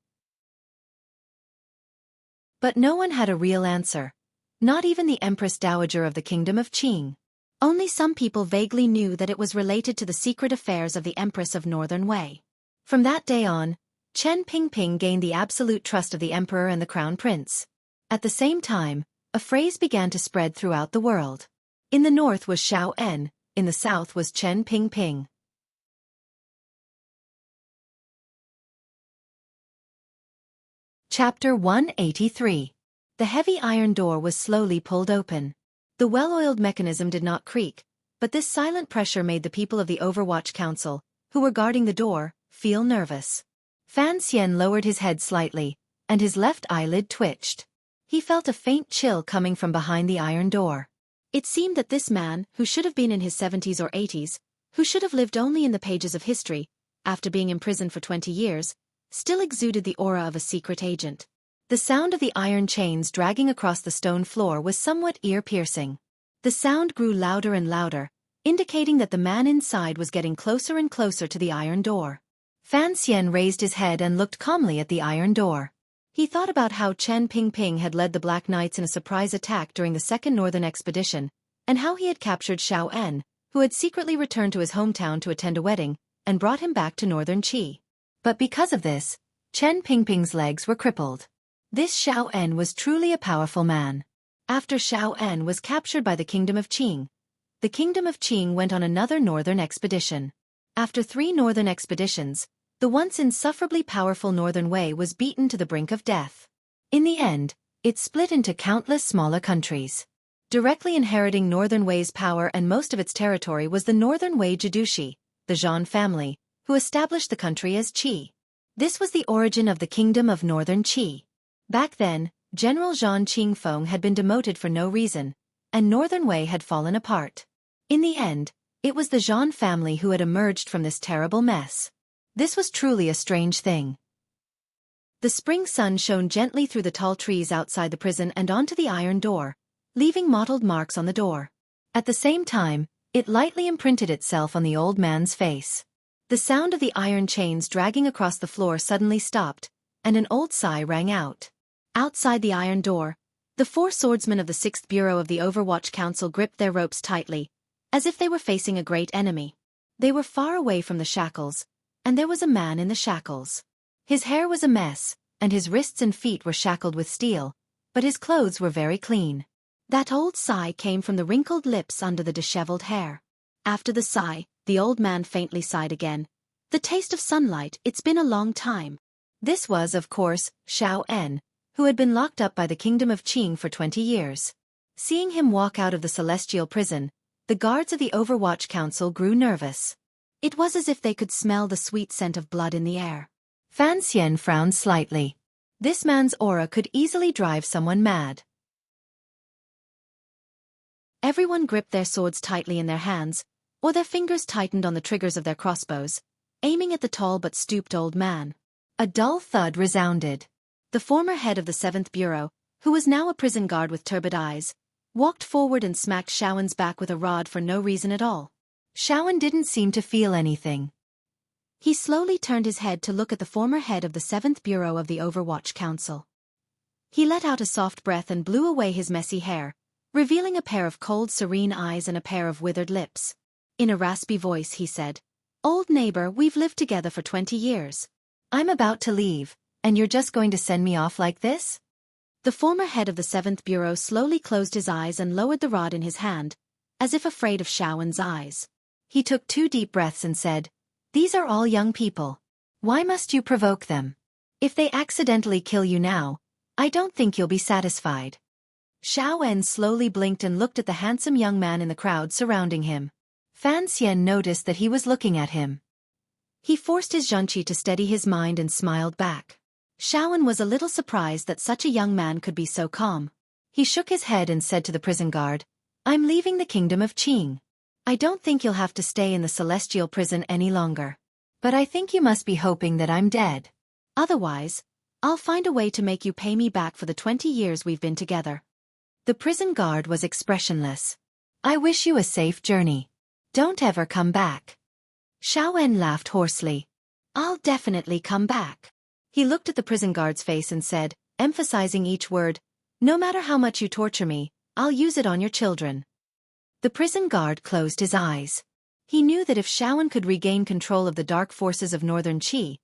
But no one had a real answer. Not even the Empress Dowager of the Kingdom of Qing. Only some people vaguely knew that it was related to the secret affairs of the Empress of Northern Wei. From that day on, Chen Pingping gained the absolute trust of the emperor and the crown prince. At the same time, a phrase began to spread throughout the world. In the north was Xiao En, in the south was Chen Pingping. Chapter 183. The heavy iron door was slowly pulled open. The well-oiled mechanism did not creak, but this silent pressure made the people of the Overwatch Council, who were guarding the door, feel nervous. Fan Xian lowered his head slightly, and his left eyelid twitched. He felt a faint chill coming from behind the iron door. It seemed that this man, who should have been in his 70s or 80s, who should have lived only in the pages of history, after being imprisoned for 20 years, still exuded the aura of a secret agent. The sound of the iron chains dragging across the stone floor was somewhat ear-piercing. The sound grew louder and louder, indicating that the man inside was getting closer and closer to the iron door. Fan Xian raised his head and looked calmly at the iron door. He thought about how Chen Pingping had led the Black Knights in a surprise attack during the Second Northern Expedition, and how he had captured Xiao En, who had secretly returned to his hometown to attend a wedding, and brought him back to Northern Qi. But because of this, Chen Pingping's legs were crippled. This Xiao En was truly a powerful man. After Xiao En was captured by the Kingdom of Qing, the Kingdom of Qing went on another northern expedition. After 3 northern expeditions, the once insufferably powerful Northern Wei was beaten to the brink of death. In the end, it split into countless smaller countries. Directly inheriting Northern Wei's power and most of its territory was the Northern Wei Jidushi, the Zhan family, who established the country as Qi. This was the origin of the Kingdom of Northern Qi. Back then, General Zhan Qingfeng had been demoted for no reason, and Northern Wei had fallen apart. In the end, it was the Zhan family who had emerged from this terrible mess. This was truly a strange thing. The spring sun shone gently through the tall trees outside the prison and onto the iron door, leaving mottled marks on the door. At the same time, it lightly imprinted itself on the old man's face. The sound of the iron chains dragging across the floor suddenly stopped, and an old sigh rang out. Outside the iron door, the 4 swordsmen of the 6th Bureau of the Overwatch Council gripped their ropes tightly, as if they were facing a great enemy. They were far away from the shackles, and there was a man in the shackles. His hair was a mess, and his wrists and feet were shackled with steel, but his clothes were very clean. That old sigh came from the wrinkled lips under the disheveled hair. After the sigh, the old man faintly sighed again. The taste of sunlight, it's been a long time. This was, of course, Xiao En, who had been locked up by the Kingdom of Qing for 20 years. Seeing him walk out of the celestial prison, the guards of the Overwatch Council grew nervous. It was as if they could smell the sweet scent of blood in the air. Fan Xian frowned slightly. This man's aura could easily drive someone mad. Everyone gripped their swords tightly in their hands, or their fingers tightened on the triggers of their crossbows, aiming at the tall but stooped old man. A dull thud resounded. The former head of the 7th Bureau, who was now a prison guard with turbid eyes, walked forward and smacked Xiaowen's back with a rod for no reason at all. Xiaowen didn't seem to feel anything. He slowly turned his head to look at the former head of the 7th Bureau of the Overwatch Council. He let out a soft breath and blew away his messy hair, revealing a pair of cold, serene eyes and a pair of withered lips. In a raspy voice he said, "Old neighbor, we've lived together for 20 years. I'm about to leave, and you're just going to send me off like this?" The former head of the 7th Bureau slowly closed his eyes and lowered the rod in his hand, as if afraid of Xiaowen's eyes. He took 2 deep breaths and said, "These are all young people. Why must you provoke them? If they accidentally kill you now, I don't think you'll be satisfied." Xiaowen slowly blinked and looked at the handsome young man in the crowd surrounding him. Fan Xian noticed that he was looking at him. He forced his zhanqi to steady his mind and smiled back. Xiaowen was a little surprised that such a young man could be so calm. He shook his head and said to the prison guard, "I'm leaving the Kingdom of Qing. I don't think you'll have to stay in the celestial prison any longer. But I think you must be hoping that I'm dead. Otherwise, I'll find a way to make you pay me back for the 20 years we've been together." The prison guard was expressionless. "I wish you a safe journey. Don't ever come back." Xiaowen laughed hoarsely. "I'll definitely come back." He looked at the prison guard's face and said, emphasizing each word, "No matter how much you torture me, I'll use it on your children." The prison guard closed his eyes. He knew that if Xueqi could regain control of the dark forces of northern Qi,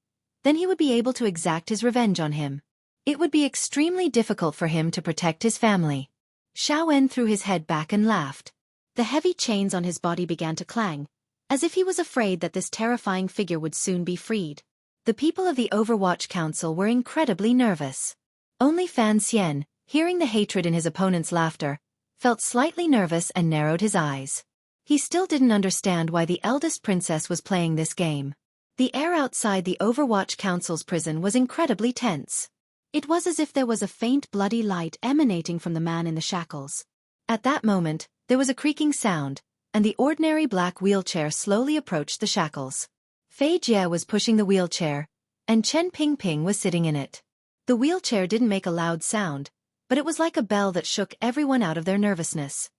then he would be able to exact his revenge on him. It would be extremely difficult for him to protect his family. Xueqi threw his head back and laughed. The heavy chains on his body began to clang, as if he was afraid that this terrifying figure would soon be freed. The people of the Overwatch Council were incredibly nervous. Only Fan Xian, hearing the hatred in his opponent's laughter, felt slightly nervous and narrowed his eyes. He still didn't understand why the eldest princess was playing this game. The air outside the Overwatch Council's prison was incredibly tense. It was as if there was a faint bloody light emanating from the man in the shackles. At that moment, there was a creaking sound, and the ordinary black wheelchair slowly approached the shackles. Fei Jie was pushing the wheelchair, and Chen Pingping was sitting in it. The wheelchair didn't make a loud sound, but it was like a bell that shook everyone out of their nervousness.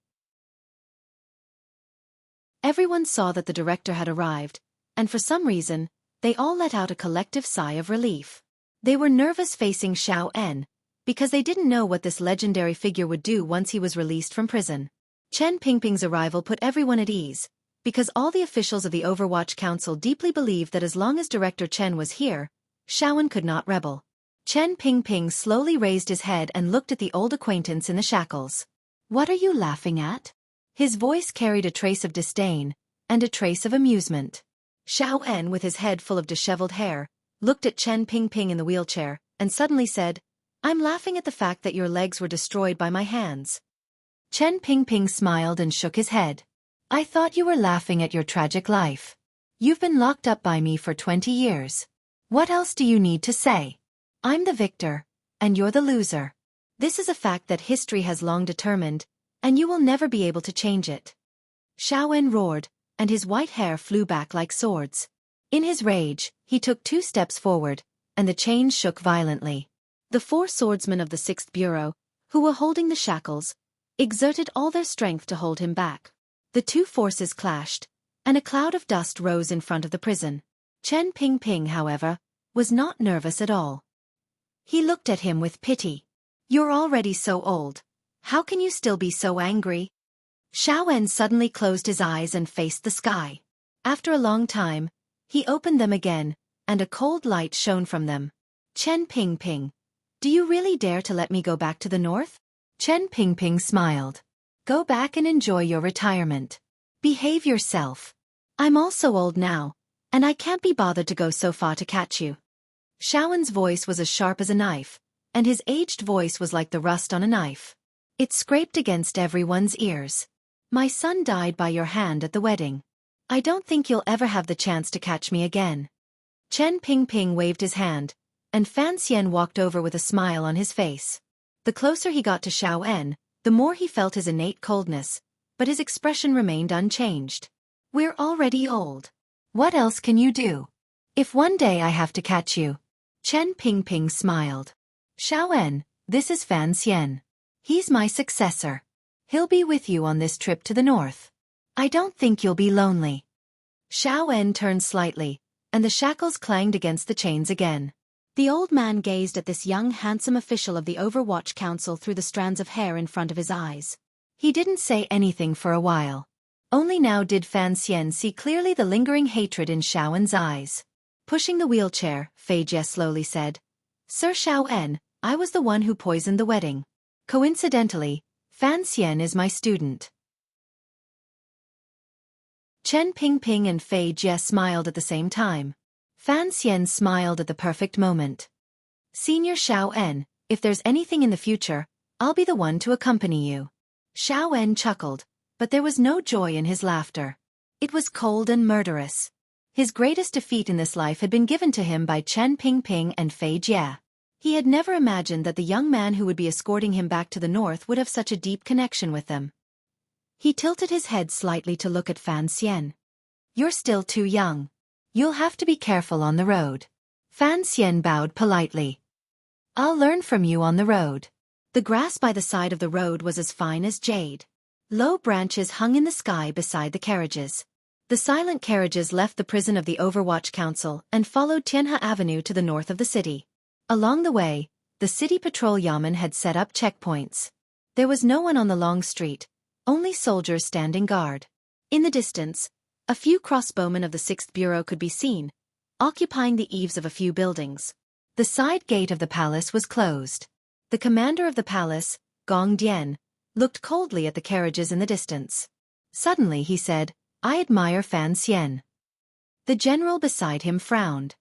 Everyone saw that the director had arrived, and for some reason, they all let out a collective sigh of relief. They were nervous facing Xueqi, because they didn't know what this legendary figure would do once he was released from prison. Chen Pingping's arrival put everyone at ease, because all the officials of the Overwatch Council deeply believed that as long as Director Chen was here, Xueqi could not rebel. Chen Pingping slowly raised his head and looked at the old acquaintance in the shackles. "What are you laughing at?" His voice carried a trace of disdain, and a trace of amusement. Xueqi, with his head full of disheveled hair, looked at Chen Pingping in the wheelchair, and suddenly said, "I'm laughing at the fact that your legs were destroyed by my hands." Chen Pingping smiled and shook his head. "I thought you were laughing at your tragic life. You've been locked up by me for 20 years. What else do you need to say? I'm the victor, and you're the loser. This is a fact that history has long determined, and you will never be able to change it." Xueqi roared, and his white hair flew back like swords. In his rage, he took 2 steps forward, and the chains shook violently. The 4 swordsmen of the 6th Bureau, who were holding the shackles, exerted all their strength to hold him back. The 2 forces clashed, and a cloud of dust rose in front of the prison. Chen Pingping, however, was not nervous at all. He looked at him with pity. "You're already so old. How can you still be so angry?" Xueqi suddenly closed his eyes and faced the sky. After a long time, he opened them again, and a cold light shone from them. "Chen Pingping, do you really dare to let me go back to the north?" Chen Pingping smiled. "Go back and enjoy your retirement. Behave yourself. I'm also old now, and I can't be bothered to go so far to catch you." Xueqi's voice was as sharp as a knife, and his aged voice was like the rust on a knife. It scraped against everyone's ears. "My son died by your hand at the wedding. I don't think you'll ever have the chance to catch me again." Chen Pingping waved his hand, and Fan Xian walked over with a smile on his face. The closer he got to Xueqi, the more he felt his innate coldness, but his expression remained unchanged. "We're already old. What else can you do? If one day I have to catch you." Chen Pingping smiled. "Xueqi, this is Fan Xian. He's my successor. He'll be with you on this trip to the north. I don't think you'll be lonely." Xueqi turned slightly, and the shackles clanged against the chains again. The old man gazed at this young handsome official of the Overwatch Council through the strands of hair in front of his eyes. He didn't say anything for a while. Only now did Fan Xian see clearly the lingering hatred in Xueqi's eyes. Pushing the wheelchair, Fei Jie slowly said, "Sir Xueqi, I was the one who poisoned the wedding. Coincidentally, Fan Xian is my student." Chen Pingping and Fei Jie smiled at the same time. Fan Xian smiled at the perfect moment. "Senior Xueqi, if there's anything in the future, I'll be the one to accompany you." Xueqi chuckled, but there was no joy in his laughter. It was cold and murderous. His greatest defeat in this life had been given to him by Chen Pingping and Fei Jie. He had never imagined that the young man who would be escorting him back to the north would have such a deep connection with them. He tilted his head slightly to look at Fan Xian. "You're still too young. You'll have to be careful on the road." Fan Xian bowed politely. "I'll learn from you on the road." The grass by the side of the road was as fine as jade. Low branches hung in the sky beside the carriages. The silent carriages left the prison of the Overwatch Council and followed Tianhe Avenue to the north of the city. Along the way, the city patrol yamen had set up checkpoints. There was no one on the long street, only soldiers standing guard. In the distance, A few crossbowmen of the 6th Bureau could be seen, occupying the eaves of a few buildings. The side gate of the palace was closed. The commander of the palace, Gong Dian, looked coldly at the carriages in the distance. Suddenly he said, "I admire Fan Xian." The general beside him frowned.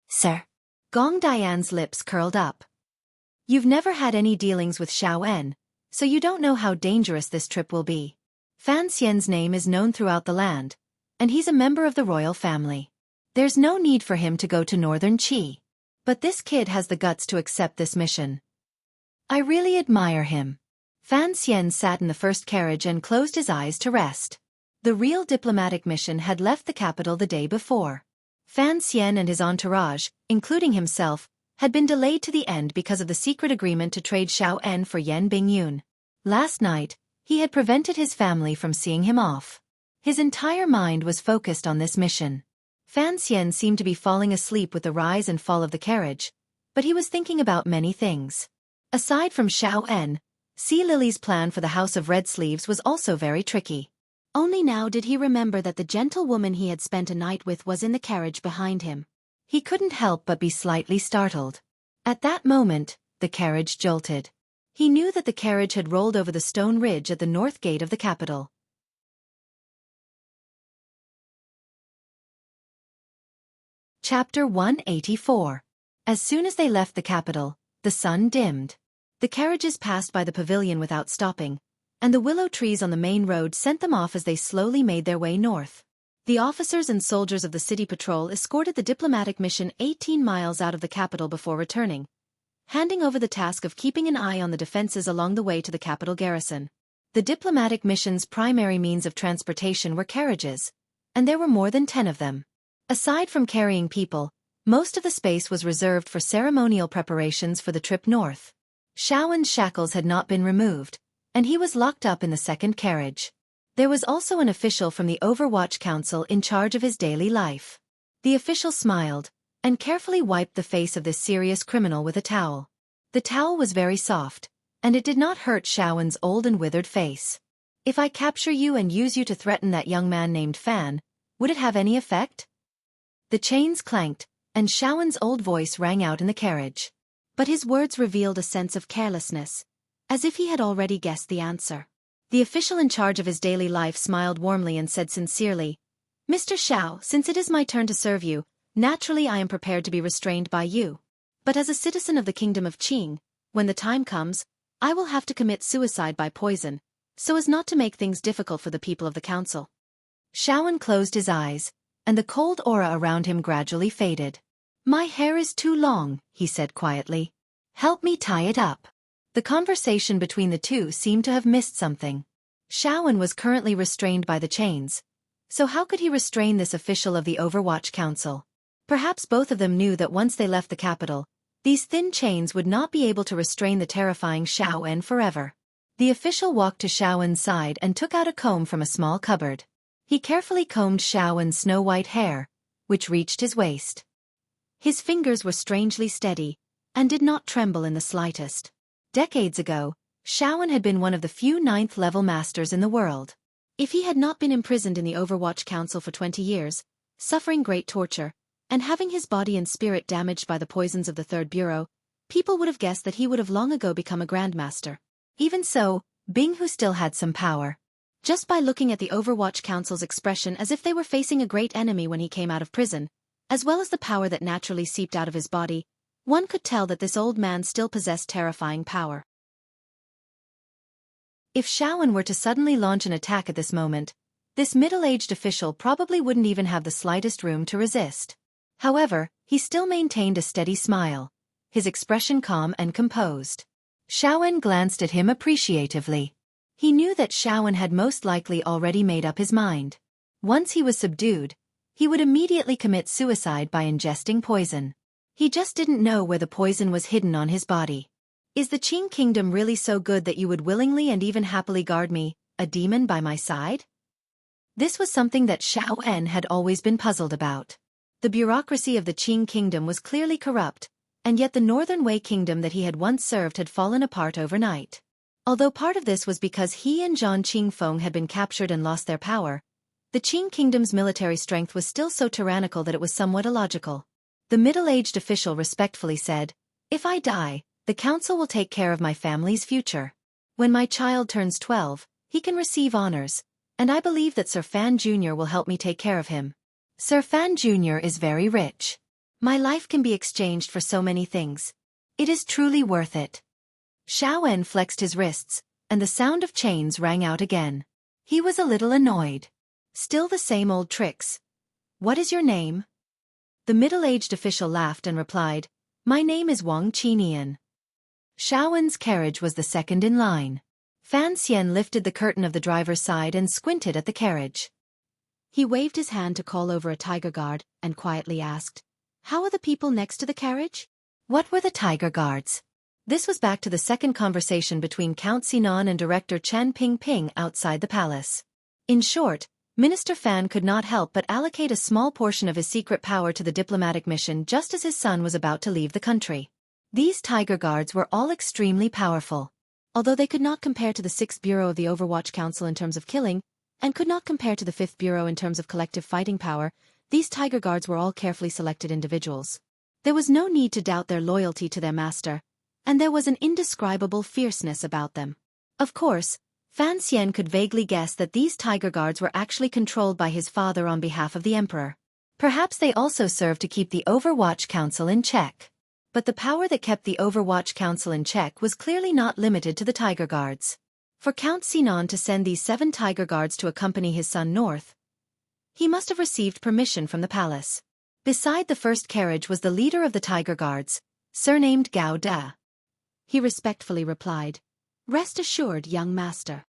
"Sir?" Gong Dian's lips curled up. "You've never had any dealings with Xiao, so you don't know how dangerous this trip will be. Fan Xian's name is known throughout the land, and he's a member of the royal family. There's no need for him to go to northern Qi. But this kid has the guts to accept this mission. I really admire him." Fan Xian sat in the first carriage and closed his eyes to rest. The real diplomatic mission had left the capital the day before. Fan Xian and his entourage, including himself, had been delayed to the end because of the secret agreement to trade Xiao for Yan Bingyun. Last night, he had prevented his family from seeing him off. His entire mind was focused on this mission. Fan Xian seemed to be falling asleep with the rise and fall of the carriage, but he was thinking about many things. Aside from Xiao, Sea Lily's plan for the House of Red Sleeves was also very tricky. Only now did he remember that the gentlewoman he had spent a night with was in the carriage behind him. He couldn't help but be slightly startled. At that moment, the carriage jolted. He knew that the carriage had rolled over the stone ridge at the north gate of the capital. Chapter 184. As soon as they left the capital, the sun dimmed. The carriages passed by the pavilion without stopping, and the willow trees on the main road sent them off as they slowly made their way north. The officers and soldiers of the city patrol escorted the diplomatic mission 18 miles out of the capital before returning, handing over the task of keeping an eye on the defenses along the way to the capital garrison. The diplomatic mission's primary means of transportation were carriages, and there were more than 10 of them. Aside from carrying people, most of the space was reserved for ceremonial preparations for the trip north. Xiaowen's shackles had not been removed, and he was locked up in the second carriage. There was also an official from the Overwatch Council in charge of his daily life. The official smiled, and carefully wiped the face of this serious criminal with a towel. The towel was very soft, and it did not hurt Xiaowen's old and withered face. "If I capture you and use you to threaten that young man named Fan, would it have any effect?" The chains clanked, and Xiaowen's old voice rang out in the carriage. But his words revealed a sense of carelessness, as if he had already guessed the answer. The official in charge of his daily life smiled warmly and said sincerely, "Mr. Xiao, since it is my turn to serve you, naturally I am prepared to be restrained by you. But as a citizen of the kingdom of Qing, when the time comes, I will have to commit suicide by poison, so as not to make things difficult for the people of the council." Xiaowen closed his eyes, and the cold aura around him gradually faded. "My hair is too long," he said quietly. "Help me tie it up." The conversation between the two seemed to have missed something. Xiaowen was currently restrained by the chains, so how could he restrain this official of the Overwatch Council? Perhaps both of them knew that once they left the capital, these thin chains would not be able to restrain the terrifying Xiaowen forever. The official walked to Xiaowen's side and took out a comb from a small cupboard. He carefully combed Xiaowen's snow-white hair, which reached his waist. His fingers were strangely steady, and did not tremble in the slightest. Decades ago, Xiaowen had been one of the few 9th-level masters in the world. If he had not been imprisoned in the Overwatch Council for 20 years, suffering great torture, and having his body and spirit damaged by the poisons of the 3rd Bureau, people would have guessed that he would have long ago become a grandmaster. Even so, Binghu still had some power. Just by looking at the Overwatch Council's expression as if they were facing a great enemy when he came out of prison, as well as the power that naturally seeped out of his body, one could tell that this old man still possessed terrifying power. If Xiaowen were to suddenly launch an attack at this moment, this middle-aged official probably wouldn't even have the slightest room to resist. However, he still maintained a steady smile, his expression calm and composed. Xiaowen glanced at him appreciatively. He knew that Xiaowen had most likely already made up his mind. Once he was subdued, he would immediately commit suicide by ingesting poison. He just didn't know where the poison was hidden on his body. "Is the Qing kingdom really so good that you would willingly and even happily guard me, a demon by my side?" This was something that Xiaowen had always been puzzled about. The bureaucracy of the Qing kingdom was clearly corrupt, and yet the Northern Wei kingdom that he had once served had fallen apart overnight. Although part of this was because he and Zhang Qingfeng had been captured and lost their power, The Qing kingdom's military strength was still so tyrannical that it was somewhat illogical. The middle-aged official respectfully said, "If I die, the council will take care of my family's future. When my child turns 12, he can receive honors, and I believe that Sir Fan Jr. will help me take care of him. Sir Fan Jr. is very rich. My life can be exchanged for so many things. It is truly worth it." Xiao flexed his wrists, and the sound of chains rang out again. He was a little annoyed. Still the same old tricks. "What is your name?" The middle-aged official laughed and replied, "My name is Wang Qinian." Xiao carriage was the second in line. Fan Xian lifted the curtain of the driver's side and squinted at the carriage. He waved his hand to call over a tiger guard and quietly asked, "How are the people next to the carriage?" What were the tiger guards? This was back to the second conversation between Count Sinan and Director Chen Pingping outside the palace. In short, Minister Fan could not help but allocate a small portion of his secret power to the diplomatic mission just as his son was about to leave the country. These tiger guards were all extremely powerful. Although they could not compare to the 6th Bureau of the Overwatch Council in terms of killing, and could not compare to the 5th Bureau in terms of collective fighting power, these tiger guards were all carefully selected individuals. There was no need to doubt their loyalty to their master, and there was an indescribable fierceness about them. Of course, Fan Xian could vaguely guess that these tiger guards were actually controlled by his father on behalf of the emperor. Perhaps they also served to keep the Overwatch Council in check. But the power that kept the Overwatch Council in check was clearly not limited to the tiger guards. For Count Sinan to send these 7 tiger guards to accompany his son north, he must have received permission from the palace. Beside the first carriage was the leader of the tiger guards, surnamed Gao Da. He respectfully replied, "Rest assured, young master.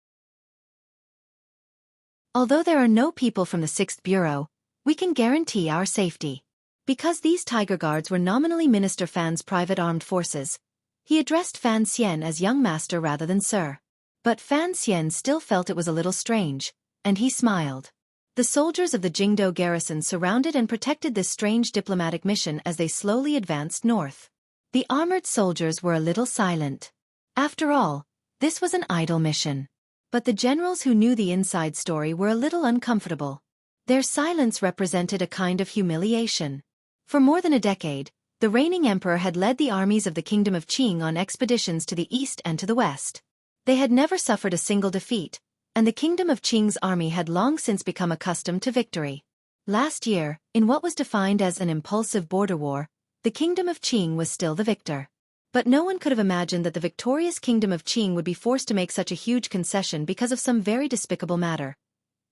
Although there are no people from the 6th Bureau, we can guarantee our safety." Because these tiger guards were nominally Minister Fan's private armed forces, he addressed Fan Xian as young master rather than sir. But Fan Xian still felt it was a little strange, and he smiled. The soldiers of the Jingdo garrison surrounded and protected this strange diplomatic mission as they slowly advanced north. The armored soldiers were a little silent. After all, this was an idle mission. But the generals who knew the inside story were a little uncomfortable. Their silence represented a kind of humiliation. For more than a decade, the reigning emperor had led the armies of the Kingdom of Qing on expeditions to the east and to the west. They had never suffered a single defeat, and the Kingdom of Qing's army had long since become accustomed to victory. Last year, in what was defined as an impulsive border war, the Kingdom of Qing was still the victor. But no one could have imagined that the victorious Kingdom of Qing would be forced to make such a huge concession because of some very despicable matter.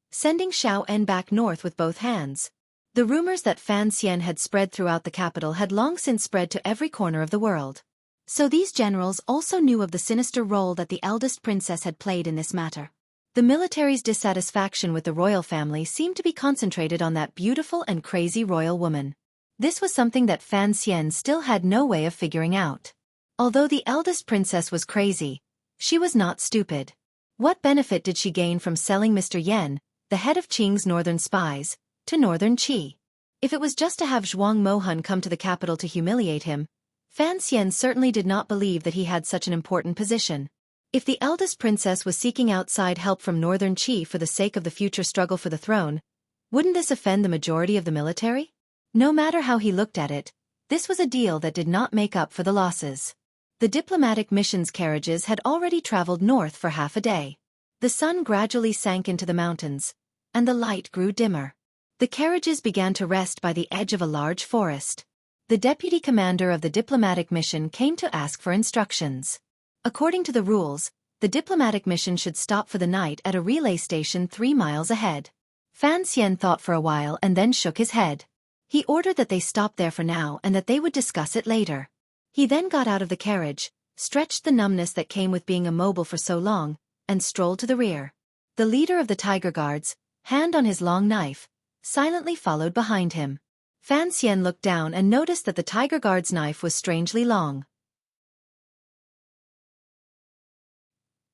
Sending Xiao back north with both hands. The rumors that Fan Xian had spread throughout the capital had long since spread to every corner of the world. So these generals also knew of the sinister role that the eldest princess had played in this matter. The military's dissatisfaction with the royal family seemed to be concentrated on that beautiful and crazy royal woman. This was something that Fan Xian still had no way of figuring out. Although the eldest princess was crazy, she was not stupid. What benefit did she gain from selling Mr. Yen, the head of Qing's northern spies, to northern Qi? If it was just to have Zhuang Mohan come to the capital to humiliate him, Fan Xian certainly did not believe that he had such an important position. If the eldest princess was seeking outside help from northern Qi for the sake of the future struggle for the throne, wouldn't this offend the majority of the military? No matter how he looked at it, this was a deal that did not make up for the losses. The diplomatic missions carriages had already traveled north for half a day. The sun gradually sank into the mountains, and the light grew dimmer. The carriages began to rest by the edge of a large forest. The deputy commander of the diplomatic mission came to ask for instructions. According to the rules, the diplomatic mission should stop for the night at a relay station 3 miles ahead. Fan Xian thought for a while and then shook his head. He ordered that they stop there for now and that they would discuss it later. He then got out of the carriage, stretched the numbness that came with being immobile for so long, and strolled to the rear. The leader of the Tiger Guards, hand on his long knife, silently followed behind him. Fan Xian looked down and noticed that the Tiger Guard's knife was strangely long.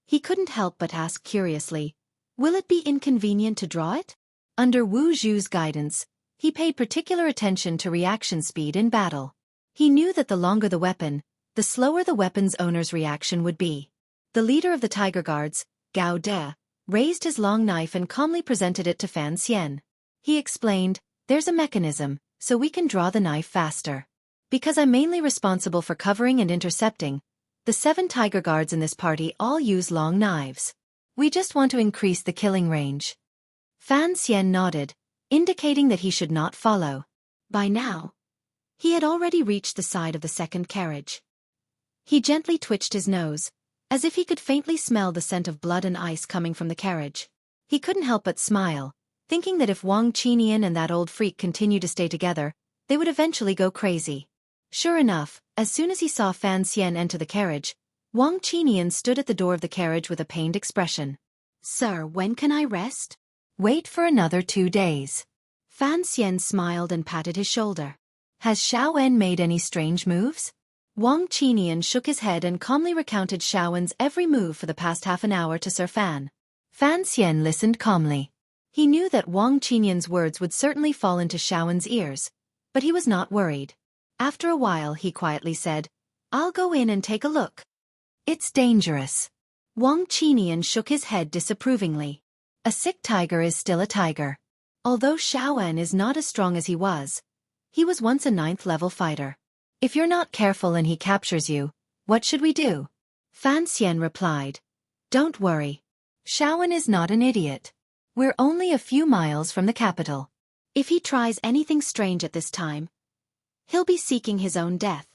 He couldn't help but ask curiously, "Will it be inconvenient to draw it?" Under Wu Zhu's guidance, he paid particular attention to reaction speed in battle. He knew that the longer the weapon, the slower the weapon's owner's reaction would be. The leader of the Tiger Guards, Gao De, raised his long knife and calmly presented it to Fan Xian. He explained, "There's a mechanism, so we can draw the knife faster. Because I'm mainly responsible for covering and intercepting, the 7 tiger guards in this party all use long knives. We just want to increase the killing range." Fan Xian nodded, indicating that he should not follow. By now, he had already reached the side of the second carriage. He gently twitched his nose, as if he could faintly smell the scent of blood and ice coming from the carriage. He couldn't help but smile, thinking that if Wang Qinian and that old freak continued to stay together, they would eventually go crazy. Sure enough, as soon as he saw Fan Xian enter the carriage, Wang Qinian stood at the door of the carriage with a pained expression. "Sir, when can I rest?" "Wait for another 2 days." Fan Xian smiled and patted his shoulder. "Has Xiaowen made any strange moves?" Wang Qinian shook his head and calmly recounted Xiaowen's every move for the past half an hour to Sir Fan. Fan Xian listened calmly. He knew that Wang Qinian's words would certainly fall into Xiaowen's ears, but he was not worried. After a while he quietly said, "I'll go in and take a look." "It's dangerous." Wang Qinian shook his head disapprovingly. A sick tiger is still a tiger. Although Xiaowen is not as strong as he was once a 9th-level fighter. "If you're not careful and he captures you, what should we do?" Fan Xian replied, "Don't worry. Xiaowen is not an idiot. We're only a few miles from the capital. If he tries anything strange at this time, he'll be seeking his own death."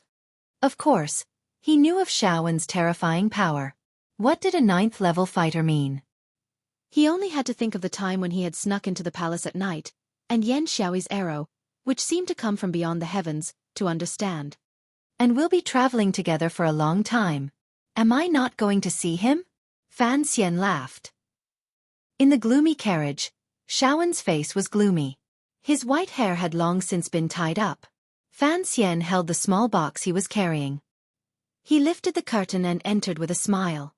Of course, he knew of Xiaowen's terrifying power. What did a 9th-level fighter mean? He only had to think of the time when he had snuck into the palace at night, and Yan Xiaoyi's arrow, which seemed to come from beyond the heavens, to understand. "And we'll be traveling together for a long time. Am I not going to see him?" Fan Xian laughed. In the gloomy carriage, Xiaowen's face was gloomy. His white hair had long since been tied up. Fan Xian held the small box he was carrying. He lifted the curtain and entered with a smile.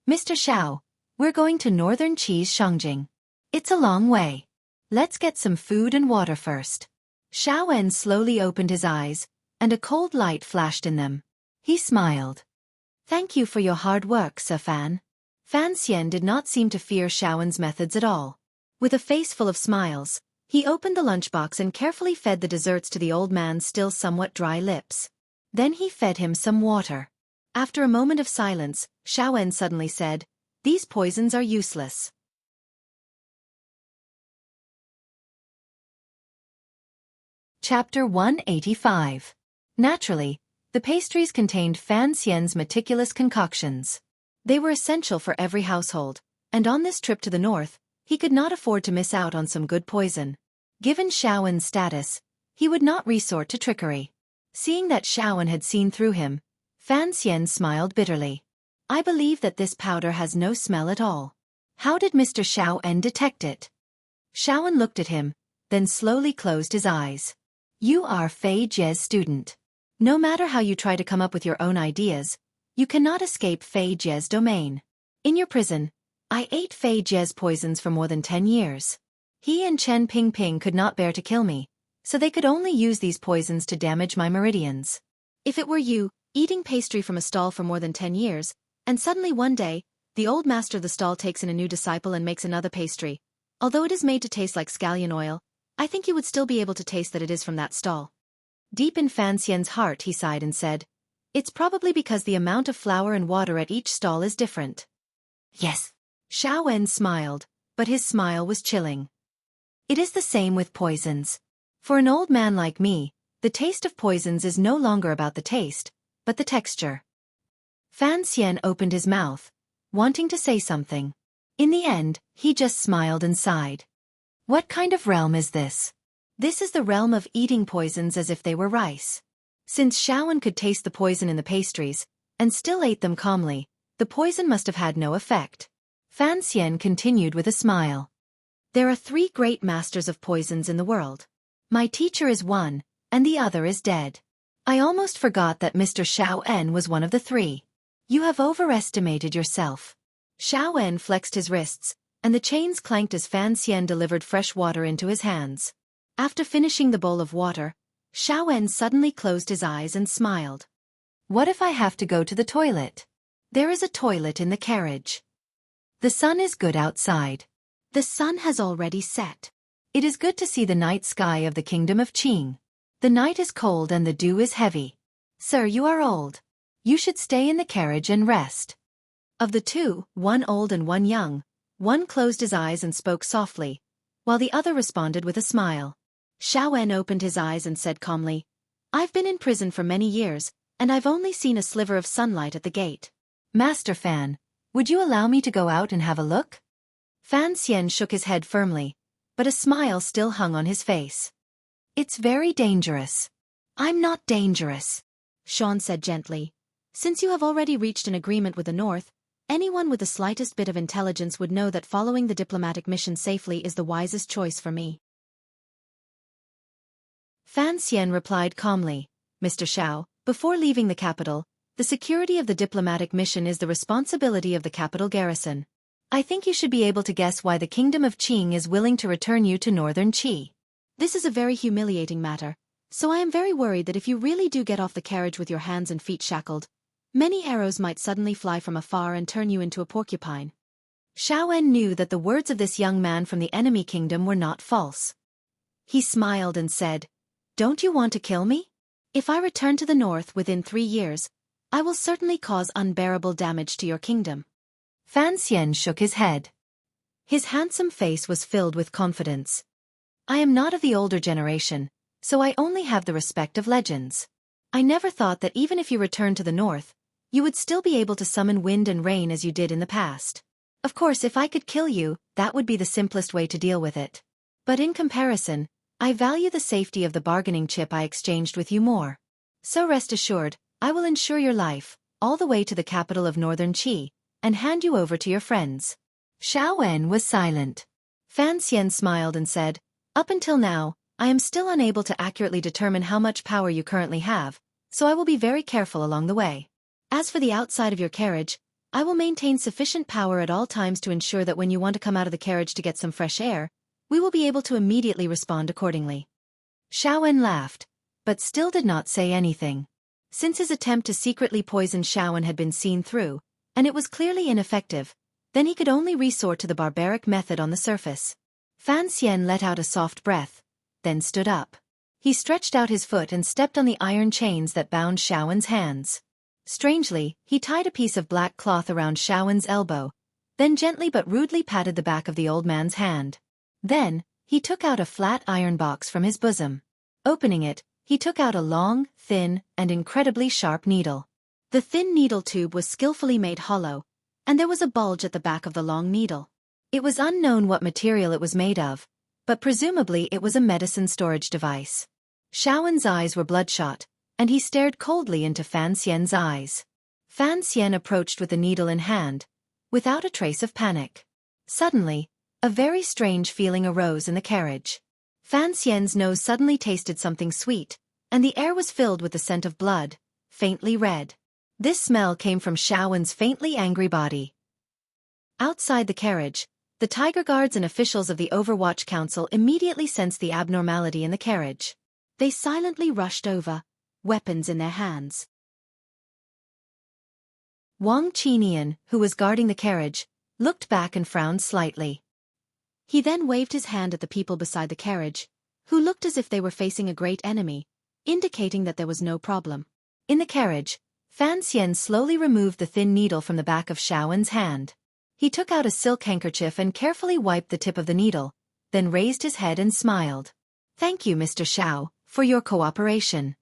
"Mr. Xiao, we're going to northern Qi's Shangjing. It's a long way. Let's get some food and water first." Xiaowen slowly opened his eyes, and a cold light flashed in them. He smiled. "Thank you for your hard work, Sir Fan." Fan Xian did not seem to fear Xiaowen's methods at all. With a face full of smiles, he opened the lunchbox and carefully fed the desserts to the old man's still somewhat dry lips. Then he fed him some water. After a moment of silence, Xiaowen suddenly said, "These poisons are useless." Chapter 185. Naturally, the pastries contained Fan Xian's meticulous concoctions. They were essential for every household, and on this trip to the north, he could not afford to miss out on some good poison. Given Xiaowen's status, he would not resort to trickery. Seeing that Xiaowen had seen through him, Fan Xian smiled bitterly. "I believe that this powder has no smell at all. How did Mr. Xiaowen detect it?" Xiaowen looked at him, then slowly closed his eyes. "You are Fei Jie's student. No matter how you try to come up with your own ideas, you cannot escape Fei Jie's domain. In your prison, I ate Fei Jie's poisons for more than 10 years. He and Chen Pingping could not bear to kill me, so they could only use these poisons to damage my meridians. If it were you, eating pastry from a stall for more than 10 years, and suddenly one day, the old master of the stall takes in a new disciple and makes another pastry, although it is made to taste like scallion oil, I think you would still be able to taste that it is from that stall." Deep in Fan Xian's heart he sighed and said, "It's probably because the amount of flour and water at each stall is different." "Yes." Xiaowen smiled, but his smile was chilling. "It is the same with poisons. For an old man like me, the taste of poisons is no longer about the taste, but the texture." Fan Xian opened his mouth, wanting to say something. In the end, he just smiled and sighed. "What kind of realm is this?" "This is the realm of eating poisons as if they were rice." Since Xiaowen could taste the poison in the pastries, and still ate them calmly, the poison must have had no effect. Fan Xian continued with a smile. "There are 3 great masters of poisons in the world. My teacher is one, and the other is dead. I almost forgot that Mr. Xiaowen was one of the 3. You have overestimated yourself." Xiaowen flexed his wrists, and the chains clanked as Fan Xian delivered fresh water into his hands. After finishing the bowl of water, Xiaowen suddenly closed his eyes and smiled. "What if I have to go to the toilet?" "There is a toilet in the carriage." The sun is good outside. The sun has already set. It is good to see the night sky of the kingdom of Qing. The night is cold and the dew is heavy. Sir, you are old. You should stay in the carriage and rest. Of the two, one old and one young, one closed his eyes and spoke softly, while the other responded with a smile. Xueqi opened his eyes and said calmly, I've been in prison for many years, and I've only seen a sliver of sunlight at the gate. Master Fan, would you allow me to go out and have a look? Fan Xian shook his head firmly, but a smile still hung on his face. It's very dangerous. I'm not dangerous, Sean said gently. Since you have already reached an agreement with the North, anyone with the slightest bit of intelligence would know that following the diplomatic mission safely is the wisest choice for me. Fan Xian replied calmly, Mr. Xiao, before leaving the capital, the security of the diplomatic mission is the responsibility of the capital garrison. I think you should be able to guess why the kingdom of Qing is willing to return you to northern Qi. This is a very humiliating matter, so I am very worried that if you really do get off the carriage with your hands and feet shackled, many arrows might suddenly fly from afar and turn you into a porcupine. Xueqi knew that the words of this young man from the enemy kingdom were not false. He smiled and said, Don't you want to kill me? If I return to the north within 3 years, I will certainly cause unbearable damage to your kingdom. Fan Xian shook his head. His handsome face was filled with confidence. I am not of the older generation, so I only have the respect of legends. I never thought that even if you returned to the north, you would still be able to summon wind and rain as you did in the past. Of course, if I could kill you, that would be the simplest way to deal with it. But in comparison, I value the safety of the bargaining chip I exchanged with you more. So rest assured, I will ensure your life, all the way to the capital of northern Qi, and hand you over to your friends. Xueqi was silent. Fan Xian smiled and said, Up until now, I am still unable to accurately determine how much power you currently have, so I will be very careful along the way. As for the outside of your carriage, I will maintain sufficient power at all times to ensure that when you want to come out of the carriage to get some fresh air, we will be able to immediately respond accordingly. Xueqi laughed, but still did not say anything. Since his attempt to secretly poison Xueqi had been seen through, and it was clearly ineffective, then he could only resort to the barbaric method on the surface. Fan Xian let out a soft breath, then stood up. He stretched out his foot and stepped on the iron chains that bound Xueqi's hands. Strangely, he tied a piece of black cloth around Xueqi's elbow, then gently but rudely patted the back of the old man's hand. Then, he took out a flat iron box from his bosom. Opening it, he took out a long, thin, and incredibly sharp needle. The thin needle tube was skillfully made hollow, and there was a bulge at the back of the long needle. It was unknown what material it was made of, but presumably it was a medicine storage device. Xueqi's eyes were bloodshot, and he stared coldly into Fan Xian's eyes. Fan Xian approached with the needle in hand, without a trace of panic. Suddenly, a very strange feeling arose in the carriage. Fan Xian's nose suddenly tasted something sweet, and the air was filled with the scent of blood, faintly red. This smell came from Xueqi's faintly angry body. Outside the carriage, the Tiger Guards and officials of the Overwatch Council immediately sensed the abnormality in the carriage. They silently rushed over, weapons in their hands. Wang Qinian, who was guarding the carriage, looked back and frowned slightly. He then waved his hand at the people beside the carriage, who looked as if they were facing a great enemy, indicating that there was no problem. In the carriage, Fan Xian slowly removed the thin needle from the back of Xueqi's hand. He took out a silk handkerchief and carefully wiped the tip of the needle, then raised his head and smiled. Thank you, Mr. Xiao, for your cooperation.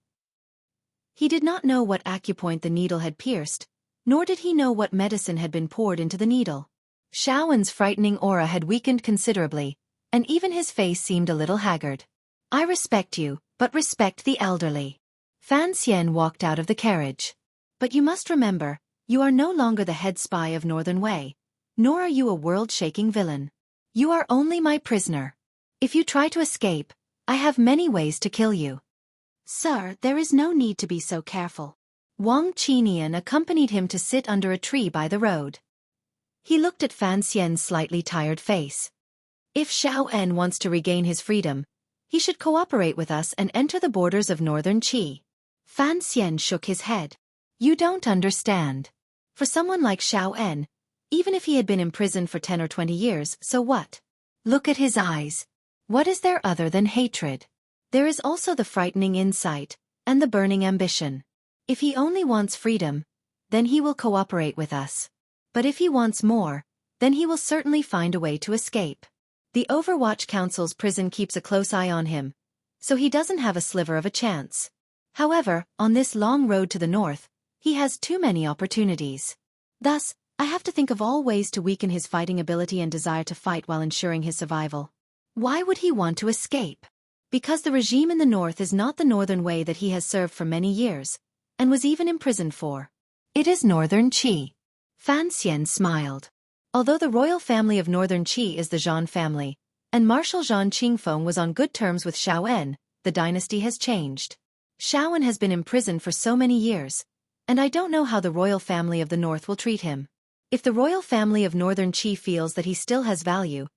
He did not know what acupoint the needle had pierced, nor did he know what medicine had been poured into the needle. Xueqi's frightening aura had weakened considerably, and even his face seemed a little haggard. I respect you, but respect the elderly. Fan Xian walked out of the carriage. But you must remember, you are no longer the head spy of Northern Wei, nor are you a world-shaking villain. You are only my prisoner. If you try to escape, I have many ways to kill you. Sir, there is no need to be so careful. Wang Qinian accompanied him to sit under a tree by the road. He looked at Fan Xian's slightly tired face. If Xueqi wants to regain his freedom, he should cooperate with us and enter the borders of northern Qi. Fan Xian shook his head. You don't understand. For someone like Xueqi, Even if he had been imprisoned for 10 or 20 years, so what? Look at his eyes. What is there other than hatred? There is also the frightening insight, and the burning ambition. If he only wants freedom, then he will cooperate with us. But if he wants more, then he will certainly find a way to escape. The Overwatch Council's prison keeps a close eye on him, so he doesn't have a sliver of a chance. However, on this long road to the north, he has too many opportunities. Thus, I have to think of all ways to weaken his fighting ability and desire to fight while ensuring his survival. Why would he want to escape? Because the regime in the north is not the northern way that he has served for many years, and was even imprisoned for. It is Northern Qi. Fan Xian smiled. Although the royal family of Northern Qi is the Zhan family, and Marshal Zhan Qingfeng was on good terms with Xiaoen, the dynasty has changed. Xiaoen has been imprisoned for so many years, and I don't know how the royal family of the north will treat him. If the royal family of Northern Qi feels that he still has value,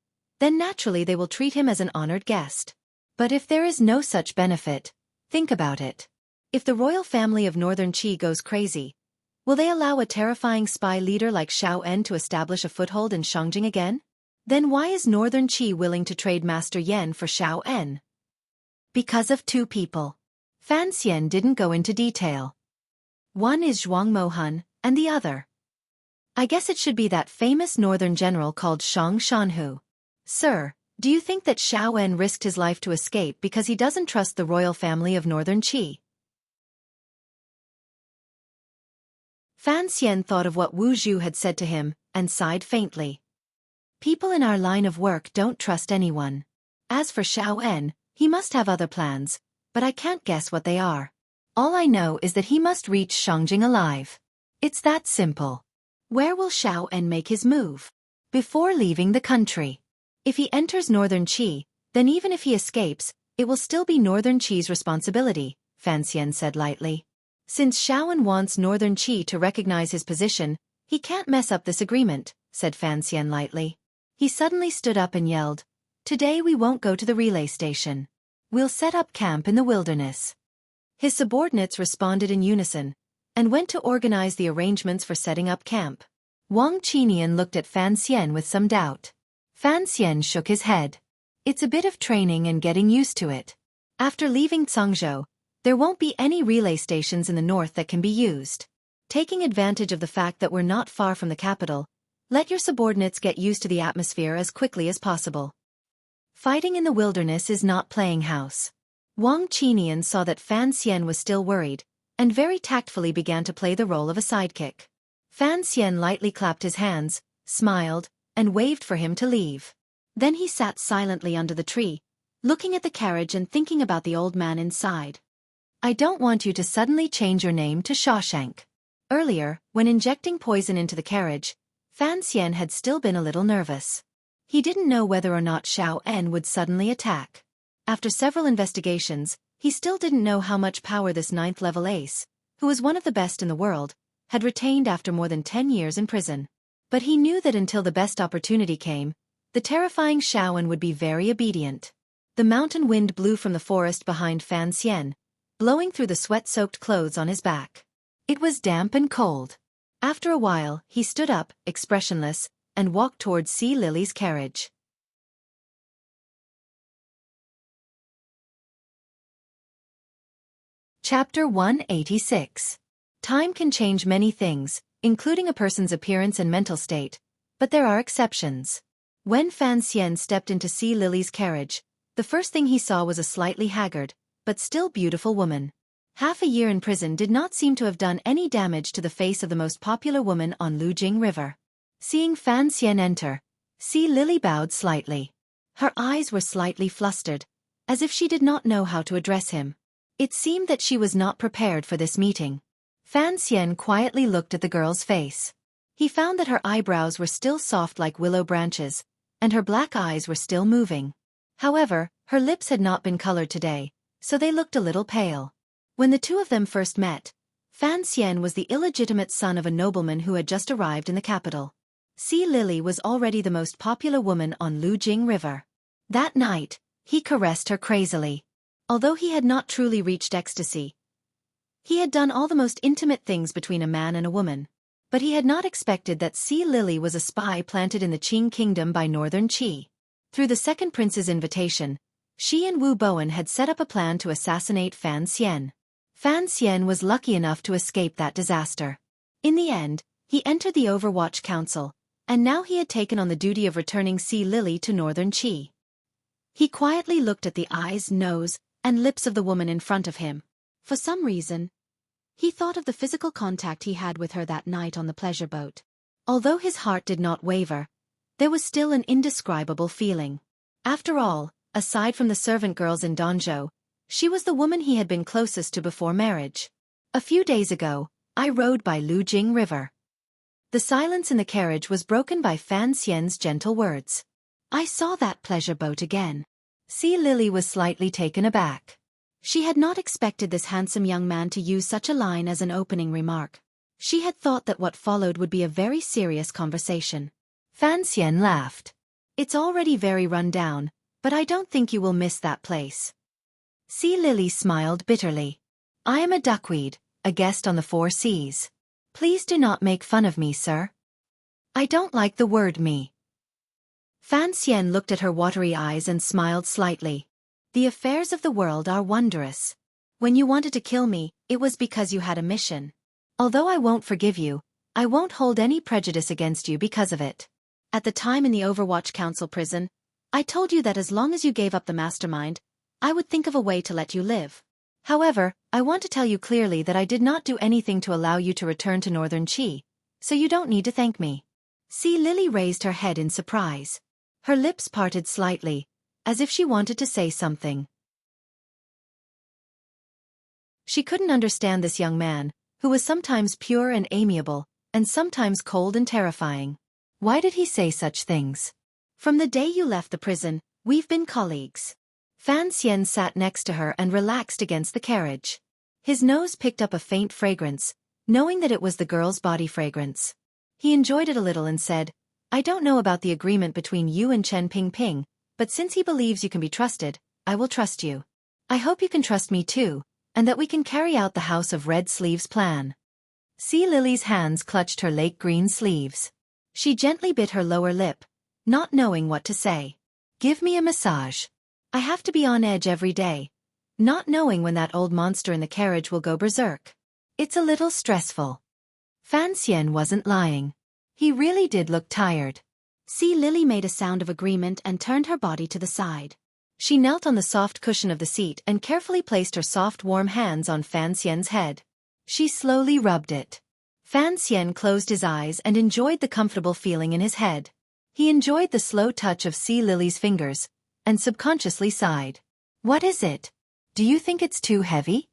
then naturally they will treat him as an honored guest. But if there is no such benefit, think about it. If the royal family of Northern Qi goes crazy, will they allow a terrifying spy leader like Xiaoen to establish a foothold in Shangjing again? Then why is Northern Qi willing to trade Master Yan for Xiaoen? Because of two people. Fan Xian didn't go into detail. One is Zhuang Mohan, and the other. I guess it should be that famous northern general called Shang Shanhu. Sir, do you think that Xiaoen risked his life to escape because he doesn't trust the royal family of Northern Qi? Fan Xian thought of what Wu Zhu had said to him, and sighed faintly. People in our line of work don't trust anyone. As for Xiaoen, he must have other plans, but I can't guess what they are. All I know is that he must reach Shangjing alive. It's that simple. Where will Xiaoen make his move? Before leaving the country. If he enters Northern Qi, then even if he escapes, it will still be Northern Qi's responsibility, Fan Xian said lightly. Since Xiaoen wants Northern Qi to recognize his position, he can't mess up this agreement, said Fan Xian lightly. He suddenly stood up and yelled, "Today we won't go to the relay station. We'll set up camp in the wilderness." His subordinates responded in unison, and went to organize the arrangements for setting up camp. Wang Qinian looked at Fan Xian with some doubt. Fan Xian shook his head. It's a bit of training and getting used to it. After leaving Cangzhou, there won't be any relay stations in the north that can be used. Taking advantage of the fact that we're not far from the capital, let your subordinates get used to the atmosphere as quickly as possible. Fighting in the wilderness is not playing house. Wang Qinian saw that Fan Xian was still worried, and very tactfully began to play the role of a sidekick. Fan Xian lightly clapped his hands, smiled, and waved for him to leave. Then he sat silently under the tree, looking at the carriage and thinking about the old man inside. I don't want you to suddenly change your name to Shawshank. Earlier, when injecting poison into the carriage, Fan Xian had still been a little nervous. He didn't know whether or not Xiaoen would suddenly attack. After several investigations, he still didn't know how much power this 9th-level ace, who was one of the best in the world, had retained after more than 10 years in prison. But he knew that until the best opportunity came, the terrifying Xiaoen would be very obedient. The mountain wind blew from the forest behind Fan Xian, blowing through the sweat-soaked clothes on his back. It was damp and cold. After a while, he stood up, expressionless, and walked towards Sea Lily's carriage. Chapter 186. Time can change many things, including a person's appearance and mental state, but there are exceptions. When Fan Xian stepped into Sea Lily's carriage, the first thing he saw was a slightly haggard, but still beautiful woman. Half a year in prison did not seem to have done any damage to the face of the most popular woman on Lujing River. Seeing Fan Xian enter, Sea Lily bowed slightly. Her eyes were slightly flustered, as if she did not know how to address him. It seemed that she was not prepared for this meeting. Fan Xian quietly looked at the girl's face. He found that her eyebrows were still soft like willow branches, and her black eyes were still moving. However, her lips had not been colored today, so they looked a little pale. When the two of them first met, Fan Xian was the illegitimate son of a nobleman who had just arrived in the capital. Sea Lily was already the most popular woman on Lujing River. That night, he caressed her crazily. Although he had not truly reached ecstasy, he had done all the most intimate things between a man and a woman. but he had not expected that Sea Lily was a spy planted in the Qing kingdom by Northern Qi. Through the second prince's invitation, she and Wu Bowen had set up a plan to assassinate Fan Xian. Fan Xian was lucky enough to escape that disaster. In the end, he entered the Overwatch Council, and now he had taken on the duty of returning Sea Lily to Northern Qi. He quietly looked at the eyes, nose, and lips of the woman in front of him. For some reason, he thought of the physical contact he had with her that night on the pleasure boat. Although his heart did not waver, there was still an indescribable feeling. After all, aside from the servant girls in Danzhou, she was the woman he had been closest to before marriage. A few days ago, I rode by Lujing River. The silence in the carriage was broken by Fan Xian's gentle words. I saw that pleasure boat again. Sea Lily was slightly taken aback. She had not expected this handsome young man to use such a line as an opening remark. She had thought that what followed would be a very serious conversation. Fan Xian laughed. It's already very run down, but I don't think you will miss that place. Sea Lily smiled bitterly. I am a duckweed, a guest on the 4 seas. Please do not make fun of me, sir. I don't like the word me. Fan Xian looked at her watery eyes and smiled slightly. The affairs of the world are wondrous. When you wanted to kill me, it was because you had a mission. Although I won't forgive you, I won't hold any prejudice against you because of it. At the time in the Overwatch Council prison, I told you that as long as you gave up the mastermind, I would think of a way to let you live. However, I want to tell you clearly that I did not do anything to allow you to return to Northern Qi, so you don't need to thank me. Sea Lily raised her head in surprise. Her lips parted slightly, as if she wanted to say something. She couldn't understand this young man, who was sometimes pure and amiable, and sometimes cold and terrifying. Why did he say such things? From the day you left the prison, we've been colleagues. Fan Xian sat next to her and relaxed against the carriage. His nose picked up a faint fragrance, knowing that it was the girl's body fragrance. He enjoyed it a little and said, I don't know about the agreement between you and Chen Pingping, but since he believes you can be trusted, I will trust you. I hope you can trust me too, and that we can carry out the House of Red Sleeves plan. Sea Lily's hands clutched her lake green sleeves. She gently bit her lower lip, not knowing what to say. Give me a massage. I have to be on edge every day, not knowing when that old monster in the carriage will go berserk. It's a little stressful. Fan Xian wasn't lying. He really did look tired. Sea Lily made a sound of agreement and turned her body to the side. She knelt on the soft cushion of the seat and carefully placed her soft warm hands on Fan Xian's head. She slowly rubbed it. Fan Xian closed his eyes and enjoyed the comfortable feeling in his head. He enjoyed the slow touch of Sea Lily's fingers, and subconsciously sighed. What is it? Do you think it's too heavy?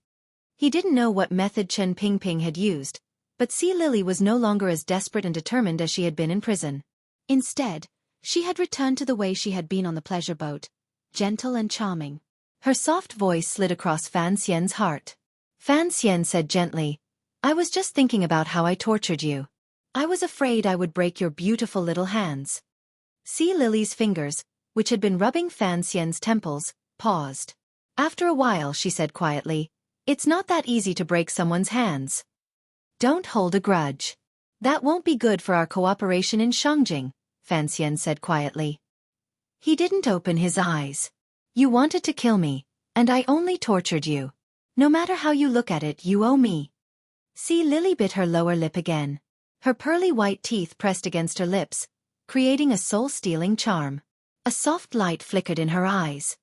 He didn't know what method Chen Pingping had used, but Sea Lily was no longer as desperate and determined as she had been in prison. Instead, she had returned to the way she had been on the pleasure boat, gentle and charming. Her soft voice slid across Fan Xian's heart. Fan Xian said gently, I was just thinking about how I tortured you. I was afraid I would break your beautiful little hands. Sea Lily's fingers, which had been rubbing Fan Xian's temples, paused. After a while she said quietly, It's not that easy to break someone's hands. Don't hold a grudge. That won't be good for our cooperation in Shangjing, Fan Xian said quietly. He didn't open his eyes. You wanted to kill me, and I only tortured you. No matter how you look at it, you owe me. Sea Lily bit her lower lip again. Her pearly white teeth pressed against her lips, creating a soul-stealing charm. A soft light flickered in her eyes.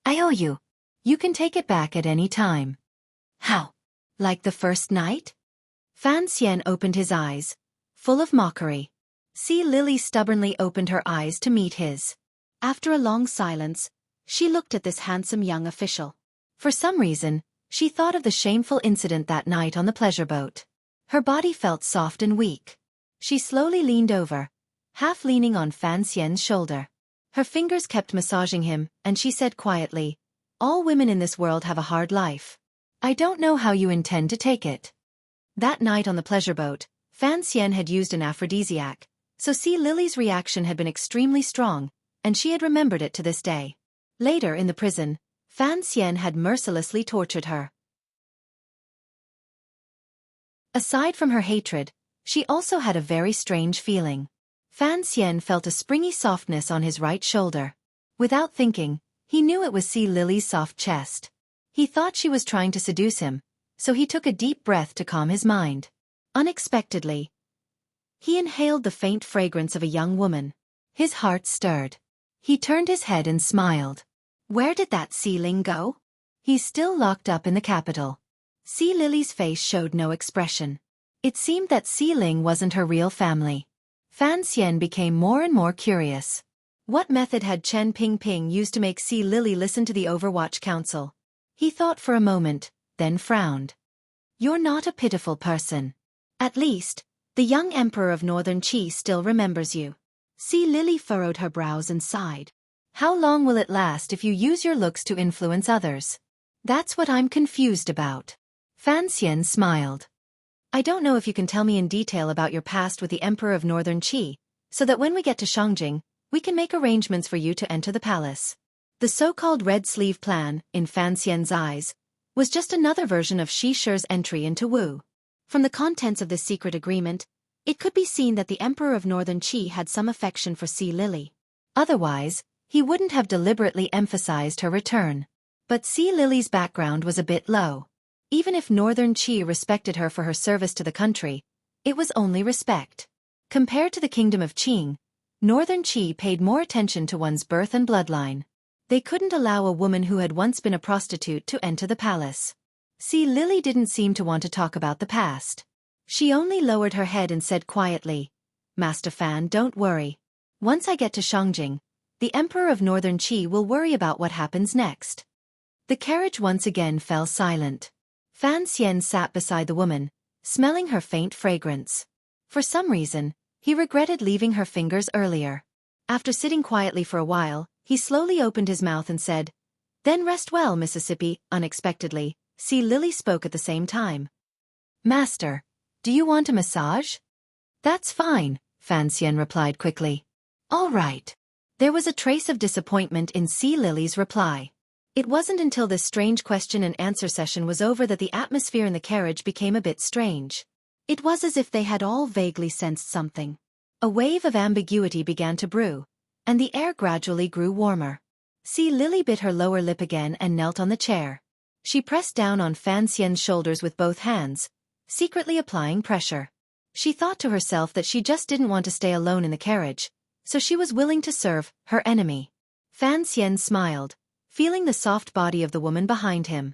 I owe you. You can take it back at any time. How? Like the first night? Fan Xian opened his eyes, full of mockery. Sea Lily stubbornly opened her eyes to meet his. After a long silence, she looked at this handsome young official. For some reason, she thought of the shameful incident that night on the pleasure boat. Her body felt soft and weak. She slowly leaned over, half leaning on Fan Xian's shoulder. Her fingers kept massaging him, and she said quietly, All women in this world have a hard life. I don't know how you intend to take it. That night on the pleasure boat, Fan Xian had used an aphrodisiac, so Sea Lily's reaction had been extremely strong, and she had remembered it to this day. Later in the prison, Fan Xian had mercilessly tortured her. Aside from her hatred, She also had a very strange feeling. Fan Xian felt a springy softness on his right shoulder. Without thinking, he knew it was Sea Lily's soft chest. He thought she was trying to seduce him, so he took a deep breath to calm his mind. Unexpectedly, he inhaled the faint fragrance of a young woman. His heart stirred. He turned his head and smiled. Where did that Sea Ling go? He's still locked up in the capital. Sea Lily's face showed no expression. It seemed that Sea Ling wasn't her real family. Fan Xian became more and more curious. What method had Chen Pingping used to make Sea Lily listen to the Overwatch Council? He thought for a moment, then frowned. You're not a pitiful person. At least, the young Emperor of Northern Qi still remembers you. Sea Lily furrowed her brows and sighed. How long will it last if you use your looks to influence others? That's what I'm confused about. Fan Xian smiled. I don't know if you can tell me in detail about your past with the Emperor of Northern Qi, so that when we get to Shangjing, we can make arrangements for you to enter the palace. The so-called Red Sleeve Plan, in Fan Xian's eyes, was just another version of Shi Shi's entry into Wu. From the contents of this secret agreement, it could be seen that the Emperor of Northern Qi had some affection for Sea Lily. Otherwise, he wouldn't have deliberately emphasized her return. But Sea Lily's background was a bit low. Even if Northern Qi respected her for her service to the country, it was only respect. Compared to the kingdom of Qing, Northern Qi paid more attention to one's birth and bloodline. They couldn't allow a woman who had once been a prostitute to enter the palace. Sea Lily didn't seem to want to talk about the past. She only lowered her head and said quietly, Master Fan, don't worry. Once I get to Shangjing, the Emperor of Northern Qi will worry about what happens next. The carriage once again fell silent. Fan Xian sat beside the woman, smelling her faint fragrance. For some reason, he regretted leaving her fingers earlier. After sitting quietly for a while, he slowly opened his mouth and said, Then rest well, Mississippi. Unexpectedly, Sea Lily spoke at the same time. Master, do you want a massage? That's fine, Fan Xian replied quickly. All right. There was a trace of disappointment in Sea Lily's reply. It wasn't until this strange question and answer session was over that the atmosphere in the carriage became a bit strange. It was as if they had all vaguely sensed something. A wave of ambiguity began to brew, and the air gradually grew warmer. Sea Lily bit her lower lip again and knelt on the chair. She pressed down on Fan Xian's shoulders with both hands, secretly applying pressure. She thought to herself that she just didn't want to stay alone in the carriage, so she was willing to serve her enemy. Fan Xian smiled, feeling the soft body of the woman behind him.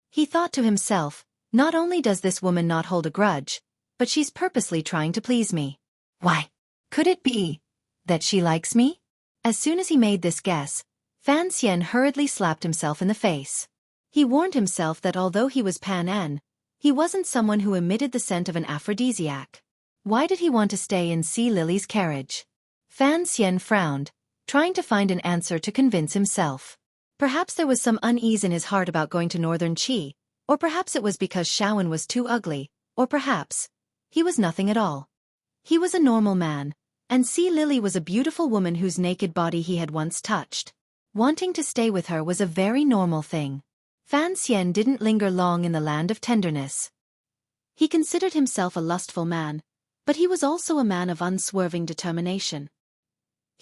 He thought to himself, not only does this woman not hold a grudge, but she's purposely trying to please me. Why? Could it be that she likes me? As soon as he made this guess, Fan Xian hurriedly slapped himself in the face. He warned himself that although he was Pan En, he wasn't someone who emitted the scent of an aphrodisiac. Why did he want to stay in Sea Lily's carriage? Fan Xian frowned, trying to find an answer to convince himself. Perhaps there was some unease in his heart about going to Northern Qi, or perhaps it was because Shaowen was too ugly, or perhaps he was nothing at all. He was a normal man, and Sea Lily was a beautiful woman whose naked body he had once touched. Wanting to stay with her was a very normal thing. Fan Xian didn't linger long in the land of tenderness. He considered himself a lustful man, but he was also a man of unswerving determination.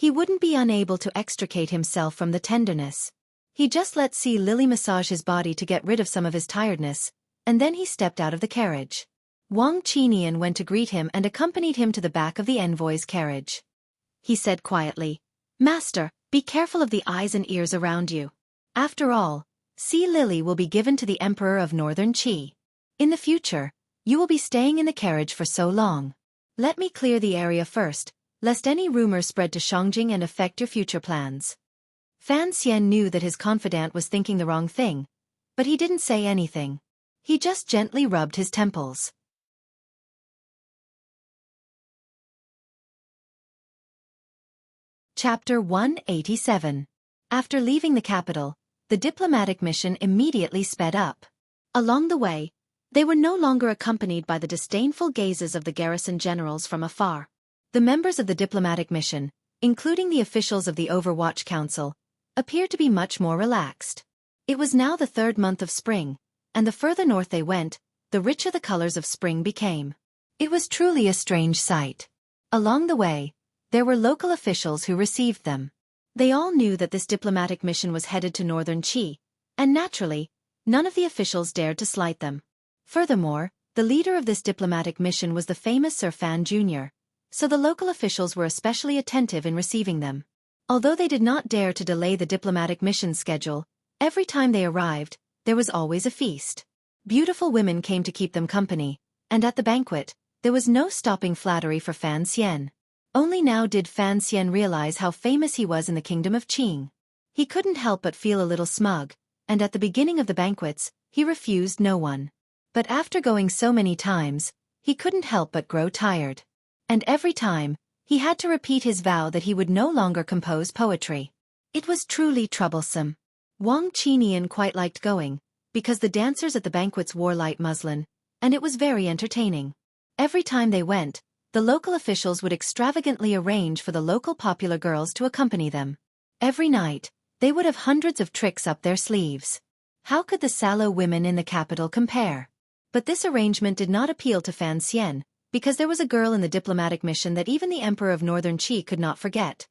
He wouldn't be unable to extricate himself from the tenderness. He just let Sea Lily massage his body to get rid of some of his tiredness, and then he stepped out of the carriage. Wang Qinian went to greet him and accompanied him to the back of the envoy's carriage. He said quietly, Master, be careful of the eyes and ears around you. After all, Sea Lily will be given to the Emperor of Northern Qi. In the future, you will be staying in the carriage for so long. Let me clear the area first, lest any rumors spread to Shangjing and affect your future plans. Fan Xian knew that his confidant was thinking the wrong thing, but he didn't say anything. He just gently rubbed his temples. Chapter 187. After leaving the capital, the diplomatic mission immediately sped up. Along the way, they were no longer accompanied by the disdainful gazes of the garrison generals from afar. The members of the diplomatic mission, including the officials of the Overwatch Council, appeared to be much more relaxed. It was now the third month of spring, and the further north they went, the richer the colors of spring became. It was truly a strange sight. Along the way, there were local officials who received them. They all knew that this diplomatic mission was headed to northern Qi, and naturally, none of the officials dared to slight them. Furthermore, the leader of this diplomatic mission was the famous Sir Fan Jr., so the local officials were especially attentive in receiving them. Although they did not dare to delay the diplomatic mission schedule, every time they arrived, there was always a feast. Beautiful women came to keep them company, and at the banquet, there was no stopping flattery for Fan Xian. Only now did Fan Xian realize how famous he was in the kingdom of Qing. He couldn't help but feel a little smug, and at the beginning of the banquets, he refused no one. But after going so many times, he couldn't help but grow tired. And every time, he had to repeat his vow that he would no longer compose poetry. It was truly troublesome. Wang Qinian quite liked going, because the dancers at the banquets wore light muslin, and it was very entertaining. Every time they went, the local officials would extravagantly arrange for the local popular girls to accompany them. Every night, they would have hundreds of tricks up their sleeves. How could the sallow women in the capital compare? But this arrangement did not appeal to Fan Xian, because there was a girl in the diplomatic mission that even the Emperor of Northern Qi could not forget.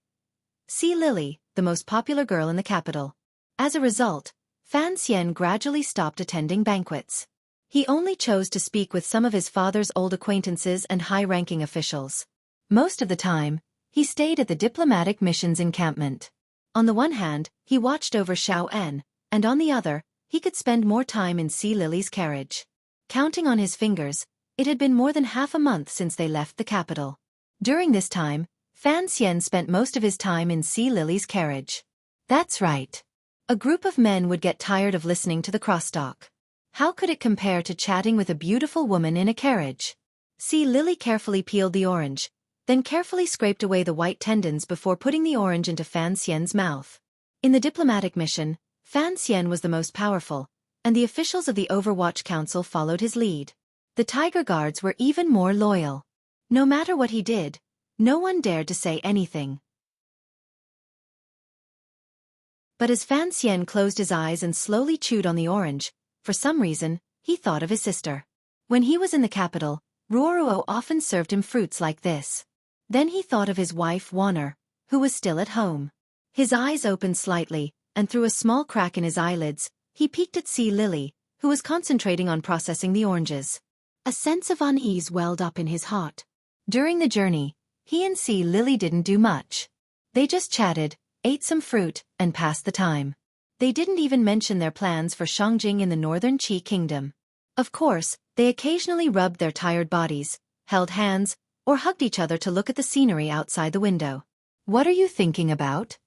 See Lily, the most popular girl in the capital. As a result, Fan Xian gradually stopped attending banquets. He only chose to speak with some of his father's old acquaintances and high-ranking officials. Most of the time, he stayed at the diplomatic mission's encampment. On the one hand, he watched over Xiao En, and on the other, he could spend more time in See Lily's carriage. Counting on his fingers, it had been more than half a month since they left the capital. During this time, Fan Xian spent most of his time in See Lily's carriage. That's right. A group of men would get tired of listening to the crosstalk. How could it compare to chatting with a beautiful woman in a carriage? See Lily carefully peeled the orange, then carefully scraped away the white tendons before putting the orange into Fan Xian's mouth. In the diplomatic mission, Fan Xian was the most powerful, and the officials of the Overwatch Council followed his lead. The Tiger Guards were even more loyal. No matter what he did, no one dared to say anything. But as Fan Xian closed his eyes and slowly chewed on the orange, for some reason, he thought of his sister. When he was in the capital, Ruoruo often served him fruits like this. Then he thought of his wife Wanner, who was still at home. His eyes opened slightly, and through a small crack in his eyelids, he peeked at See Lily, who was concentrating on processing the oranges. A sense of unease welled up in his heart. During the journey, he and See Lily didn't do much. They just chatted, ate some fruit, and passed the time. They didn't even mention their plans for Shangjing in the northern Qi kingdom. Of course, they occasionally rubbed their tired bodies, held hands, or hugged each other to look at the scenery outside the window. What are you thinking about?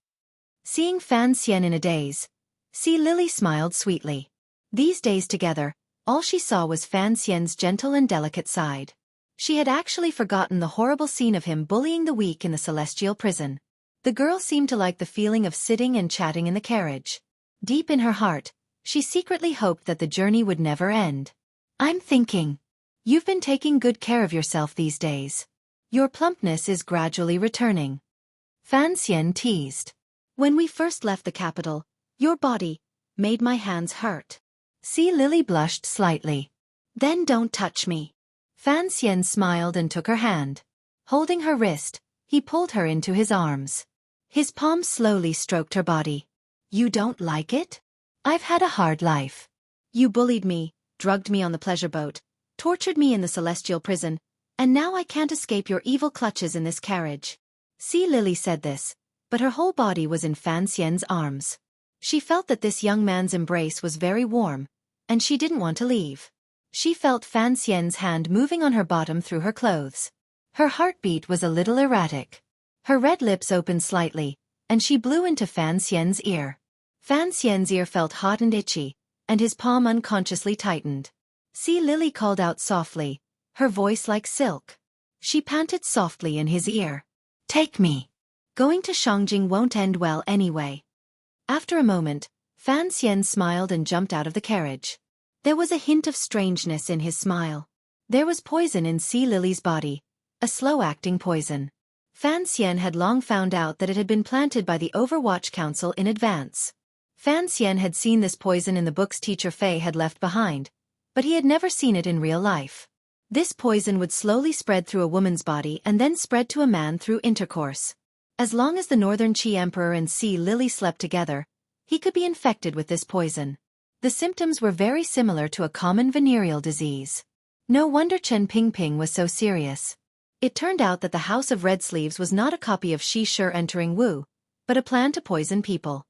Seeing Fan Xian in a daze, See Lily smiled sweetly. These days together, all she saw was Fan Xian's gentle and delicate side. She had actually forgotten the horrible scene of him bullying the weak in the celestial prison. The girl seemed to like the feeling of sitting and chatting in the carriage. Deep in her heart, she secretly hoped that the journey would never end. I'm thinking. You've been taking good care of yourself these days. Your plumpness is gradually returning. Fan Xian teased. When we first left the capital, your body made my hands hurt. See Lily blushed slightly. Then don't touch me. Fan Xian smiled and took her hand. Holding her wrist, he pulled her into his arms. His palm slowly stroked her body. You don't like it? I've had a hard life. You bullied me, drugged me on the pleasure boat, tortured me in the celestial prison, and now I can't escape your evil clutches in this carriage. See Lily said this, but her whole body was in Fan Xian's arms. She felt that this young man's embrace was very warm, and she didn't want to leave. She felt Fan Xian's hand moving on her bottom through her clothes. Her heartbeat was a little erratic. Her red lips opened slightly, and she blew into Fan Xian's ear. Fan Xian's ear felt hot and itchy, and his palm unconsciously tightened. See Lily called out softly, her voice like silk. She panted softly in his ear. Take me. Going to Shangjing won't end well anyway. After a moment, Fan Xian smiled and jumped out of the carriage. There was a hint of strangeness in his smile. There was poison in See Lily's body, a slow-acting poison. Fan Xian had long found out that it had been planted by the Overwatch Council in advance. Fan Xian had seen this poison in the books teacher Fei had left behind, but he had never seen it in real life. This poison would slowly spread through a woman's body and then spread to a man through intercourse. As long as the Northern Qi Emperor and Sea Lily slept together, he could be infected with this poison. The symptoms were very similar to a common venereal disease. No wonder Chen Pingping was so serious. It turned out that the House of Red Sleeves was not a copy of Shi Shi entering Wu, but a plan to poison people.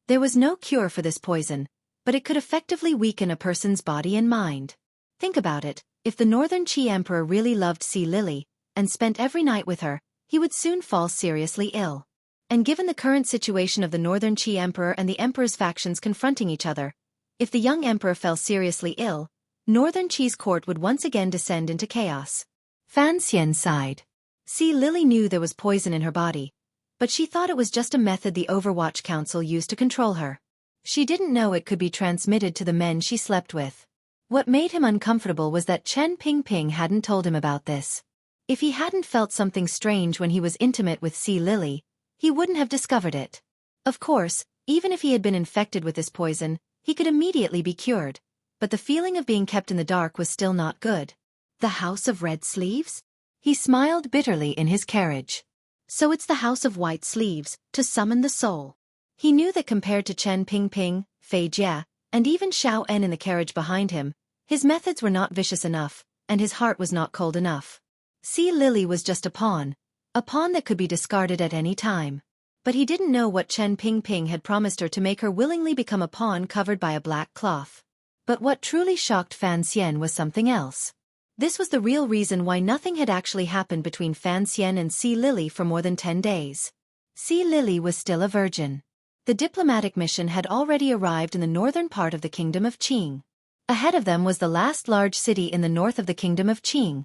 There was no cure for this poison, but it could effectively weaken a person's body and mind. Think about it, if the Northern Qi Emperor really loved Sea Lily, and spent every night with her, he would soon fall seriously ill. And given the current situation of the Northern Qi Emperor and the Emperor's factions confronting each other, if the young Emperor fell seriously ill, Northern Qi's court would once again descend into chaos. Fan Xian sighed. Sea Lily knew there was poison in her body, but she thought it was just a method the Overwatch Council used to control her. She didn't know it could be transmitted to the men she slept with. What made him uncomfortable was that Chen Pingping hadn't told him about this. If he hadn't felt something strange when he was intimate with Sea Lily, he wouldn't have discovered it. Of course, even if he had been infected with this poison, he could immediately be cured, but the feeling of being kept in the dark was still not good. The House of Red Sleeves? He smiled bitterly in his carriage. So it's the House of White Sleeves, to summon the soul. He knew that compared to Chen Pingping, Fei Jia, and even Xiao En in the carriage behind him, his methods were not vicious enough, and his heart was not cold enough. Sea Lily was just a pawn that could be discarded at any time. But he didn't know what Chen Pingping had promised her to make her willingly become a pawn covered by a black cloth. But what truly shocked Fan Xian was something else. This was the real reason why nothing had actually happened between Fan Xian and Sea Lily for more than 10 days. Sea Lily was still a virgin. The diplomatic mission had already arrived in the northern part of the kingdom of Qing. Ahead of them was the last large city in the north of the kingdom of Qing,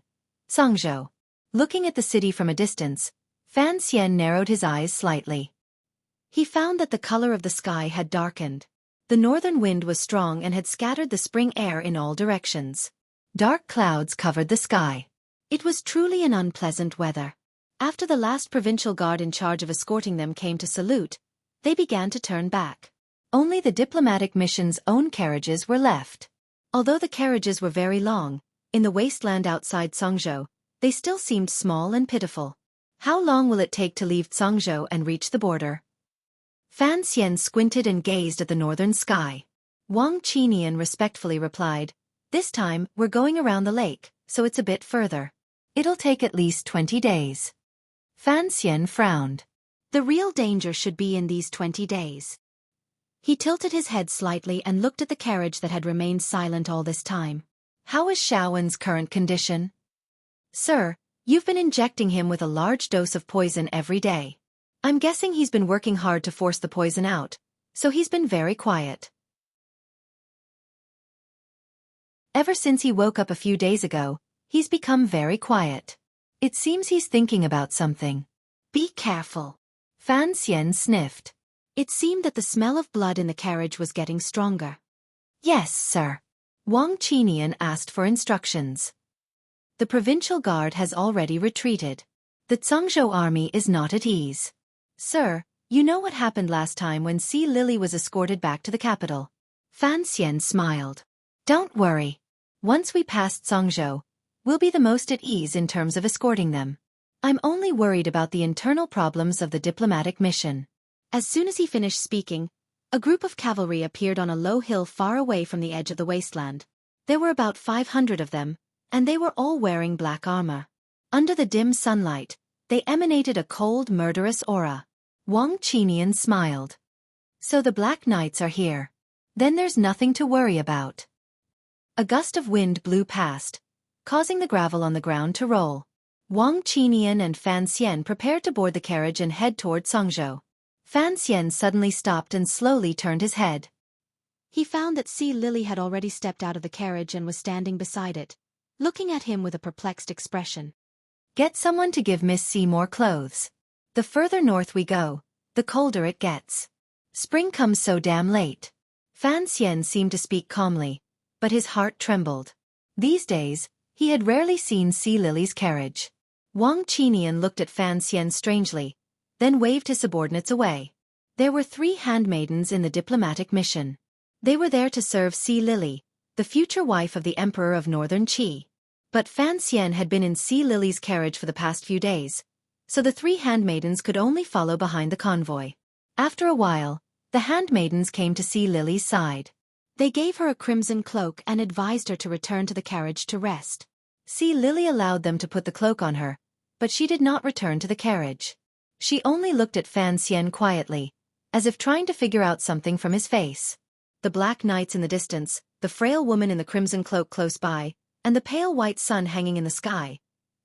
Zhangzhou. Looking at the city from a distance, Fan Xian narrowed his eyes slightly. He found that the color of the sky had darkened. The northern wind was strong and had scattered the spring air in all directions. Dark clouds covered the sky. It was truly an unpleasant weather. After the last provincial guard in charge of escorting them came to salute, they began to turn back. Only the diplomatic mission's own carriages were left. Although the carriages were very long, in the wasteland outside Zhangzhou, they still seemed small and pitiful. How long will it take to leave Zhangzhou and reach the border? Fan Xian squinted and gazed at the northern sky. Wang Qinian respectfully replied, "This time, we're going around the lake, so it's a bit further. It'll take at least 20 days. Fan Xian frowned. The real danger should be in these 20 days. He tilted his head slightly and looked at the carriage that had remained silent all this time. How is Xiaowen's current condition? Sir, you've been injecting him with a large dose of poison every day. I'm guessing he's been working hard to force the poison out, so he's been very quiet. Ever since he woke up a few days ago, he's become very quiet. It seems he's thinking about something. Be careful. Fan Xian sniffed. It seemed that the smell of blood in the carriage was getting stronger. Yes, sir. Wang Qinian asked for instructions. The provincial guard has already retreated. The Zhangzhou army is not at ease. Sir, you know what happened last time when Sea Lily was escorted back to the capital. Fan Xian smiled. Don't worry. Once we pass Zhangzhou, we'll be the most at ease in terms of escorting them. I'm only worried about the internal problems of the diplomatic mission. As soon as he finished speaking, a group of cavalry appeared on a low hill far away from the edge of the wasteland. There were about 500 of them, and they were all wearing black armor. Under the dim sunlight, they emanated a cold, murderous aura. Wang Qinian smiled. So the Black Knights are here. Then there's nothing to worry about. A gust of wind blew past, causing the gravel on the ground to roll. Wang Qinian and Fan Xian prepared to board the carriage and head toward Zhangzhou. Fan Xian suddenly stopped and slowly turned his head. He found that Sea Lily had already stepped out of the carriage and was standing beside it, looking at him with a perplexed expression. Get someone to give Miss C more clothes. The further north we go, the colder it gets. Spring comes so damn late. Fan Xian seemed to speak calmly, but his heart trembled. These days, he had rarely seen Sea Lily's carriage. Wang Qinian looked at Fan Xian strangely, then waved his subordinates away. There were 3 handmaidens in the diplomatic mission. They were there to serve Sea Lily, the future wife of the Emperor of Northern Qi. But Fan Xian had been in Sea Lily's carriage for the past few days, so the three handmaidens could only follow behind the convoy. After a while, the handmaidens came to Sea Lily's side. They gave her a crimson cloak and advised her to return to the carriage to rest. Sea Lily allowed them to put the cloak on her, but she did not return to the carriage. She only looked at Fan Xian quietly, as if trying to figure out something from his face. The black knights in the distance, the frail woman in the crimson cloak close by, and the pale white sun hanging in the sky.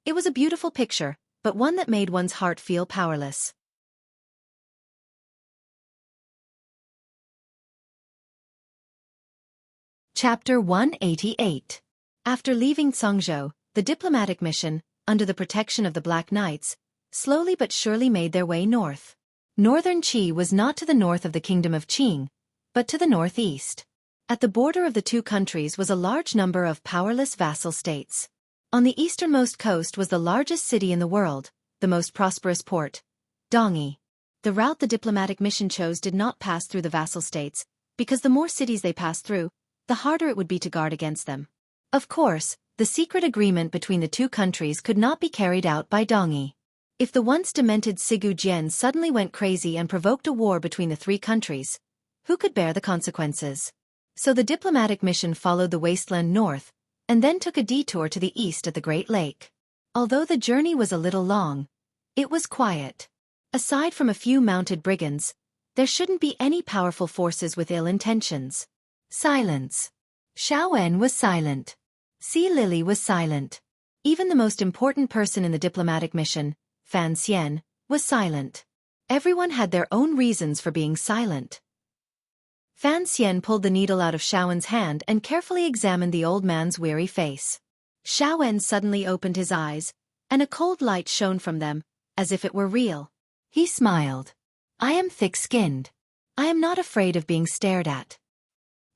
It was a beautiful picture, but one that made one's heart feel powerless. Chapter 188. After leaving Congzhou, the diplomatic mission, under the protection of the Black Knights, slowly but surely made their way north. Northern Qi was not to the north of the kingdom of Qing, but to the northeast. At the border of the two countries was a large number of powerless vassal states. On the easternmost coast was the largest city in the world, the most prosperous port, Dongyi. The route the diplomatic mission chose did not pass through the vassal states, because the more cities they passed through, the harder it would be to guard against them. Of course, the secret agreement between the two countries could not be carried out by Dongyi. If the once demented Sigu Jian suddenly went crazy and provoked a war between the three countries, who could bear the consequences? So the diplomatic mission followed the wasteland north, and then took a detour to the east at the Great Lake. Although the journey was a little long, it was quiet. Aside from a few mounted brigands, there shouldn't be any powerful forces with ill intentions. Silence. Xiaowen was silent. Sea Lily was silent. Even the most important person in the diplomatic mission, Fan Xian, was silent. Everyone had their own reasons for being silent. Fan Xian pulled the needle out of Xiaowen's hand and carefully examined the old man's weary face. Xiaowen suddenly opened his eyes, and a cold light shone from them, as if it were real. He smiled. I am thick-skinned. I am not afraid of being stared at.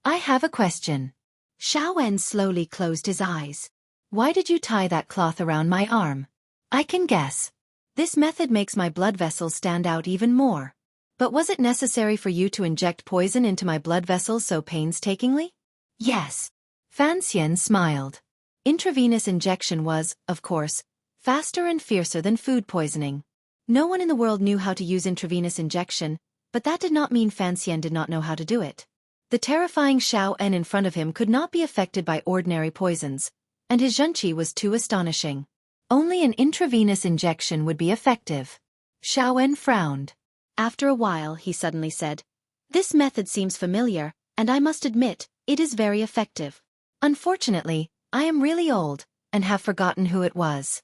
I have a question. Xiaowen slowly closed his eyes. Why did you tie that cloth around my arm? I can guess. This method makes my blood vessels stand out even more. But was it necessary for you to inject poison into my blood vessels so painstakingly? Yes. Fan Xian smiled. Intravenous injection was, of course, faster and fiercer than food poisoning. No one in the world knew how to use intravenous injection, but that did not mean Fan Xian did not know how to do it. The terrifying Xiaowen in front of him could not be affected by ordinary poisons, and his Xueqi was too astonishing. Only an intravenous injection would be effective. Xiaowen frowned. After a while, he suddenly said, "This method seems familiar, and I must admit, it is very effective. Unfortunately, I am really old, and have forgotten who it was."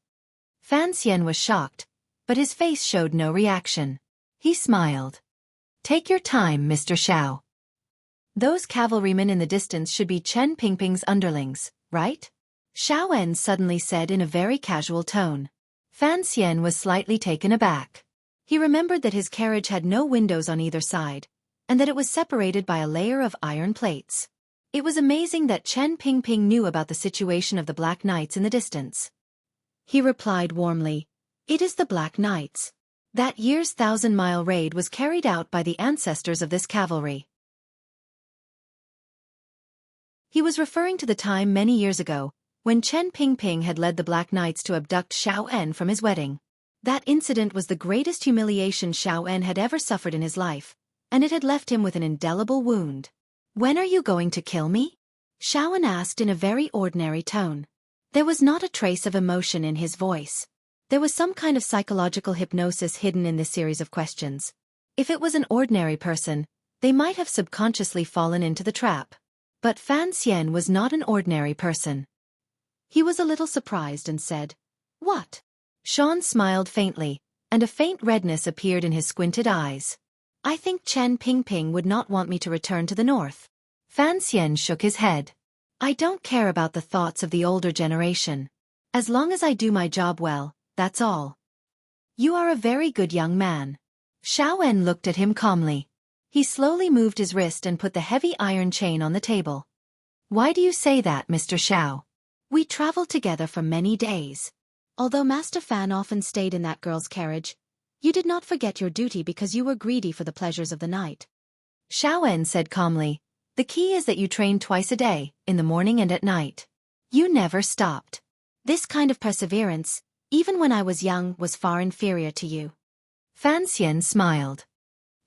Fan Xian was shocked, but his face showed no reaction. He smiled. "Take your time, Mr. Xiao. Those cavalrymen in the distance should be Chen Pingping's underlings, right?" Xiaowen suddenly said in a very casual tone. Fan Xian was slightly taken aback. He remembered that his carriage had no windows on either side, and that it was separated by a layer of iron plates. It was amazing that Chen Pingping knew about the situation of the Black Knights in the distance. He replied warmly, "It is the Black Knights. That year's 1,000-mile raid was carried out by the ancestors of this cavalry." He was referring to the time many years ago, when Chen Pingping had led the Black Knights to abduct Xiaowen from his wedding. That incident was the greatest humiliation Xiaowen had ever suffered in his life, and it had left him with an indelible wound. "When are you going to kill me?" Xiaowen asked in a very ordinary tone. There was not a trace of emotion in his voice. There was some kind of psychological hypnosis hidden in this series of questions. If it was an ordinary person, they might have subconsciously fallen into the trap. But Fan Xian was not an ordinary person. He was a little surprised and said, "What?" Sean smiled faintly, and a faint redness appeared in his squinted eyes. "I think Chen Pingping would not want me to return to the north." Fan Xian shook his head. "I don't care about the thoughts of the older generation. As long as I do my job well, that's all." "You are a very good young man." Xiaowen looked at him calmly. He slowly moved his wrist and put the heavy iron chain on the table. "Why do you say that, Mr. Xiao?" "We traveled together for many days. Although Master Fan often stayed in that girl's carriage, you did not forget your duty because you were greedy for the pleasures of the night." Xiaowen said calmly, The key is that you train twice a day, in the morning and at night. You never stopped. This kind of perseverance, even when I was young, was far inferior to you. Fan Xian smiled.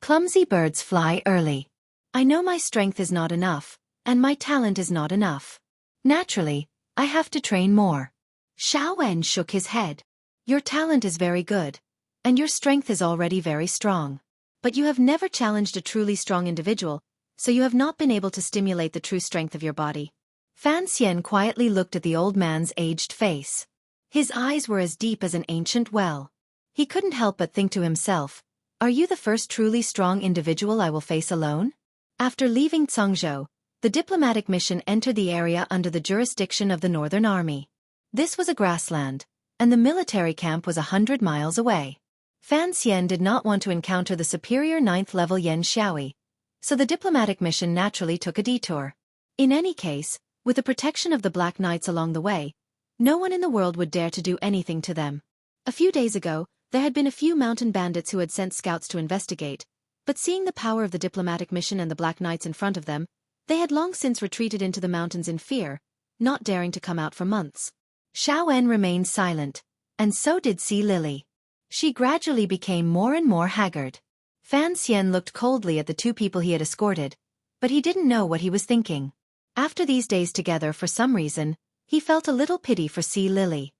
Clumsy birds fly early. I know my strength is not enough, and my talent is not enough. Naturally, I have to train more. Xiao Wen shook his head. Your talent is very good, and your strength is already very strong. But you have never challenged a truly strong individual, so you have not been able to stimulate the true strength of your body. Fan Xian quietly looked at the old man's aged face. His eyes were as deep as an ancient well. He couldn't help but think to himself, are you the first truly strong individual I will face alone? After leaving Cangzhou, the diplomatic mission entered the area under the jurisdiction of the Northern Army. This was a grassland, and the military camp was 100 miles away. Fan Xian did not want to encounter the superior 9th level Yan Xueqi, so the diplomatic mission naturally took a detour. In any case, with the protection of the Black Knights along the way, no one in the world would dare to do anything to them. A few days ago, there had been a few mountain bandits who had sent scouts to investigate, but seeing the power of the diplomatic mission and the Black Knights in front of them, they had long since retreated into the mountains in fear, not daring to come out for months. Xiao Wen remained silent, and so did Sea Lily. She gradually became more and more haggard. Fan Xian looked coldly at the two people he had escorted, but he didn't know what he was thinking. After these days together, for some reason, he felt a little pity for Sea Lily.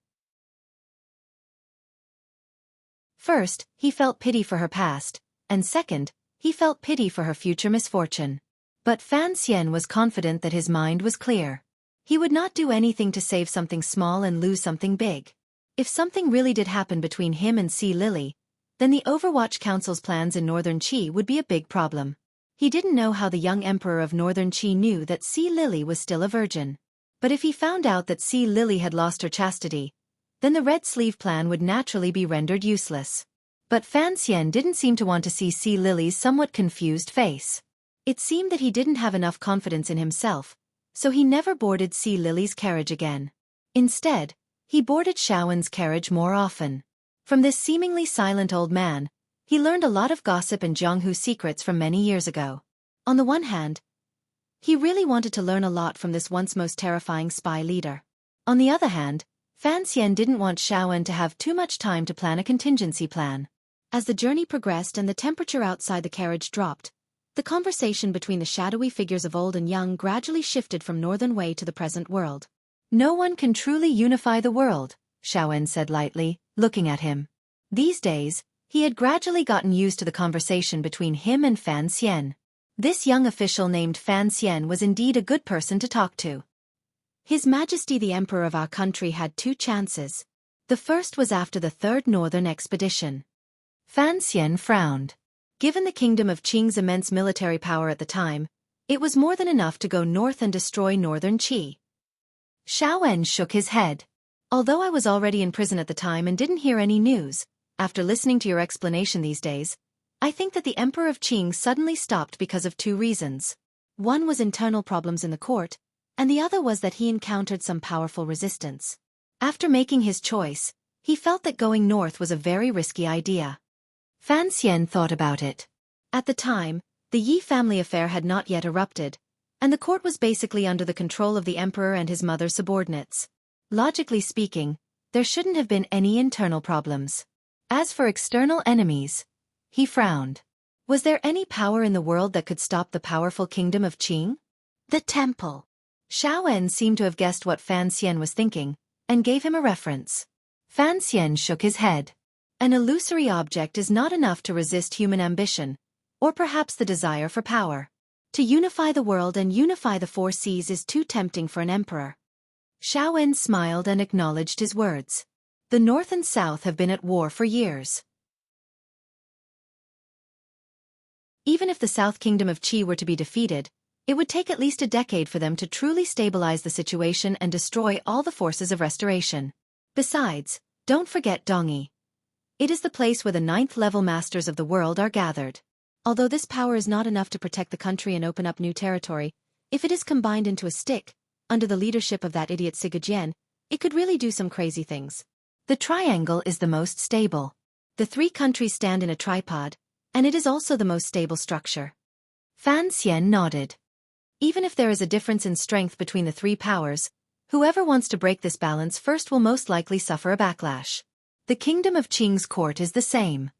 First, he felt pity for her past, and second, he felt pity for her future misfortune. But Fan Xian was confident that his mind was clear. He would not do anything to save something small and lose something big. If something really did happen between him and Sea Lily, then the Overwatch Council's plans in Northern Qi would be a big problem. He didn't know how the young emperor of Northern Qi knew that Sea Lily was still a virgin. But if he found out that Sea Lily had lost her chastity, then the Red Sleeve plan would naturally be rendered useless. But Fan Xian didn't seem to want to see Sea Lily's somewhat confused face. It seemed that he didn't have enough confidence in himself, so he never boarded Sea Lily's carriage again. Instead, he boarded Xiao Wen's carriage more often. From this seemingly silent old man, he learned a lot of gossip and Jianghu secrets from many years ago. On the one hand, he really wanted to learn a lot from this once most terrifying spy leader. On the other hand, Fan Xian didn't want Xiao Wen to have too much time to plan a contingency plan. As the journey progressed and the temperature outside the carriage dropped, the conversation between the shadowy figures of old and young gradually shifted from Northern Wei to the present world. No one can truly unify the world, Xiao Wen said lightly, looking at him. These days, he had gradually gotten used to the conversation between him and Fan Xian. This young official named Fan Xian was indeed a good person to talk to. His Majesty the Emperor of our country had two chances. The first was after the Third Northern Expedition. Fan Xian frowned. Given the kingdom of Qing's immense military power at the time, it was more than enough to go north and destroy Northern Qi. Xiao Wen shook his head. Although I was already in prison at the time and didn't hear any news, after listening to your explanation these days, I think that the Emperor of Qing suddenly stopped because of two reasons. One was internal problems in the court, and the other was that he encountered some powerful resistance. After making his choice, he felt that going north was a very risky idea. Fan Xian thought about it. At the time, the Yi family affair had not yet erupted, and the court was basically under the control of the emperor and his mother's subordinates. Logically speaking, there shouldn't have been any internal problems. As for external enemies, he frowned. Was there any power in the world that could stop the powerful kingdom of Qing? The temple. Xiao Wen seemed to have guessed what Fan Xian was thinking, and gave him a reference. Fan Xian shook his head. An illusory object is not enough to resist human ambition, or perhaps the desire for power. To unify the world and unify the four seas is too tempting for an emperor. Xiao Wen smiled and acknowledged his words. The North and South have been at war for years. Even if the South Kingdom of Qi were to be defeated, it would take at least a decade for them to truly stabilize the situation and destroy all the forces of restoration. Besides, don't forget Dongyi. It is the place where the 9th-level masters of the world are gathered. Although this power is not enough to protect the country and open up new territory, if it is combined into a stick, under the leadership of that idiot Siga Jian, it could really do some crazy things. The triangle is the most stable. The three countries stand in a tripod, and it is also the most stable structure. Fan Xian nodded. Even if there is a difference in strength between the three powers, whoever wants to break this balance first will most likely suffer a backlash. The kingdom of Qing's court is the same.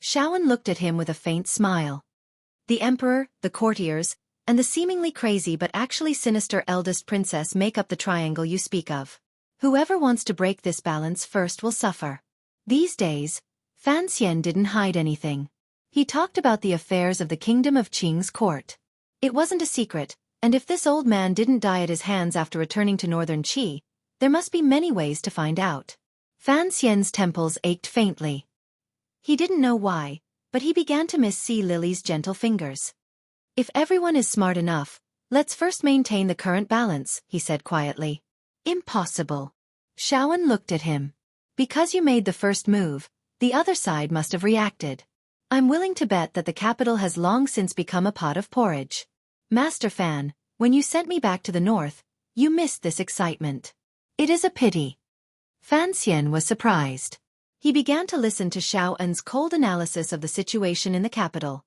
Shaoan looked at him with a faint smile. The emperor, the courtiers, and the seemingly crazy but actually sinister eldest princess make up the triangle you speak of. Whoever wants to break this balance first will suffer. These days, Fan Xian didn't hide anything. He talked about the affairs of the kingdom of Qing's court. It wasn't a secret, and if this old man didn't die at his hands after returning to northern Qi, there must be many ways to find out. Fan Xian's temples ached faintly. He didn't know why, but he began to miss Sea Lily's gentle fingers. If everyone is smart enough, let's first maintain the current balance, he said quietly. Impossible. Shaoan looked at him. Because you made the first move, the other side must have reacted. I'm willing to bet that the capital has long since become a pot of porridge. Master Fan, when you sent me back to the north, you missed this excitement. It is a pity. Fan Xian was surprised. He began to listen to Shaoan's cold analysis of the situation in the capital.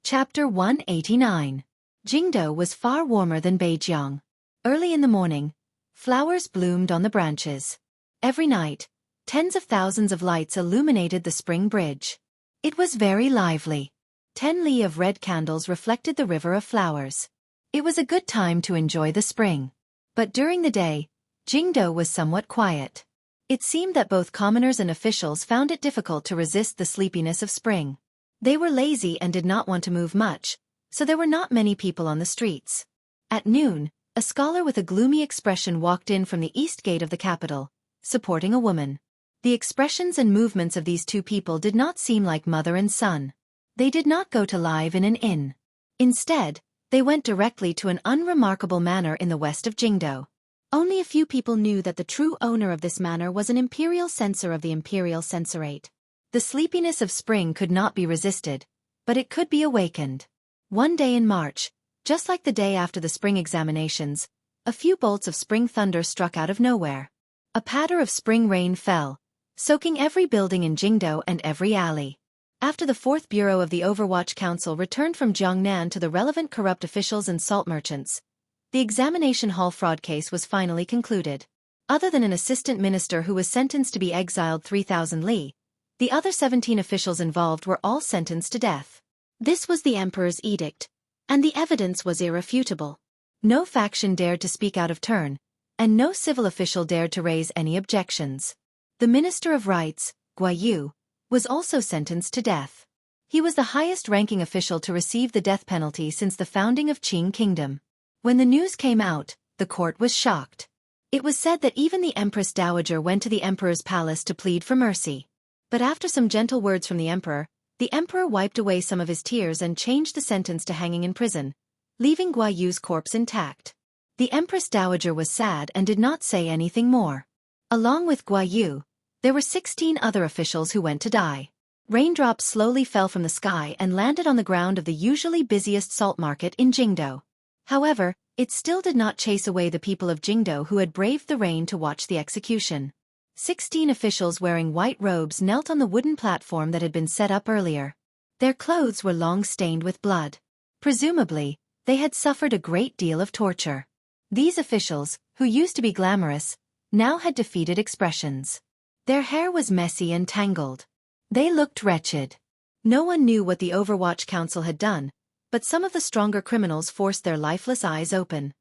Chapter 189. Jingdou was far warmer than Beijiang. Early in the morning, flowers bloomed on the branches. Every night, tens of thousands of lights illuminated the spring bridge. It was very lively. 10 li of red candles reflected the river of flowers. It was a good time to enjoy the spring. But during the day, Jingdou was somewhat quiet. It seemed that both commoners and officials found it difficult to resist the sleepiness of spring. They were lazy and did not want to move much, so there were not many people on the streets. At noon, a scholar with a gloomy expression walked in from the east gate of the capital, supporting a woman. The expressions and movements of these two people did not seem like mother and son. They did not go to live in an inn. Instead, they went directly to an unremarkable manor in the west of Jingdou. Only a few people knew that the true owner of this manor was an imperial censor of the imperial censorate. The sleepiness of spring could not be resisted, but it could be awakened. One day in March, just like the day after the spring examinations, a few bolts of spring thunder struck out of nowhere. A patter of spring rain fell, soaking every building in Jingdou and every alley. After the 4th Bureau of the Overwatch Council returned from Jiangnan to the relevant corrupt officials and salt merchants, the examination hall fraud case was finally concluded. Other than an assistant minister who was sentenced to be exiled 3,000 li, the other 17 officials involved were all sentenced to death. This was the emperor's edict, and the evidence was irrefutable. No faction dared to speak out of turn, and no civil official dared to raise any objections. The Minister of Rights, Guayu, was also sentenced to death. He was the highest-ranking official to receive the death penalty since the founding of Qing Kingdom. When the news came out, the court was shocked. It was said that even the Empress Dowager went to the emperor's palace to plead for mercy. But after some gentle words from the emperor wiped away some of his tears and changed the sentence to hanging in prison, leaving Guayu's corpse intact. The Empress Dowager was sad and did not say anything more. Along with Guayu, there were 16 other officials who went to die. Raindrops slowly fell from the sky and landed on the ground of the usually busiest salt market in Jingdou. However, it still did not chase away the people of Jingdou who had braved the rain to watch the execution. 16 officials wearing white robes knelt on the wooden platform that had been set up earlier. Their clothes were long stained with blood. Presumably, they had suffered a great deal of torture. These officials, who used to be glamorous, now had defeated expressions. Their hair was messy and tangled. They looked wretched. No one knew what the Overwatch Council had done, but some of the stronger criminals forced their lifeless eyes open.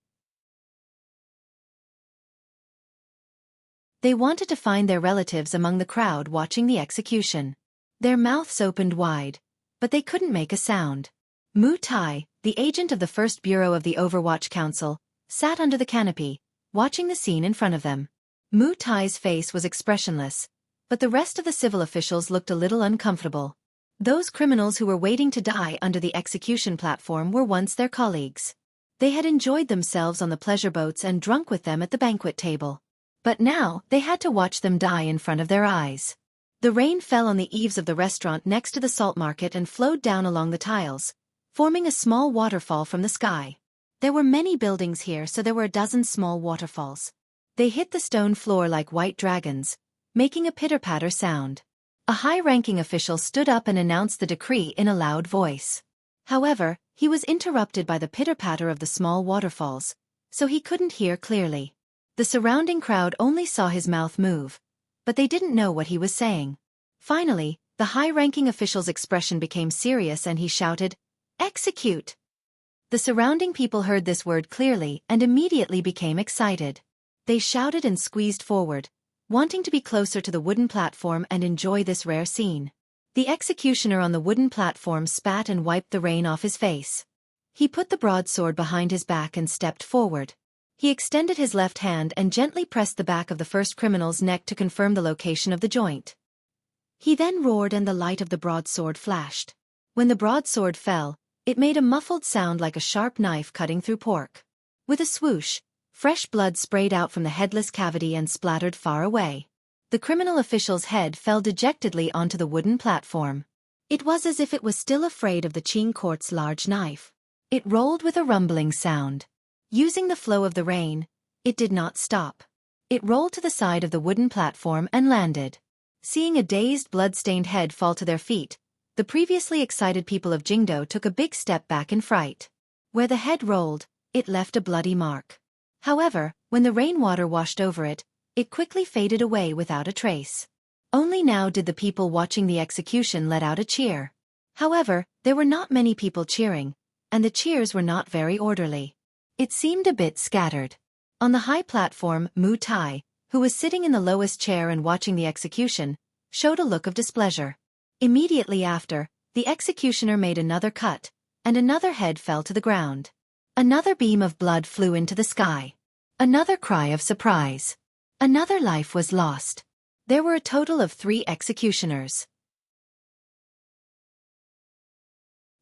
They wanted to find their relatives among the crowd watching the execution. Their mouths opened wide, but they couldn't make a sound. Mu Tai, the agent of the 1st Bureau of the Overwatch Council, sat under the canopy, watching the scene in front of them. Mu Tai's face was expressionless, but the rest of the civil officials looked a little uncomfortable. Those criminals who were waiting to die under the execution platform were once their colleagues. They had enjoyed themselves on the pleasure boats and drunk with them at the banquet table. But now, they had to watch them die in front of their eyes. The rain fell on the eaves of the restaurant next to the salt market and flowed down along the tiles, forming a small waterfall from the sky. There were many buildings here, so there were a dozen small waterfalls. They hit the stone floor like white dragons, making a pitter-patter sound. A high-ranking official stood up and announced the decree in a loud voice. However, he was interrupted by the pitter-patter of the small waterfalls, so he couldn't hear clearly. The surrounding crowd only saw his mouth move, but they didn't know what he was saying. Finally, the high-ranking official's expression became serious and he shouted, "Execute!" The surrounding people heard this word clearly and immediately became excited. They shouted and squeezed forward, wanting to be closer to the wooden platform and enjoy this rare scene. The executioner on the wooden platform spat and wiped the rain off his face. He put the broadsword behind his back and stepped forward. He extended his left hand and gently pressed the back of the first criminal's neck to confirm the location of the joint. He then roared and the light of the broadsword flashed. When the broadsword fell, it made a muffled sound like a sharp knife cutting through pork. With a swoosh, fresh blood sprayed out from the headless cavity and splattered far away. The criminal official's head fell dejectedly onto the wooden platform. It was as if it was still afraid of the Qing court's large knife. It rolled with a rumbling sound. Using the flow of the rain, it did not stop. It rolled to the side of the wooden platform and landed. Seeing a dazed, blood-stained head fall to their feet, the previously excited people of Jingdo took a big step back in fright. Where the head rolled, it left a bloody mark. However, when the rainwater washed over it, it quickly faded away without a trace. Only now did the people watching the execution let out a cheer. However, there were not many people cheering, and the cheers were not very orderly. It seemed a bit scattered. On the high platform, Mu Tai, who was sitting in the lowest chair and watching the execution, showed a look of displeasure. Immediately after, the executioner made another cut, and another head fell to the ground. Another beam of blood flew into the sky. Another cry of surprise. Another life was lost. There were a total of 3 executioners.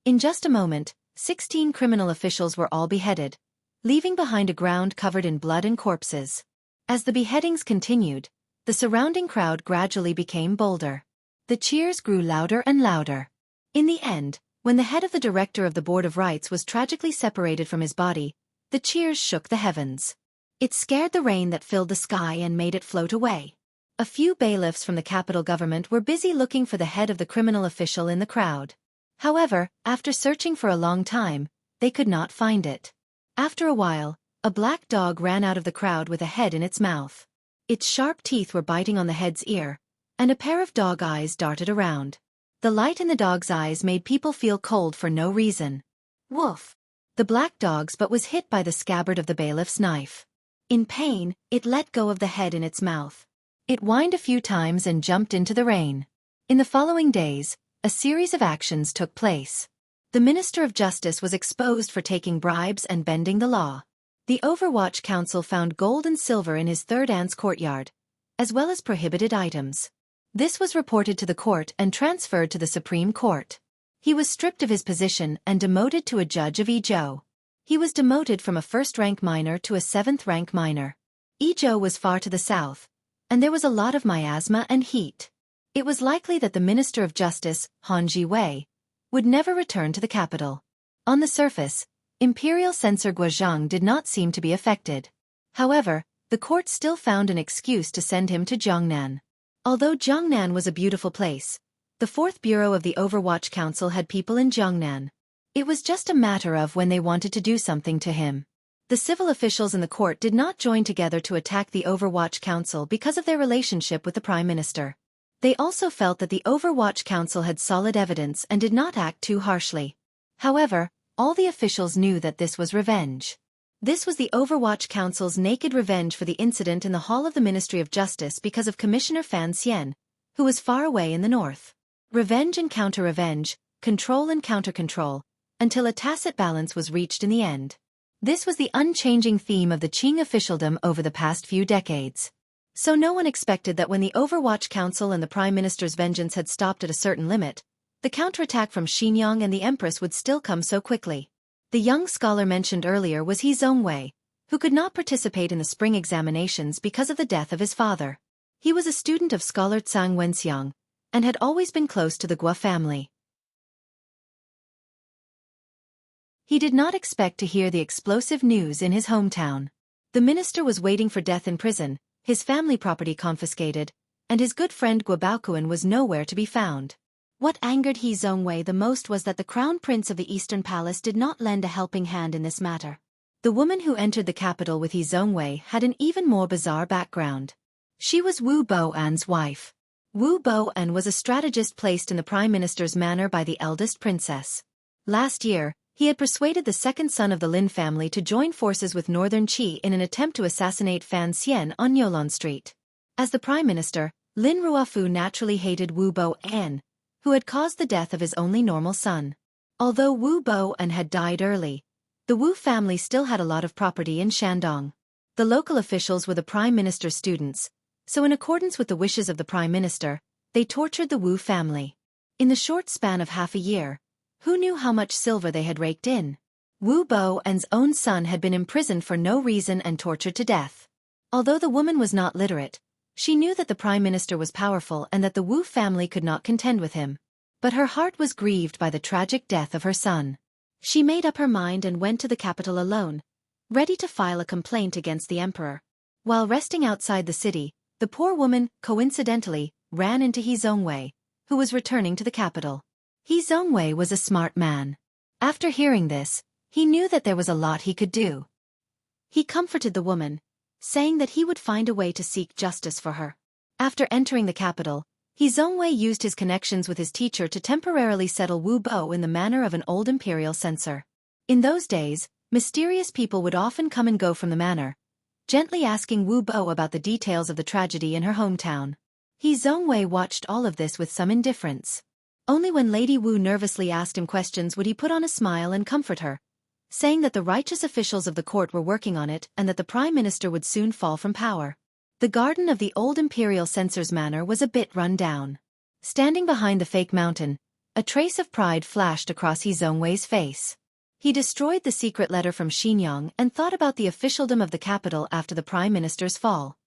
In just a moment, 16 criminal officials were all beheaded, leaving behind a ground covered in blood and corpses. As the beheadings continued, the surrounding crowd gradually became bolder. The cheers grew louder and louder. In the end, when the head of the director of the Board of Rights was tragically separated from his body, the cheers shook the heavens. It scared the rain that filled the sky and made it float away. A few bailiffs from the capital government were busy looking for the head of the criminal official in the crowd. However, after searching for a long time, they could not find it. After a while, a black dog ran out of the crowd with a head in its mouth. Its sharp teeth were biting on the head's ear, and a pair of dog eyes darted around. The light in the dog's eyes made people feel cold for no reason. Woof! The black dog's butt was hit by the scabbard of the bailiff's knife. In pain, it let go of the head in its mouth. It whined a few times and jumped into the rain. In the following days, a series of actions took place. The Minister of Justice was exposed for taking bribes and bending the law. The Overwatch Council found gold and silver in his third aunt's courtyard, as well as prohibited items. This was reported to the court and transferred to the Supreme Court. He was stripped of his position and demoted to a judge of Izhou. He was demoted from a first-rank minor to a seventh-rank minor. Izhou was far to the south, and there was a lot of miasma and heat. It was likely that the Minister of Justice, Han Jiwei, would never return to the capital. On the surface, Imperial Censor Guozhang did not seem to be affected. However, the court still found an excuse to send him to Jiangnan. Although Jiangnan was a beautiful place, the 4th Bureau of the Overwatch Council had people in Jiangnan. It was just a matter of when they wanted to do something to him. The civil officials in the court did not join together to attack the Overwatch Council because of their relationship with the Prime Minister. They also felt that the Overwatch Council had solid evidence and did not act too harshly. However, all the officials knew that this was revenge. This was the Overwatch Council's naked revenge for the incident in the Hall of the Ministry of Justice because of Commissioner Fan Xian, who was far away in the north. Revenge and counter-revenge, control and counter-control, until a tacit balance was reached in the end. This was the unchanging theme of the Qing officialdom over the past few decades. So no one expected that when the Overwatch Council and the Prime Minister's vengeance had stopped at a certain limit, the counterattack from Xinjiang and the Empress would still come so quickly. The young scholar mentioned earlier was He Zongwei, who could not participate in the spring examinations because of the death of his father. He was a student of scholar Zhang Wenxiang, and had always been close to the Guo family. He did not expect to hear the explosive news in his hometown. The minister was waiting for death in prison, his family property confiscated, and his good friend Guobaoquan was nowhere to be found. What angered He Zongwei the most was that the crown prince of the Eastern Palace did not lend a helping hand in this matter. The woman who entered the capital with He Zongwei had an even more bizarre background. She was Wu Boan's wife. Wu Boan was a strategist placed in the prime minister's manor by the eldest princess. Last year, he had persuaded the second son of the Lin family to join forces with Northern Qi in an attempt to assassinate Fan Xian on Yolon Street. As the prime minister, Lin Ruofu naturally hated Wu Boan, who had caused the death of his only normal son. Although Wu Boan had died early, the Wu family still had a lot of property in Shandong. The local officials were the prime minister's students, so in accordance with the wishes of the prime minister, they tortured the Wu family. In the short span of half a year, who knew how much silver they had raked in? Wu Boan's own son had been imprisoned for no reason and tortured to death. Although the woman was not literate, she knew that the prime minister was powerful and that the Wu family could not contend with him. But her heart was grieved by the tragic death of her son. She made up her mind and went to the capital alone, ready to file a complaint against the emperor. While resting outside the city, the poor woman, coincidentally, ran into He Zongwei, who was returning to the capital. He Zongwei was a smart man. After hearing this, he knew that there was a lot he could do. He comforted the woman, saying that he would find a way to seek justice for her. After entering the capital, He Zongwei used his connections with his teacher to temporarily settle Wu Bo in the manner of an old imperial censor. In those days, mysterious people would often come and go from the manor, gently asking Wu Bo about the details of the tragedy in her hometown. He Zongwei watched all of this with some indifference. Only when Lady Wu nervously asked him questions would he put on a smile and comfort her, saying that the righteous officials of the court were working on it and that the prime minister would soon fall from power. The garden of the old imperial censor's manor was a bit run down. Standing behind the fake mountain, a trace of pride flashed across He Zongwei's face. He destroyed the secret letter from Xinyang and thought about the officialdom of the capital after the prime minister's fall.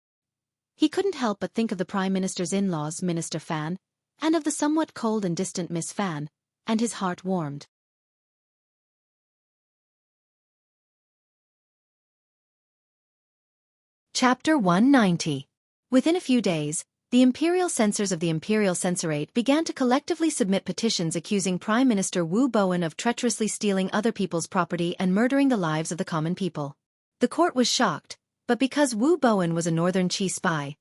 He couldn't help but think of the prime minister's in-laws, Minister Fan, and of the somewhat cold and distant Miss Fan, and his heart warmed. Chapter 190. Within a few days, the imperial censors of the imperial censorate began to collectively submit petitions accusing Prime Minister Wu Boan of treacherously stealing other people's property and murdering the lives of the common people. The court was shocked, but because Wu Boan was a Northern Qi spy,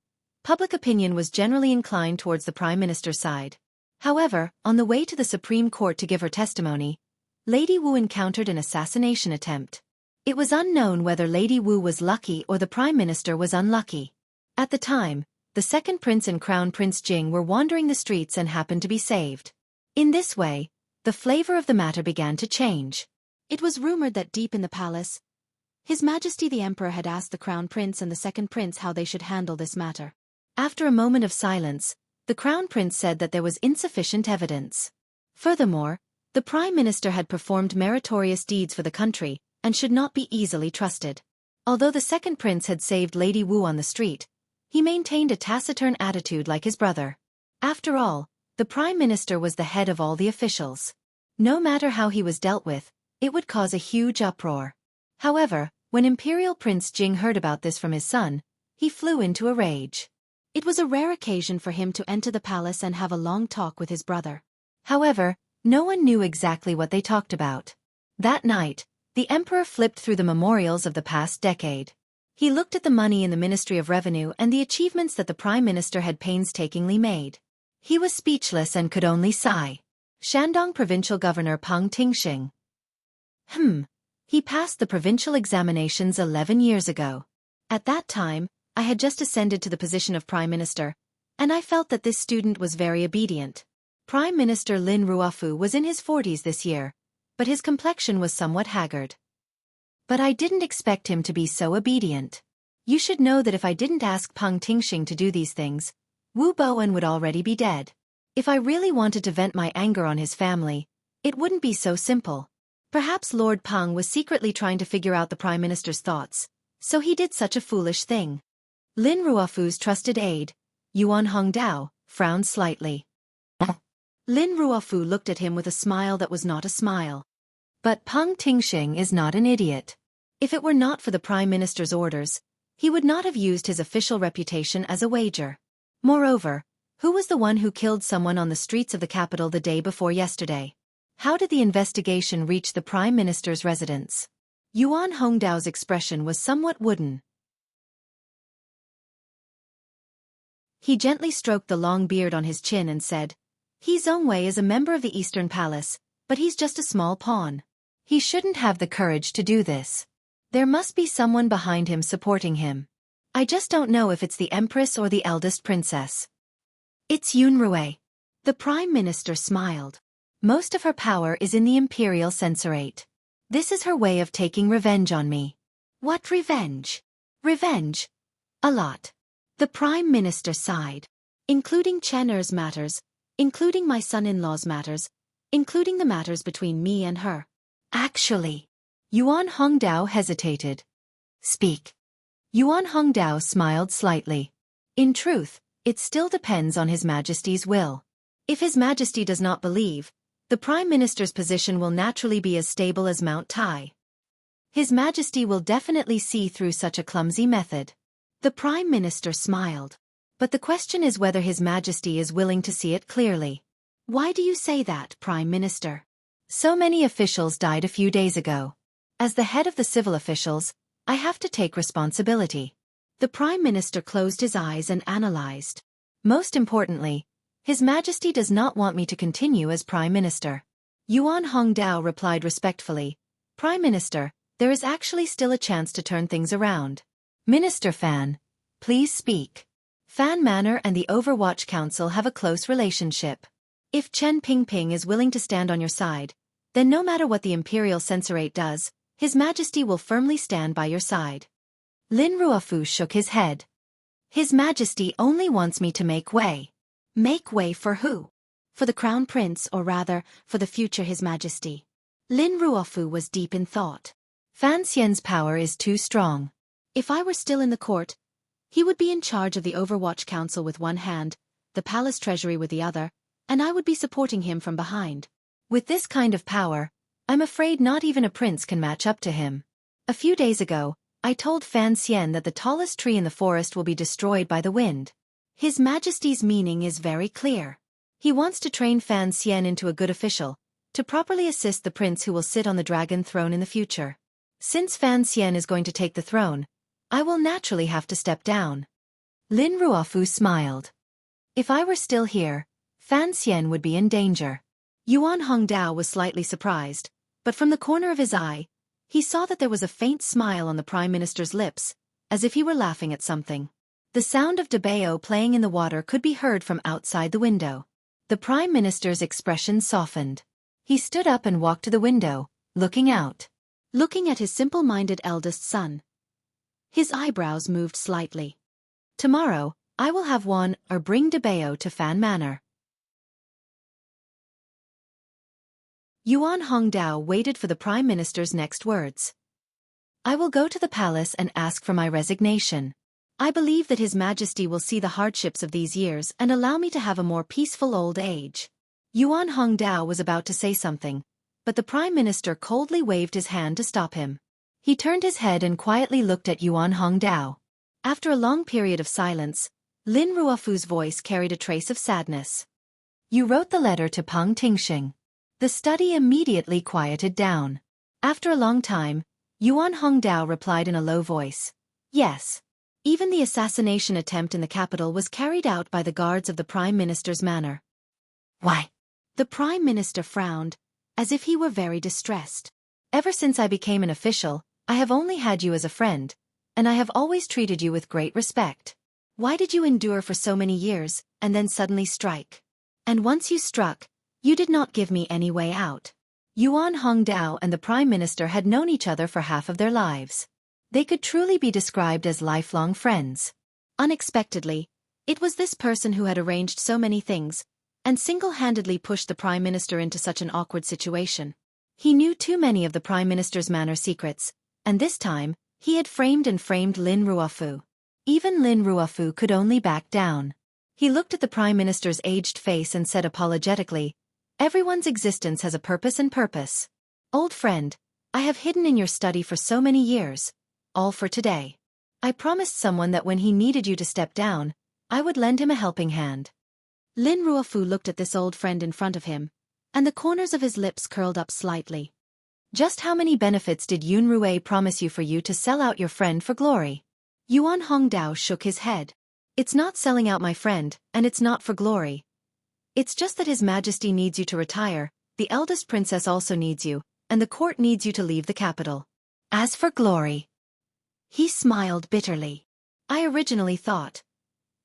public opinion was generally inclined towards the Prime Minister's side. However, on the way to the Supreme Court to give her testimony, Lady Wu encountered an assassination attempt. It was unknown whether Lady Wu was lucky or the Prime Minister was unlucky. At the time, the second prince and Crown Prince Jing were wandering the streets and happened to be saved. In this way, the flavor of the matter began to change. It was rumored that deep in the palace, His Majesty the Emperor had asked the Crown Prince and the second prince how they should handle this matter. After a moment of silence, the Crown Prince said that there was insufficient evidence. Furthermore, the Prime Minister had performed meritorious deeds for the country and should not be easily trusted. Although the second prince had saved Lady Wu on the street, he maintained a taciturn attitude like his brother. After all, the Prime Minister was the head of all the officials. No matter how he was dealt with, it would cause a huge uproar. However, when Imperial Prince Jing heard about this from his son, he flew into a rage. It was a rare occasion for him to enter the palace and have a long talk with his brother. However, no one knew exactly what they talked about. That night, the Emperor flipped through the memorials of the past decade. He looked at the money in the Ministry of Revenue and the achievements that the Prime Minister had painstakingly made. He was speechless and could only sigh. Shandong Provincial Governor Peng Tingxing. He passed the provincial examinations 11 years ago. At that time, I had just ascended to the position of Prime Minister, and I felt that this student was very obedient. Prime Minister Lin Ruofu was in his 40s this year, but his complexion was somewhat haggard. But I didn't expect him to be so obedient. You should know that if I didn't ask Peng Tingxing to do these things, Wu Boan would already be dead. If I really wanted to vent my anger on his family, it wouldn't be so simple. Perhaps Lord Peng was secretly trying to figure out the Prime Minister's thoughts, so he did such a foolish thing. Lin Ruofu's trusted aide, Yuan Hongdao, frowned slightly. Lin Ruofu looked at him with a smile that was not a smile. But Peng Tingxing is not an idiot. If it were not for the Prime Minister's orders, he would not have used his official reputation as a wager. Moreover, who was the one who killed someone on the streets of the capital the day before yesterday? How did the investigation reach the Prime Minister's residence? Yuan Hongdao's expression was somewhat wooden. He gently stroked the long beard on his chin and said, "He Zhongwei is a member of the Eastern Palace, but he's just a small pawn. He shouldn't have the courage to do this. There must be someone behind him supporting him. I just don't know if it's the Empress or the eldest princess." "It's Yunrui." The Prime Minister smiled. "Most of her power is in the Imperial Censorate. This is her way of taking revenge on me." "What revenge?" "Revenge? A lot." The Prime Minister sighed. "Including Chen Er's matters, including my son-in-law's matters, including the matters between me and her." "Actually." Yuan Hongdao hesitated. "Speak." Yuan Hongdao smiled slightly. "In truth, it still depends on His Majesty's will. If His Majesty does not believe, the Prime Minister's position will naturally be as stable as Mount Tai. His Majesty will definitely see through such a clumsy method." The Prime Minister smiled. "But the question is whether His Majesty is willing to see it clearly." "Why do you say that, Prime Minister?" "So many officials died a few days ago. As the head of the civil officials, I have to take responsibility." The Prime Minister closed his eyes and analyzed. "Most importantly, His Majesty does not want me to continue as Prime Minister." Yuan Hongdao replied respectfully, "Prime Minister, there is actually still a chance to turn things around." "Minister Fan, please speak." "Fan Manor and the Overwatch Council have a close relationship. If Chen Pingping is willing to stand on your side, then no matter what the Imperial Censorate does, His Majesty will firmly stand by your side." Lin Ruofu shook his head. "His Majesty only wants me to make way." "Make way for who?" "For the Crown Prince, or rather, for the future His Majesty." Lin Ruofu was deep in thought. "Fan Xian's power is too strong. If I were still in the court, he would be in charge of the Overwatch Council with one hand, the palace treasury with the other, and I would be supporting him from behind. With this kind of power, I'm afraid not even a prince can match up to him. A few days ago, I told Fan Xian that the tallest tree in the forest will be destroyed by the wind. His Majesty's meaning is very clear. He wants to train Fan Xian into a good official, to properly assist the prince who will sit on the dragon throne in the future. Since Fan Xian is going to take the throne, I will naturally have to step down." Lin Ruofu smiled. "If I were still here, Fan Xian would be in danger." Yuan Hongdao was slightly surprised, but from the corner of his eye, he saw that there was a faint smile on the Prime Minister's lips, as if he were laughing at something. The sound of Dabao playing in the water could be heard from outside the window. The Prime Minister's expression softened. He stood up and walked to the window, looking out. Looking at his simple-minded eldest son. His eyebrows moved slightly. "Tomorrow, I will have one or bring Dabao to Fan Manor." Yuan Hongdao waited for the Prime Minister's next words. "I will go to the palace and ask for my resignation. I believe that His Majesty will see the hardships of these years and allow me to have a more peaceful old age." Yuan Hongdao was about to say something, but the Prime Minister coldly waved his hand to stop him. He turned his head and quietly looked at Yuan Hongdao. After a long period of silence, Lin Ruofu's voice carried a trace of sadness. "You wrote the letter to Peng Tingxing." The study immediately quieted down. After a long time, Yuan Hongdao replied in a low voice, "Yes." Even the assassination attempt in the capital was carried out by the guards of the Prime Minister's manor. "Why?" The Prime Minister frowned, as if he were very distressed. "Ever since I became an official, I have only had you as a friend, and I have always treated you with great respect. Why did you endure for so many years, and then suddenly strike? And once you struck, you did not give me any way out." Yuan Hongdao and the Prime Minister had known each other for half of their lives. They could truly be described as lifelong friends. Unexpectedly, it was this person who had arranged so many things, and single-handedly pushed the Prime Minister into such an awkward situation. He knew too many of the Prime Minister's manor secrets, and this time, he had framed Lin Ruofu. Even Lin Ruofu could only back down. He looked at the Prime Minister's aged face and said apologetically, "Everyone's existence has a purpose and purpose. Old friend, I have hidden in your study for so many years, all for today. I promised someone that when he needed you to step down, I would lend him a helping hand. Lin Ruofu looked at this old friend in front of him, and the corners of his lips curled up slightly. Just how many benefits did Yun Rui promise you for you to sell out your friend for glory? Yuan Hongdao shook his head. It's not selling out my friend, and it's not for glory. It's just that His Majesty needs you to retire, the eldest princess also needs you, and the court needs you to leave the capital. As for glory. He smiled bitterly. I originally thought,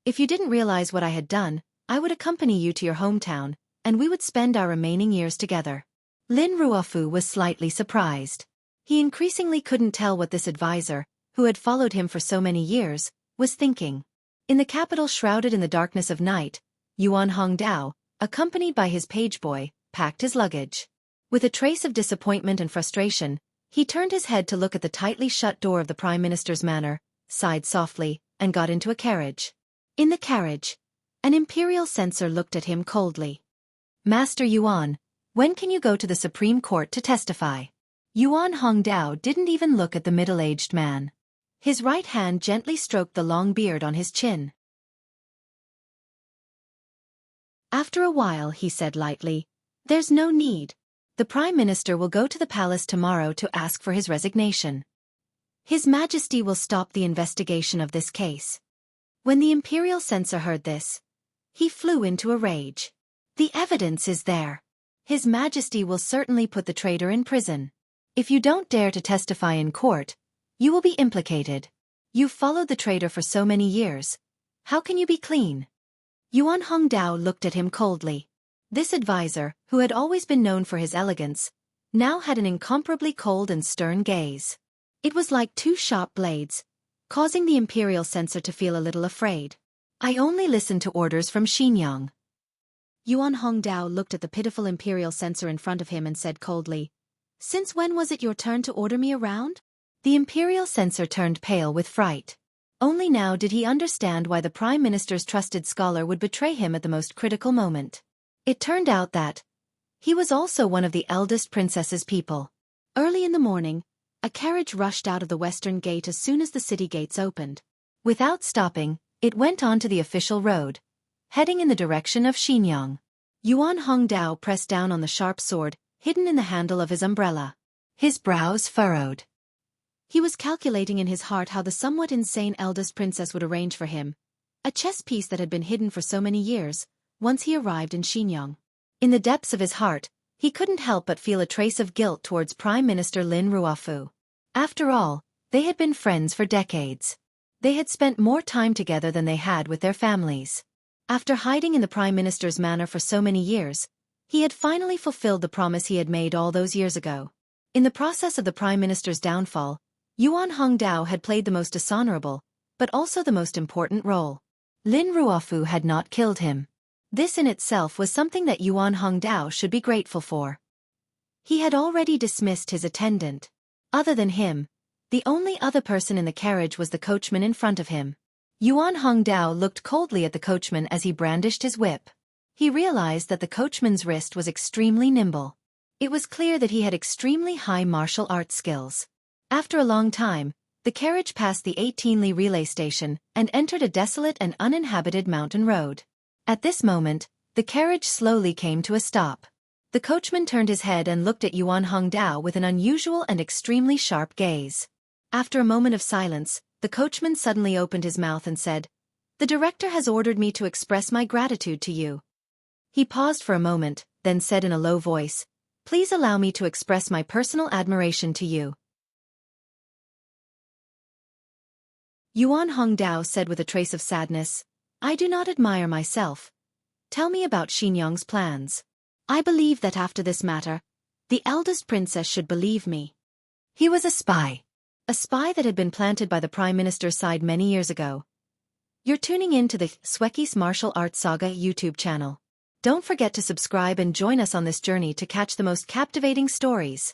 if you didn't realize what I had done, I would accompany you to your hometown, and we would spend our remaining years together. Lin Ruofu was slightly surprised. He increasingly couldn't tell what this advisor, who had followed him for so many years, was thinking. In the capital shrouded in the darkness of night, Yuan Hongdao, accompanied by his page boy, packed his luggage. With a trace of disappointment and frustration, he turned his head to look at the tightly shut door of the Prime Minister's manor, sighed softly, and got into a carriage. In the carriage, an imperial censor looked at him coldly. Master Yuan, when can you go to the Supreme Court to testify? Yuan Hongdao didn't even look at the middle-aged man. His right hand gently stroked the long beard on his chin. After a while he said lightly, there's no need. The Prime Minister will go to the palace tomorrow to ask for his resignation. His Majesty will stop the investigation of this case. When the imperial censor heard this, he flew into a rage. The evidence is there. His Majesty will certainly put the traitor in prison. If you don't dare to testify in court, you will be implicated. You've followed the traitor for so many years. How can you be clean? Yuan Hongdao looked at him coldly. This advisor, who had always been known for his elegance, now had an incomparably cold and stern gaze. It was like two sharp blades, causing the imperial censor to feel a little afraid. I only listen to orders from Xinjiang. Yuan Hongdao looked at the pitiful imperial censor in front of him and said coldly, since when was it your turn to order me around? The imperial censor turned pale with fright. Only now did he understand why the Prime Minister's trusted scholar would betray him at the most critical moment. It turned out that he was also one of the eldest princess's people. Early in the morning, a carriage rushed out of the western gate as soon as the city gates opened. Without stopping, it went on to the official road, heading in the direction of Xinjiang. Yuan Hongdao pressed down on the sharp sword, hidden in the handle of his umbrella. His brows furrowed. He was calculating in his heart how the somewhat insane eldest princess would arrange for him, a chess piece that had been hidden for so many years, once he arrived in Xinjiang. In the depths of his heart, he couldn't help but feel a trace of guilt towards Prime Minister Lin Ruofu. After all, they had been friends for decades. They had spent more time together than they had with their families. After hiding in the Prime Minister's manor for so many years, he had finally fulfilled the promise he had made all those years ago. In the process of the Prime Minister's downfall, Yuan Hongdao had played the most dishonorable, but also the most important role. Lin Ruofu had not killed him. This in itself was something that Yuan Hongdao should be grateful for. He had already dismissed his attendant. Other than him, the only other person in the carriage was the coachman in front of him. Yuan Hongdao looked coldly at the coachman as he brandished his whip. He realized that the coachman's wrist was extremely nimble. It was clear that he had extremely high martial arts skills. After a long time, the carriage passed the 18-li relay station and entered a desolate and uninhabited mountain road. At this moment, the carriage slowly came to a stop. The coachman turned his head and looked at Yuan Hongdao with an unusual and extremely sharp gaze. After a moment of silence, the coachman suddenly opened his mouth and said, "The director has ordered me to express my gratitude to you." He paused for a moment, then said in a low voice, "Please allow me to express my personal admiration to you." Yuan Hongdao said with a trace of sadness, "I do not admire myself. Tell me about Xinjiang's plans. I believe that after this matter, the eldest princess should believe me." He was a spy. A spy that had been planted by the Prime Minister's side many years ago. You're tuning in to the Xueqi's Martial Arts Saga YouTube channel. Don't forget to subscribe and join us on this journey to catch the most captivating stories.